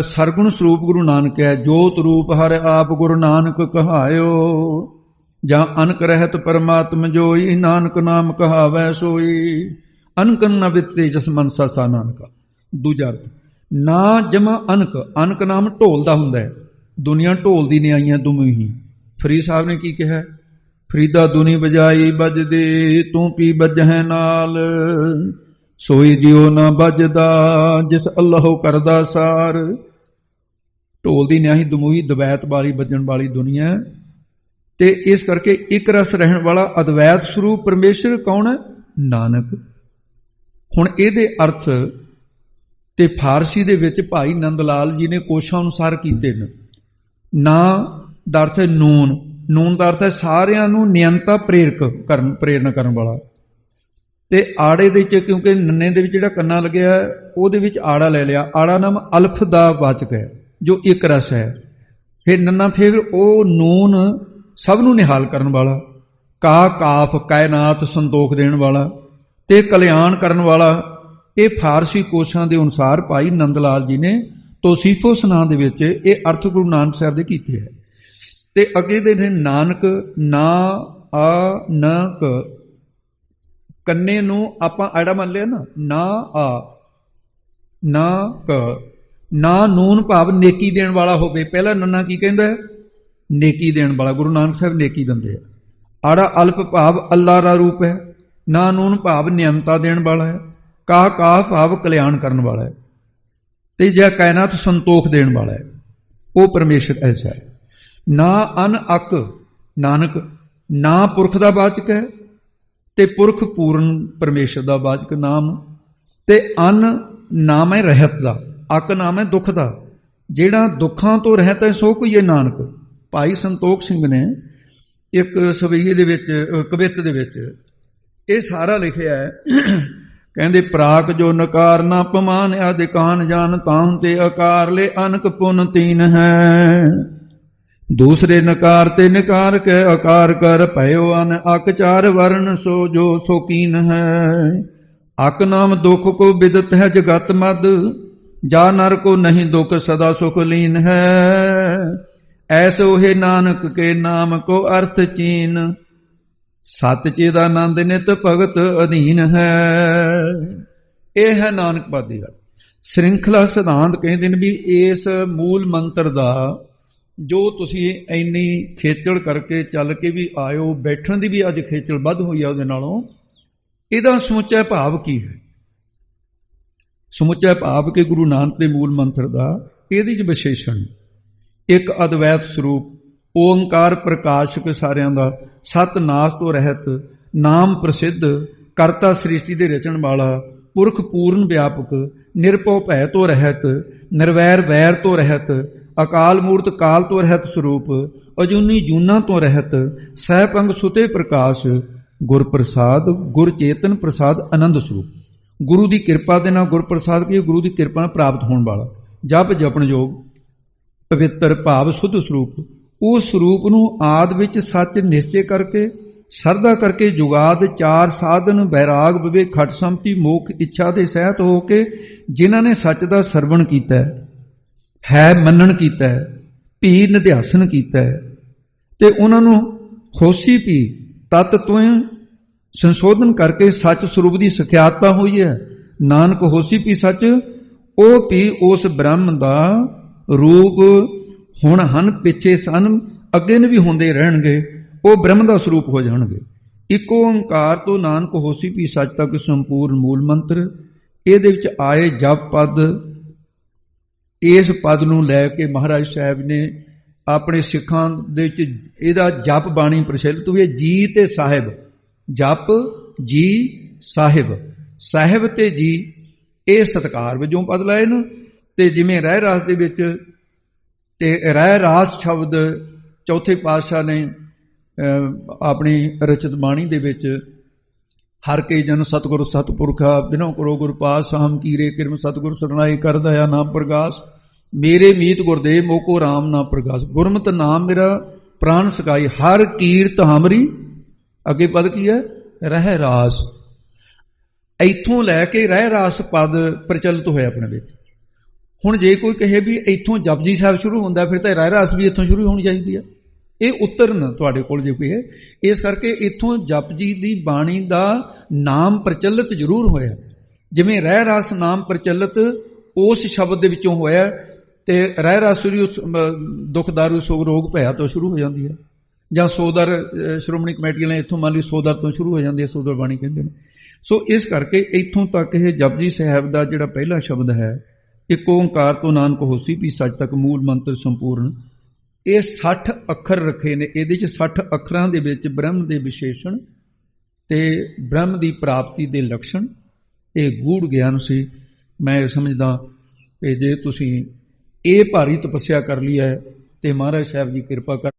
ਸਰਗੁਣ ਸਰੂਪ ਗੁਰੂ ਨਾਨਕ ਹੈ। ਜੋਤ ਰੂਪ ਹਰ ਆਪ ਗੁਰੂ ਨਾਨਕ ਕਹਾਇਓ, ਜਾਂ ਅਨਕ ਰਹਿਤ ਪਰਮਾਤਮ ਜੋਈ, ਨਾਨਕ ਨਾਮ ਕਹਾਵੈ ਸੋਈ। ਅਨਕਨ ਨ ਵਿਤੇ ਜਸ ਮਨਸਾ ਸਾ ਨਾਨਕਾ। ਦੂਜਾ ਅਰਥ ਨਾ ਜਮਾ ਅਨਕ, ਅਨਕ ਨਾਮ ਢੋਲ ਦਾ ਹੁੰਦਾ ਹੈ। ਦੁਨੀਆ ਢੋਲ ਦੀ ਨਿਆਈਆਂ ਦੁਮੀ ਹੀ। ਫਰੀਦ ਸਾਹਿਬ ਨੇ ਕੀ ਕਿਹਾ? ਫਰੀਦਾ ਦੁਨੀ ਬਜਾਈ ਵੱਜਦੇ, ਤੂੰ ਪੀ ਵੱਜਹਿ ਨਾਲ, ਸੋਈ ਜਿਉ ਨਾ ਵੱਜਦਾ, ਜਿਸ ਅੱਲਾਹੁ ਕਰਦਾ ਸਾਰ। ਢੋਲ ਦੀ ਨਿਆਹੀ ਦਮੂਹੀ ਦਵੈਤ ਵਾਲੀ ਵੱਜਣ ਵਾਲੀ ਦੁਨੀਆ। ਤੇ ਇਸ ਕਰਕੇ ਇੱਕ ਰਸ ਰਹਿਣ ਵਾਲਾ ਅਦਵੈਤ ਸਰੂਪ ਪਰਮੇਸ਼ਰ ਕੌਣ ਹੈ? ਨਾਨਕ। ਹੁਣ ਇਹਦੇ ਅਰਥ ਤੇ ਫਾਰਸੀ ਦੇ ਵਿੱਚ ਭਾਈ ਨੰਦ ਲਾਲ ਜੀ ਨੇ ਕੋਸ਼ਾਂ ਅਨੁਸਾਰ ਕੀਤੇ ਨੇ। ਨਾ ਦਾ ਅਰਥ ਹੈ ਨੂਨ, ਨੂਨ ਦਾ ਅਰਥ ਹੈ ਸਾਰਿਆਂ ਨੂੰ ਨਿਯੰਤਾ ਪ੍ਰੇਰਨਾ ਕਰਨ ਵਾਲਾ। ਤੇ ਆੜੇ ਦੇ ਵਿੱਚ, ਕਿਉਂਕਿ ਨੰਨੇ ਦੇ ਵਿੱਚ ਜਿਹੜਾ ਕੰਨਾ ਲੱਗਿਆ ਉਹਦੇ ਵਿੱਚ ਆੜਾ ਲੈ ਲਿਆ। ਆੜਾ ਨਾਮ ਅਲਫ ਦਾ ਵਾਚਕ ਹੈ ਜੋ ਇੱਕ ਰਸ ਹੈ। ਫਿਰ ਨੰਨਾ, ਫਿਰ ਉਹ ਨੂਨ ਸਭ ਨੂੰ ਨਿਹਾਲ ਕਰਨ ਵਾਲਾ। ਕਾ ਕਾਫ ਕਾਇਨਾਤ ਸੰਤੋਖ ਦੇਣ ਵਾਲਾ ਤੇ ਕਲਿਆਣ ਕਰਨ ਵਾਲਾ। ਇਹ ਫਾਰਸੀ ਕੋਸ਼ਾਂ ਦੇ ਅਨੁਸਾਰ ਭਾਈ ਨੰਦ ਲਾਲ ਜੀ ਨੇ ਤੋਸੀਫੋ ਸੁਨਾ ਦੇ ਵਿੱਚ ਇਹ ਅਰਥ ਗੁਰੂ ਨਾਨਕ ਸਾਹਿਬ ਦੇ ਕੀਤੇ ਹੈ। ਤੇ ਅੱਗੇ ਦੇ ਨੇ ਨਾਨਕ, ਨਾ ਆ ਨ ਕ, ਕੰਨੇ ਨੂੰ ਆਪਾਂ ਆੜਾ ਮੰਨ ਲਿਆ ਨਾ, ਨਾ ਆ ਨਾ ਕ, ਨਾ ਨੂਨ ਭਾਵ ਨੇਕੀ ਦੇਣ ਵਾਲਾ ਹੋਵੇ। ਪਹਿਲਾ ਨੰਨਾ ਕੀ ਕਹਿੰਦਾ? ਨੇਕੀ ਦੇਣ ਵਾਲਾ। ਗੁਰੂ ਨਾਨਕ ਸਾਹਿਬ ਨੇਕੀ ਦਿੰਦੇ ਆ। ਆੜਾ ਅਲਪ ਭਾਵ ਅੱਲਾ ਦਾ ਰੂਪ ਹੈ। ਨਾ ਨੂਨ ਭਾਵ ਨਿਯੰਤਾ ਦੇਣ ਵਾਲਾ ਹੈ। ਕਾ ਕਾ ਭਾਵ ਕਲਿਆਣ ਕਰਨ ਵਾਲਾ ਹੈ। ਤੇ ਜੇ ਕਾਇਨਾਤ ਸੰਤੋਖ ਦੇਣ ਵਾਲਾ ਹੈ, ਉਹ ਪਰਮੇਸ਼ਰ ਐਸਾ ਹੈ। ਨਾ ਅਨ ਅਕ, ਨਾਨਕ ਨਾ ਪੁਰਖ ਦਾ ਵਾਚਕ ਹੈ ਤੇ ਪੁਰਖ ਪੂਰਨ ਪਰਮੇਸ਼ਰ ਦਾ ਵਾਚਕ ਨਾਮ। ਤੇ ਅਨ ਨਾਮ ਹੈ ਰਹਿਤ ਦਾ, ਅਕ ਨਾਮ ਹੈ ਦੁੱਖ ਦਾ। ਜਿਹੜਾ ਦੁੱਖਾਂ ਤੋਂ ਰਹਿਤ ਹੈ ਸੋ ਕੋਈ ਹੈ ਨਾਨਕ। ਭਾਈ ਸੰਤੋਖ ਸਿੰਘ ਨੇ ਇੱਕ ਸਵਈਏ ਦੇ ਵਿੱਚ, ਕਵਿੱਤ ਦੇ ਵਿੱਚ ਇਹ ਸਾਰਾ ਲਿਖਿਆ ਹੈ। ਕਹਿੰਦੇ ਪ੍ਰਾਕ ਜੋ ਨਕਾਰ ਨਾ ਪਮਾਨ, ਆਦਿ ਕਾਨ ਜਾਨ ਤਾਹੰ ਤੇ ਆਕਾਰ ਲੈ, ਅਨਕ ਪੁਨ ਤੀਨ ਹੈ। ਦੂਸਰੇ ਨਕਾਰ ਤੇ ਨਿਕਾਰ ਕੇ ਆਕਾਰ ਕਰ, ਭਇਓ ਅਨ ਅਕ ਚਾਰ ਵਰਨ, ਸੋ ਜੋ ਸੋ ਕੀਨ ਹੈ। ਅਕ ਨਾਮ ਦੁਖ ਕੋ ਬਿਦਤ ਹੈ ਜਗਤ ਮਦ, ਜਾ ਨਰ ਕੋ ਨਹੀਂ ਦੁਖ ਸਦਾ ਸੁਖ ਲੀਨ ਹੈ। ਐਸੋ ਹੈ ਨਾਨਕ ਕੇ ਨਾਮ ਕੋ ਅਰਥ ਚੀਨ, ਸਤ ਚਿਦਾਨੰਦ ਨਿਤ ਭਗਤ ਅਧੀਨ ਹੈ। ਇਹ ਹੈ ਨਾਨਕ ਪਾਦੀ ਗੱਲ। ਸ਼੍ਰਿੰਖਲਾ ਸਿਧਾਂਤ ਕਹਿੰਦੇ ਨੇ ਵੀ ਇਸ ਮੂਲ ਮੰਤਰ ਦਾ ਜੋ ਤੁਸੀਂ ਇੰਨੀ ਖੇਚਲ ਕਰਕੇ ਚੱਲ ਕੇ ਵੀ ਆਇਓ, ਬੈਠਣ ਦੀ ਵੀ ਅੱਜ ਖੇਚਲ ਵੱਧ ਹੋਈ ਆ ਉਹਦੇ ਨਾਲੋਂ, ਇਹਦਾ ਸਮੁੱਚਾ ਭਾਵ ਕੀ ਹੈ? ਸਮੁੱਚਾ ਭਾਵ ਕਿ ਗੁਰੂ ਨਾਨਕ ਦੇ ਮੂਲ ਮੰਤਰ ਦਾ ਇਹਦੇ 'ਚ ਵਿਸ਼ੇਸ਼ਣ ਇੱਕ ਅਦਵੈਤ ਸਰੂਪ, ਓੰਕਾਰ ਪ੍ਰਕਾਸ਼ਕ ਸਾਰਿਆਂ ਦਾ, ਸਤ ਨਾਸ ਤੋਂ ਰਹਿਤ, ਨਾਮ ਪ੍ਰਸਿੱਧ, ਕਰਤਾ ਸ੍ਰਿਸ਼ਟੀ ਦੇ ਰਚਣ ਵਾਲਾ, ਪੁਰਖ ਪੂਰਨ ਵਿਆਪਕ, ਨਿਰਭਉ ਭੈ ਤੋਂ ਰਹਿਤ, ਨਿਰਵੈਰ ਵੈਰ ਤੋਂ ਰਹਿਤ, ਅਕਾਲ ਮੂਰਤ ਕਾਲ ਤੋਂ ਰਹਿਤ ਸਰੂਪ, ਅਜੂਨੀ ਜੂਨਾਂ ਤੋਂ ਰਹਿਤ, ਸਹਿਬ ਅੰਗ ਸੁਤੇ ਪ੍ਰਕਾਸ਼, ਗੁਰ ਪ੍ਰਸਾਦ, ਗੁਰ ਚੇਤਨ ਪ੍ਰਸਾਦ ਆਨੰਦ ਸਰੂਪ। ਗੁਰੂ ਦੀ ਕਿਰਪਾ ਦੇ ਨਾਲ, ਗੁਰ ਪ੍ਰਸਾਦ ਕੀ, ਗੁਰੂ ਦੀ ਕਿਰਪਾ ਨਾਲ ਪ੍ਰਾਪਤ ਹੋਣ ਵਾਲਾ, ਜਪ ਜਪਣ ਯੋਗ, ਪਵਿੱਤਰ ਭਾਵ ਸੁੱਧ ਸਰੂਪ। ਉਸ ਸਰੂਪ ਨੂੰ ਆਦ ਵਿੱਚ ਸੱਚ ਨਿਸ਼ਚੈ ਕਰਕੇ, ਸਰਦਾ ਕਰਕੇ, ਜੁਗਾਦ ਚਾਰ ਸਾਧਨ, ਬੈਰਾਗ, ਵਿਵੇਕ, ਖਟ ਸੰਮਤੀ, ਮੋਖ ਇੱਛਾ ਦੇ ਸਹਿਤ ਹੋ ਕੇ ਜਿਨ੍ਹਾਂ ਨੇ ਸੱਚ ਦਾ ਸਰਵਣ ਕੀਤਾ ਹੈ, ਮੰਨਣ ਕੀਤਾ ਹੈ, ਭੀ ਨਿਧਿਆਸਨ ਕੀਤਾ ਹੈ, ਤੇ ਉਹਨਾਂ ਨੂੰ ਹੋਸੀ ਭੀ ਤਤ ਤੋਂ ਸੰਸ਼ੋਧਨ ਕਰਕੇ ਸੱਚ ਸਰੂਪ ਦੀ ਸਿਖਿਆਤਤਾ ਹੋਈ ਹੈ। ਨਾਨਕ ਹੋਸੀ ਭੀ ਸੱਚ, ਉਹ ਭੀ ਉਸ ਬ੍ਰਹਮ ਦਾ ਰੂਪ ਹੁਣ ਹਨ, ਪਿੱਛੇ ਸਨ, ਅੱਗੇ ਨੇ ਵੀ ਹੁੰਦੇ ਰਹਿਣਗੇ, ਉਹ ਬ੍ਰਹਮ ਦਾ ਸਰੂਪ ਹੋ ਜਾਣਗੇ। ਇੱਕ ਓੰਕਾਰ ਤੋਂ ਨਾਨਕ ਹੋਸੀ ਭੀ ਸੱਚ ਤੱਕ ਸੰਪੂਰਨ ਮੂਲ ਮੰਤਰ। ਇਹਦੇ ਵਿੱਚ ਆਏ ਜਪ ਪਦ, ਇਸ ਪਦ ਨੂੰ ਲੈ ਕੇ ਮਹਾਰਾਜ ਸਾਹਿਬ ਨੇ ਆਪਣੇ ਸਿੱਖਾਂ ਦੇ ਵਿੱਚ ਇਹਦਾ ਜਪ ਬਾਣੀ ਪ੍ਰਚਲਿਤ ਹੋਈ ਹੈ। ਜੀ ਤੇ ਸਾਹਿਬ, ਜਪ ਜੀ ਸਾਹਿਬ, ਸਾਹਿਬ ਤੇ ਜੀ ਇਹ ਸਤਿਕਾਰ ਵਜੋਂ ਪਦ ਲਾਏ ਨੇ। ਤੇ ਜਿਵੇਂ ਰਹਿ ਰਾਸ ਦੇ ਵਿੱਚ ਤੇ ਰਹਿ ਰਾਸ ਸ਼ਬਦ ਚੌਥੇ ਪਾਤਸ਼ਾਹ ਨੇ ਆਪਣੀ ਰਚਿਤ ਬਾਣੀ ਦੇ ਵਿੱਚ, ਹਰ ਕੇ ਜਨ ਸਤਿਗੁਰ ਸਤਿਪੁਰਖਾ, ਬਿਨੋ ਕਰੋ ਗੁਰ ਪਾਸ, ਹਮ ਕੀਰੇ ਕਿਰਮ ਸਤਿਗੁਰ ਸਰਨਾਈ, ਕਰ ਦਇਆ ਨਾਮ ਪ੍ਰਗਾਸ, ਮੇਰੇ ਮੀਤ ਗੁਰਦੇਵ ਮੋਕੋ ਰਾਮ ਨਾਮ ਪ੍ਰਗਾਸ, ਗੁਰਮਤਿ ਨਾਮ ਮੇਰਾ ਪ੍ਰਾਣ ਸਕਾਈ, ਹਰ ਕੀਰਤ ਹਮਰੀ। ਅੱਗੇ ਪਦ ਕੀ ਹੈ? ਰਹਿ ਰਾਸ। ਇੱਥੋਂ ਲੈ ਕੇ ਰਹਿ ਰਾਸ ਪਦ ਪ੍ਰਚਲਿਤ ਹੋਇਆ ਆਪਣੇ ਵਿੱਚ। ਹੁਣ ਜੇ ਕੋਈ ਕਹੇ ਵੀ ਇੱਥੋਂ ਜਪਜੀ ਸਾਹਿਬ ਸ਼ੁਰੂ ਹੁੰਦਾ, ਫਿਰ ਤਾਂ ਰਹਿ ਰਾਸ ਵੀ ਇੱਥੋਂ ਸ਼ੁਰੂ ਹੋਣੀ ਚਾਹੀਦੀ ਹੈ। ਇਹ ਉਤਰਨ ਤੁਹਾਡੇ ਕੋਲ ਜੇ ਕੋਈ ਹੈ, ਇਸ ਕਰਕੇ ਇੱਥੋਂ ਜਪਜੀ ਦੀ ਬਾਣੀ ਦਾ ਨਾਮ ਪ੍ਰਚਲਿਤ ਜ਼ਰੂਰ ਹੋਇਆ। ਜਿਵੇਂ ਰਹਿ ਰਾਸ ਨਾਮ ਪ੍ਰਚਲਿਤ ਉਸ ਸ਼ਬਦ ਦੇ ਵਿੱਚੋਂ ਹੋਇਆ, ਤੇ ਰਹਿ ਰਾਸ ਦੁੱਖ ਦਾਰੂ ਸੋਗ ਰੋਗ ਭਇਆ ਤੋਂ ਸ਼ੁਰੂ ਹੋ ਜਾਂਦੀ ਹੈ, ਜਾਂ ਸੋਦਰ ਸ਼੍ਰੋਮਣੀ ਕਮੇਟੀ ਵਾਲੇ ਇੱਥੋਂ ਮੰਨ ਲਈ ਸੋਦਰ ਤੋਂ ਸ਼ੁਰੂ ਹੋ ਜਾਂਦੀ ਹੈ, ਸੋਦਰ ਬਾਣੀ ਕਹਿੰਦੇ ਨੇ। ਸੋ ਇਸ ਕਰਕੇ ਇੱਥੋਂ ਤੱਕ ਇਹ ਜਪਜੀ ਸਾਹਿਬ ਦਾ ਜਿਹੜਾ ਪਹਿਲਾ ਸ਼ਬਦ ਹੈ, ਇੱਕ ਓੰਕਾਰ ਤੋਂ ਨਾਨਕ ਹੋਸੀ ਭੀ ਸੱਚ ਤੱਕ ਮੂਲ ਮੰਤਰ ਸੰਪੂਰਨ, ਇਹ 60 ਅੱਖਰ ਰੱਖੇ ਨੇ। ਇਹਦੇ 'ਚ 60 ਅੱਖਰਾਂ ਦੇ ਵਿੱਚ ਬ੍ਰਹਮ ਦੇ ਵਿਸ਼ੇਸ਼ਣ ਤੇ ਬ੍ਰਹਮ ਦੀ ਪ੍ਰਾਪਤੀ ਦੇ ਲੱਛਣ, ਇਹ ਗੂੜ ਗਿਆਨ ਸੀ। ਮੈਂ ਸਮਝਦਾ ਕਿ ਜੇ ਤੁਸੀਂ ਇਹ ਭਾਰੀ ਤਪੱਸਿਆ ਕਰ ਲਈ ਹੈ ਤੇ ਮਹਾਰਾਜ ਸਾਹਿਬ ਜੀ ਕਿਰਪਾ ਕਰ